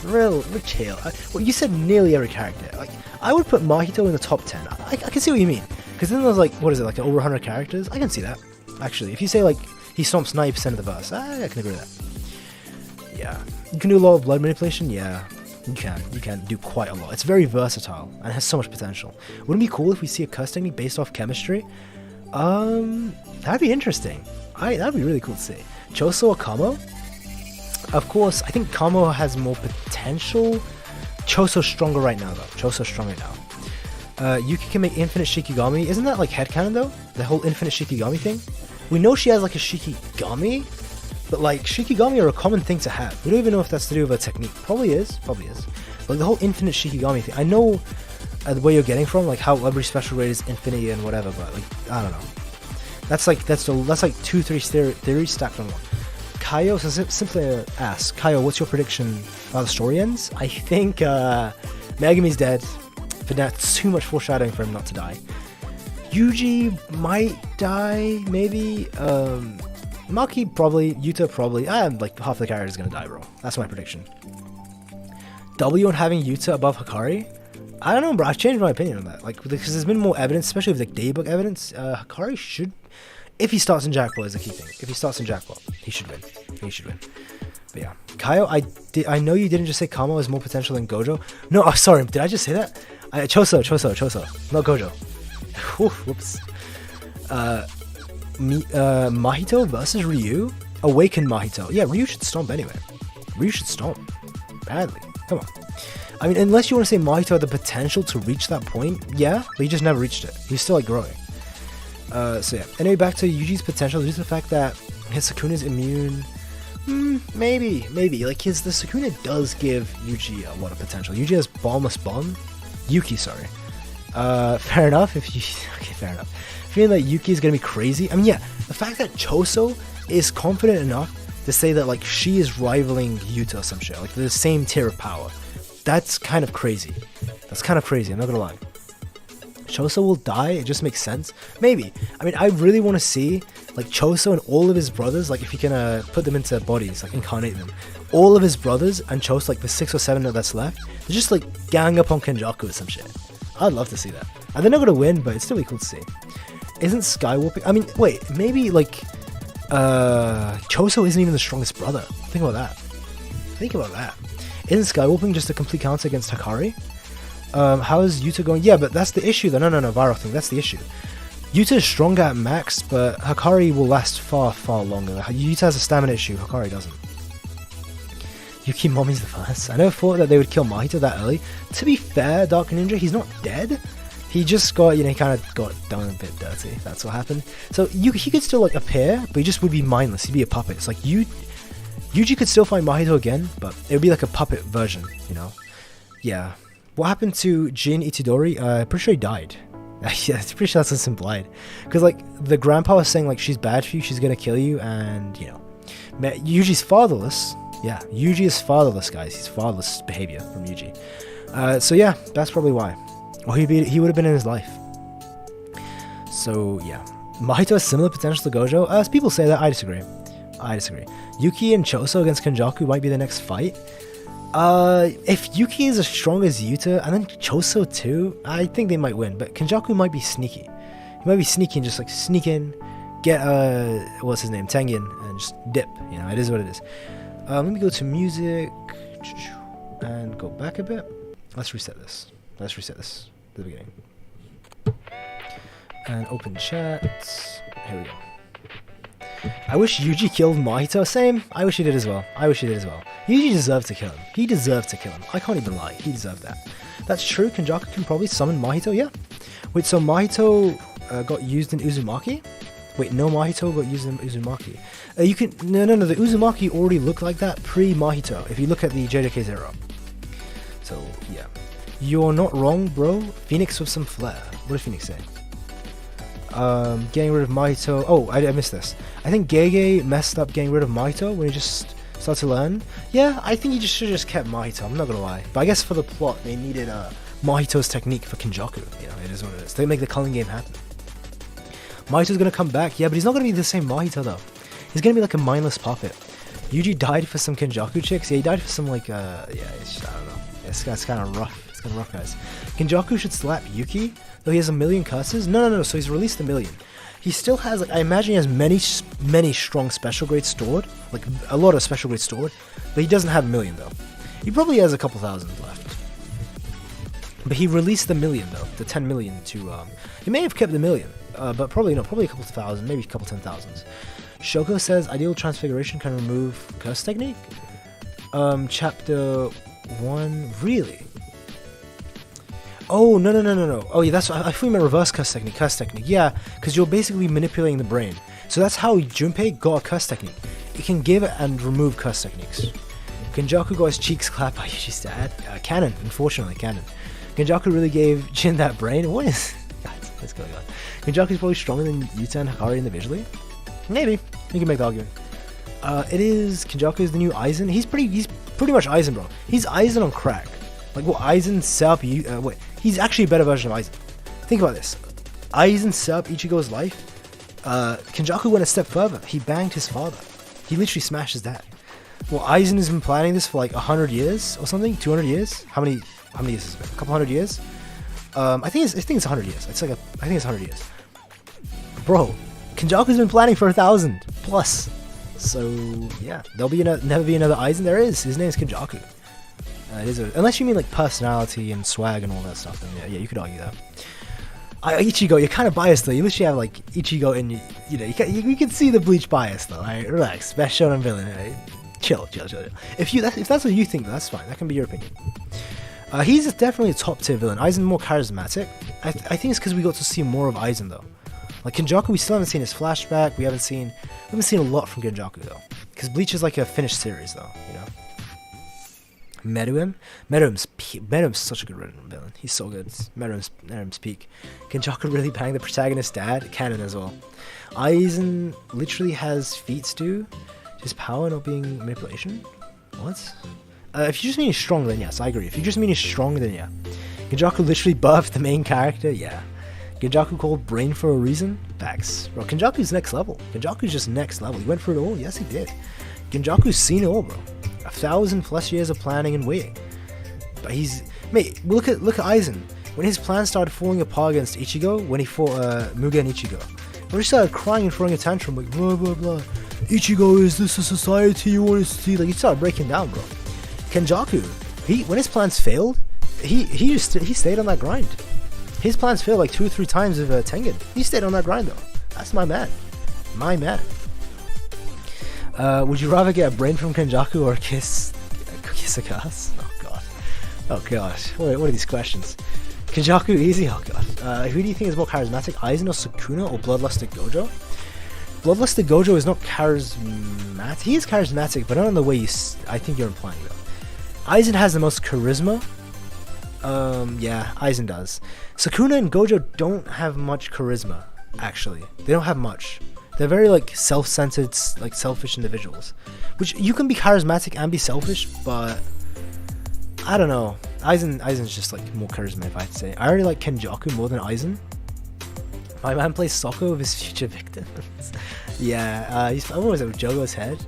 Chill. Well, you said nearly every character. Like, I would put Mahito in the top 10. I can see what you mean. Because then there's like, what is it, like over 100 characters? I can see that. Actually, if you say like, he stomps 90% of the verse, I can agree with that. Yeah. You can do a lot of blood manipulation? Yeah. You can do quite a lot. It's very versatile and has so much potential. Wouldn't it be cool if we see a curse technique based off chemistry? That'd be interesting. That'd be really cool to see. Choso or Kamo? Of course, I think Kamo has more potential. Choso's stronger right now, though. Choso's strong right now. Yuki can make infinite Shikigami. Isn't that like headcanon, though? The whole infinite Shikigami thing? We know she has like a Shikigami, but like Shikigami are a common thing to have. We don't even know if that's to do with a technique. Probably is. But like the whole infinite Shikigami thing. I know where you're getting from, like how every special grade is infinity and whatever, but like, I don't know. That's like 2-3 theories stacked on one. Kaiyo simply asks, Kaiyo, what's your prediction how the story ends? I think Megumi's dead. But that's too much foreshadowing for him not to die. Yuji might die, maybe. Maki probably. Yuta probably. Like half the characters is gonna die, bro. That's my prediction. W on having Yuta above Hakari? I don't know, bro. I've changed my opinion on that. Like, because there's been more evidence, especially with like daybook evidence. Hakari should. If he starts in Jackpot is the key thing. If he starts in Jackpot, he should win. But yeah. Kaiyo, I know you didn't just say Kamo has more potential than Gojo. No, I'm sorry. Did I just say that? Choso. Not Gojo. Whoops. Mahito versus Ryu? Awaken Mahito. Yeah, Ryu should stomp anyway. Ryu should stomp. Badly. Come on. I mean, unless you want to say Mahito had the potential to reach that point, yeah, but he just never reached it. He's still like growing. So yeah. Anyway, back to Yuji's potential. Due to the fact that his Sukuna's immune. Maybe. Like the Sukuna does give Yuji a lot of potential. Yuji has Bombless Bomb. Yuki, sorry. Fair enough. Fair enough. Feeling that Yuki is gonna be crazy. I mean, yeah, the fact that Choso is confident enough to say that like she is rivaling Yuta or some shit, like the same tier of power. That's kind of crazy. I'm not gonna lie. Choso will die, it just makes sense. Maybe. I mean, I really want to see like Choso and all of his brothers, like if he can put them into bodies, like incarnate them. All of his brothers and Choso, like the 6 or 7 that's left, they just like gang up on Kenjaku or some shit. I'd love to see that. And they're not gonna win, but it's still be cool to see. Isn't Skywalking? I mean, wait, maybe like Choso isn't even the strongest brother. Think about that. Isn't Skywalking just a complete counter against Hakari? How is Yuta going? Yeah, but that's the issue though. No, viral thing. That's the issue. Yuta is stronger at max, but Hakari will last far longer. Yuta has a stamina issue. Hakari doesn't. Yuki Mommy's the first. I never thought that they would kill Mahito that early. To be fair, Dark Ninja, he's not dead. He just got, he kind of got done a bit dirty. That's what happened. So he could still like appear, but he just would be mindless. He'd be a puppet. It's like Yuji could still find Mahito again, but it would be like a puppet version, Yeah. What happened to Jin Itadori? Pretty sure he died. Yeah, it's pretty sure that's what's implied. Because like the grandpa was saying like she's bad for you, she's gonna kill you, and Yuji's fatherless. Yeah, Yuji is fatherless, guys. He's fatherless behavior from Yuji. So yeah, that's probably why. Or he would have been in his life. So yeah, Mahito has similar potential to Gojo. As people say that, I disagree. Yuki and Choso against Kenjaku might be the next fight. If Yuki is as strong as Yuta, and then Choso too, I think they might win. But Kenjaku might be sneaky. He might be sneaky and just like sneak in, get what's his name, Tengen, and just dip. It is what it is. Let me go to music and go back a bit. Let's reset this to the beginning. And open chat. Here we go. I wish Yuji killed Mahito. Same. I wish he did as well. Yuji deserved to kill him. He deserved to kill him. I can't even lie. He deserved that. That's true. Kenjaku can probably summon Mahito. Yeah. Wait, so Mahito got used in Uzumaki? Wait, no, Mahito got used in Uzumaki. You can no. The Uzumaki already looked like that pre-Mahito. If you look at the JJK Zero. So yeah, you're not wrong, bro. Phoenix with some flair. What did Phoenix say? Getting rid of Mahito. Oh, I missed this. I think Gege messed up getting rid of Mahito when he just started to learn. Yeah, I think he should have just kept Mahito. I'm not gonna lie. But I guess for the plot, they needed Mahito's technique for Kenjaku. It is what it is. They make the culling game happen. Mahito's gonna come back, yeah, but he's not gonna be the same Mahito though. He's gonna be like a mindless puppet. Yuji died for some Kenjaku chicks. Yeah, he died for some like I don't know. It's kind of rough. It's kind of rough, guys. Kenjaku should slap Yuki, though he has 1,000,000 curses. No. So he's released 1,000,000. He still has like I imagine he has many strong special grades stored, like a lot of special grades stored, but he doesn't have 1,000,000 though. He probably has a couple thousand left. But he released the 1,000,000 though, the 10,000,000 to he may have kept the 1,000,000. But probably a couple thousand, maybe a couple 10,000s. Shoko says ideal transfiguration can remove curse technique. Chapter 1, really? Oh no. Oh yeah, that's I thought you meant reverse curse technique. Yeah, because you're basically manipulating the brain. So that's how Junpei got a curse technique. It can give and remove curse techniques. Kenjaku got his cheeks clapped by Yuji's dad. Canon, unfortunately, canon. Kenjaku really gave Jin that brain. What is? What's going on? Kenjaku's probably stronger than Yuta and Hakari individually. Maybe you can make the argument. It is Kenjaku is the new Aizen. He's pretty much Aizen, bro. He's Aizen on crack. Like what Aizen set up wait, he's actually a better version of Aizen. Think about this. Aizen set up Ichigo's life. Kenjaku went a step further. He banged his father. He literally smashed his dad. Well, Aizen has been planning this for like 100 years or something. 200 years. How many years has it been? A couple hundred years. I think it's 100 years. I think it's 100 years. Bro, Kenjaku's been planning for 1,000 plus. So yeah, there'll be never be another Aizen. There is. His name's Kenjaku. Unless you mean like personality and swag and all that stuff. Then yeah, you could argue that. Ichigo, you're kind of biased though. You literally have like Ichigo in you can see the Bleach bias though. Right? Relax, best shonen villain. Right? Chill. If that's what you think, that's fine. That can be your opinion. He's definitely a top tier villain. Aizen more charismatic. I think it's because we got to see more of Aizen though. Like Kenjaku, we still haven't seen his flashback. We haven't seen a lot from Kenjaku though. Because Bleach is like a finished series though. Meruem's such a good villain. He's so good. Meruem's peak. Kenjaku really banged the protagonist's dad. Canon as well. Aizen literally has feats too. His power not being manipulation. What? If you just mean he's strong, then yes, I agree. If you just mean he's strong, then yeah. Kenjaku literally buffed the main character, yeah. Kenjaku called brain for a reason? Facts. Bro, Kenjaku's next level. Kenjaku's just next level. He went for it all? Yes, he did. Kenjaku's seen it all, bro. 1,000+ years of planning and waiting. But mate, look at Aizen. When his plan started falling apart against Ichigo, when he fought Mugen and Ichigo. When he started crying and throwing a tantrum, like, blah, blah, blah. Ichigo, is this a society you want to see? Like, he started breaking down, bro. Kenjaku, when his plans failed, he stayed on that grind. His plans failed like 2 or 3 times with Tengen. He stayed on that grind though. That's my man. My man. Would you rather get a brain from Kenjaku or kiss a ass? Oh god. Oh gosh. What are these questions? Kenjaku easy? Oh god. Who do you think is more charismatic? Aizen or Sukuna or Bloodlusted Gojo? Bloodlusted Gojo is not charismatic. He is charismatic, but not in the way I think you're implying though. Aizen has the most charisma. Yeah, Aizen does. Sukuna and Gojo don't have much charisma, actually. They don't have much. They're very, like, self-centered, like, selfish individuals. Which, you can be charismatic and be selfish, but... I don't know. Aizen's just, like, more charisma, if I had to say. I already like Kenjaku more than Aizen. My man plays soccer with his future victims. Yeah, he's... What was it, with Jogo's head?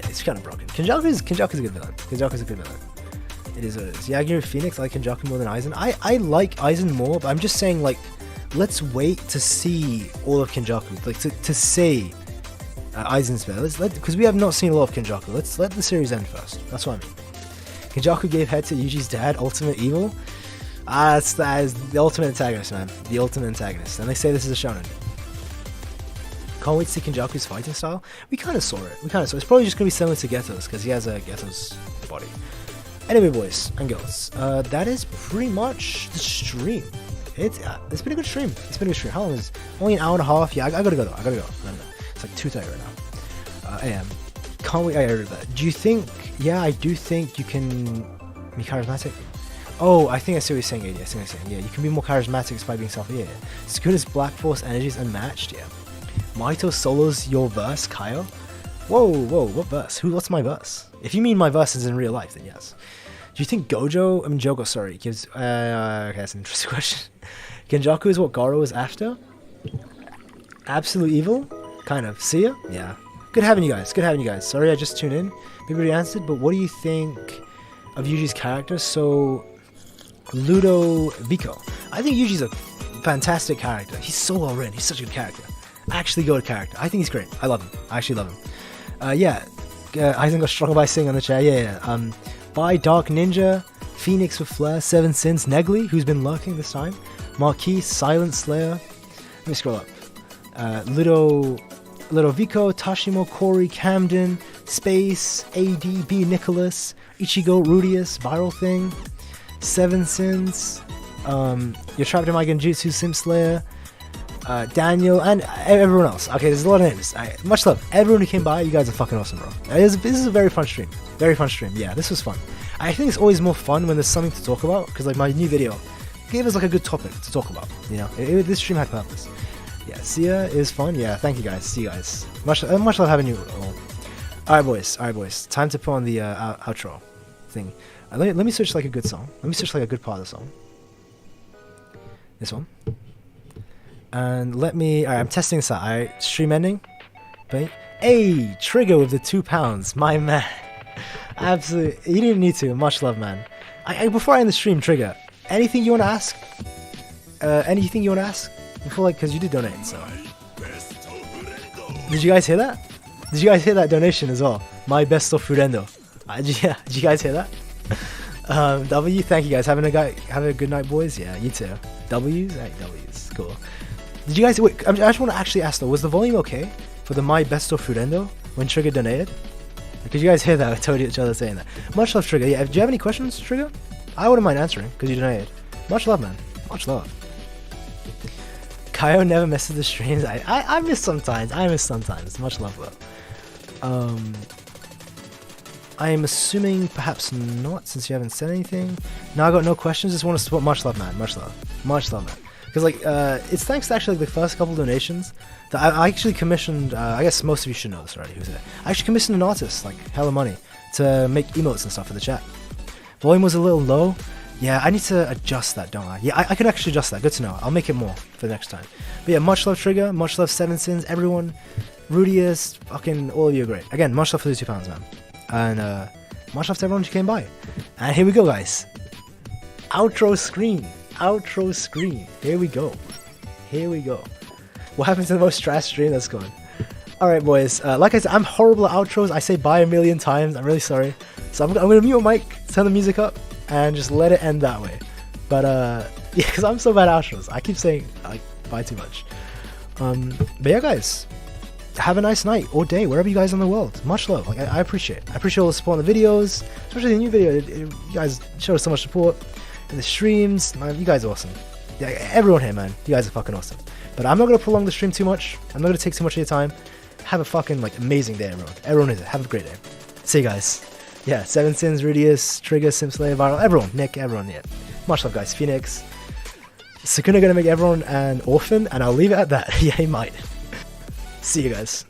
Yeah, he's kind of broken. Kenjaku's a good villain. Kenjaku's a good villain. It is what it is. Yeah, I agree with Phoenix. I like Kenjaku more than Aizen. I like Aizen more, but I'm just saying, like... Let's wait to see all of Kenjaku, like to say Aizen's better. Because we have not seen a lot of Kenjaku. Let's let the series end first. That's what I mean. Kenjaku gave head to Yuji's dad, ultimate evil. That is the ultimate antagonist, man. The ultimate antagonist. And they say this is a shonen. Can't wait to see Kenjaku's fighting style. We kind of saw it. It's probably just gonna be similar to Geto's because he has a Geto's body. Anyway, boys and girls, that is pretty much the stream. It's been a good stream. How long is it? Only an hour and a half. Yeah, I gotta go though. It's like 2:30 right now. AM. Can't wait. I heard that. Do you think? Yeah, I do think you can be charismatic. Oh, I think I see what you're saying, AD. Yeah, you can be more charismatic by being self. Yeah. Sukuna's Black Force energy is unmatched. Yeah. Maito solos your verse, Kaiyo. Whoa, what verse? What's my verse? If you mean my verse is in real life, then yes. Do you think Jogo, sorry, gives... okay, that's an interesting question. Kenjaku is what Garo is after? Absolute evil? Kind of. See ya? Yeah. Good having you guys. Sorry I just tuned in. Maybe already answered, but what do you think of Yuji's character? So, Ludovico. I think Yuji's a fantastic character. He's so well written. He's such a good character. Actually good character. I think he's great. I love him. I actually love him. Yeah. Aizen got stronger by sitting on the chair. Yeah. By Dark Ninja, Phoenix with Flare, Seven Sins, Negli, who's been lurking this time, Marquis, Silent Slayer, let me scroll up, Ludovico, Tashimo, Corey, Camden, Space, AD, B. Nicholas, Ichigo, Rudius, Viral Thing, Seven Sins, You're Trapped in My Genjutsu, Sim Slayer, Daniel, and everyone else. Okay, there's a lot of names. Much love. Everyone who came by, you guys are fucking awesome, bro. This is a very fun stream. Yeah, this was fun. I think it's always more fun when there's something to talk about, because like my new video gave us like a good topic to talk about, you know? This stream had purpose. Yeah, see ya is fun. Yeah, thank you guys. See you guys. Much love having you all. Alright boys. Time to put on the outro thing. Let me search like a good song. Let me search like a good part of the song. This one. And alright, I'm testing this out. Alright, stream ending. Hey, Trigger with the £2, my man. Absolutely, you didn't need to. Much love, man. Before I end the stream, Trigger, anything you want to ask? Before, like, because you did donate, so. Did you guys hear that? Did you guys hear that donation as well? My best of Furendo. Did you guys hear that? W, thank you guys. Have a good night, boys. Yeah, you too. W's? Hey, W's. Cool. Did you guys, wait, I just want to actually ask though, was the volume okay for the My Best of Furendo when Trigger donated? Did you guys hear that? I told each other saying that. Much love, Trigger. Yeah, do you have any questions, Trigger? I wouldn't mind answering, because you donated. Much love, man. Much love. Kaiyo never misses the streams. I miss sometimes. Much love, though. I am assuming perhaps not, since you haven't said anything. No, I got no questions. Just want to support. Much love, man. Much love, man. Because like, it's thanks to actually like, the first couple donations that I actually commissioned. I guess most of you should know this already. Who's it? I actually commissioned an artist, like hella money, to make emotes and stuff for the chat. Volume was a little low. Yeah, I need to adjust that, don't I? Yeah, I can actually adjust that. Good to know. I'll make it more for the next time. But yeah, much love, Trigger. Much love, Seven Sins. Everyone, Rudius, fucking all of you are great. Again, much love for the £2, man. And much love to everyone who came by. And here we go, guys. Outro screen. Here we go. What happened to the most trash stream that's gone? Alright, boys. Like I said, I'm horrible at outros. I say bye a million times. I'm really sorry. So I'm going to mute my mic, turn the music up, and just let it end that way. But yeah, because I'm so bad at outros. I keep saying like bye too much. But yeah, guys, have a nice night or day wherever you guys are in the world. Much love. Like I appreciate it. I appreciate all the support on the videos, especially the new video. You guys show us so much support in the streams. Man, you guys are awesome. Yeah, everyone here, man. You guys are fucking awesome. But I'm not gonna prolong the stream too much. I'm not gonna take too much of your time. Have a fucking like amazing day, everyone. Everyone is it. Have a great day. See you guys. Yeah, Seven Sins, Rudius, Trigger, Simslayer, Viral, everyone, Nick, everyone. Yeah. Much love, guys. Phoenix. Sukuna gonna make everyone an orphan, and I'll leave it at that. Yeah, he might. See you guys.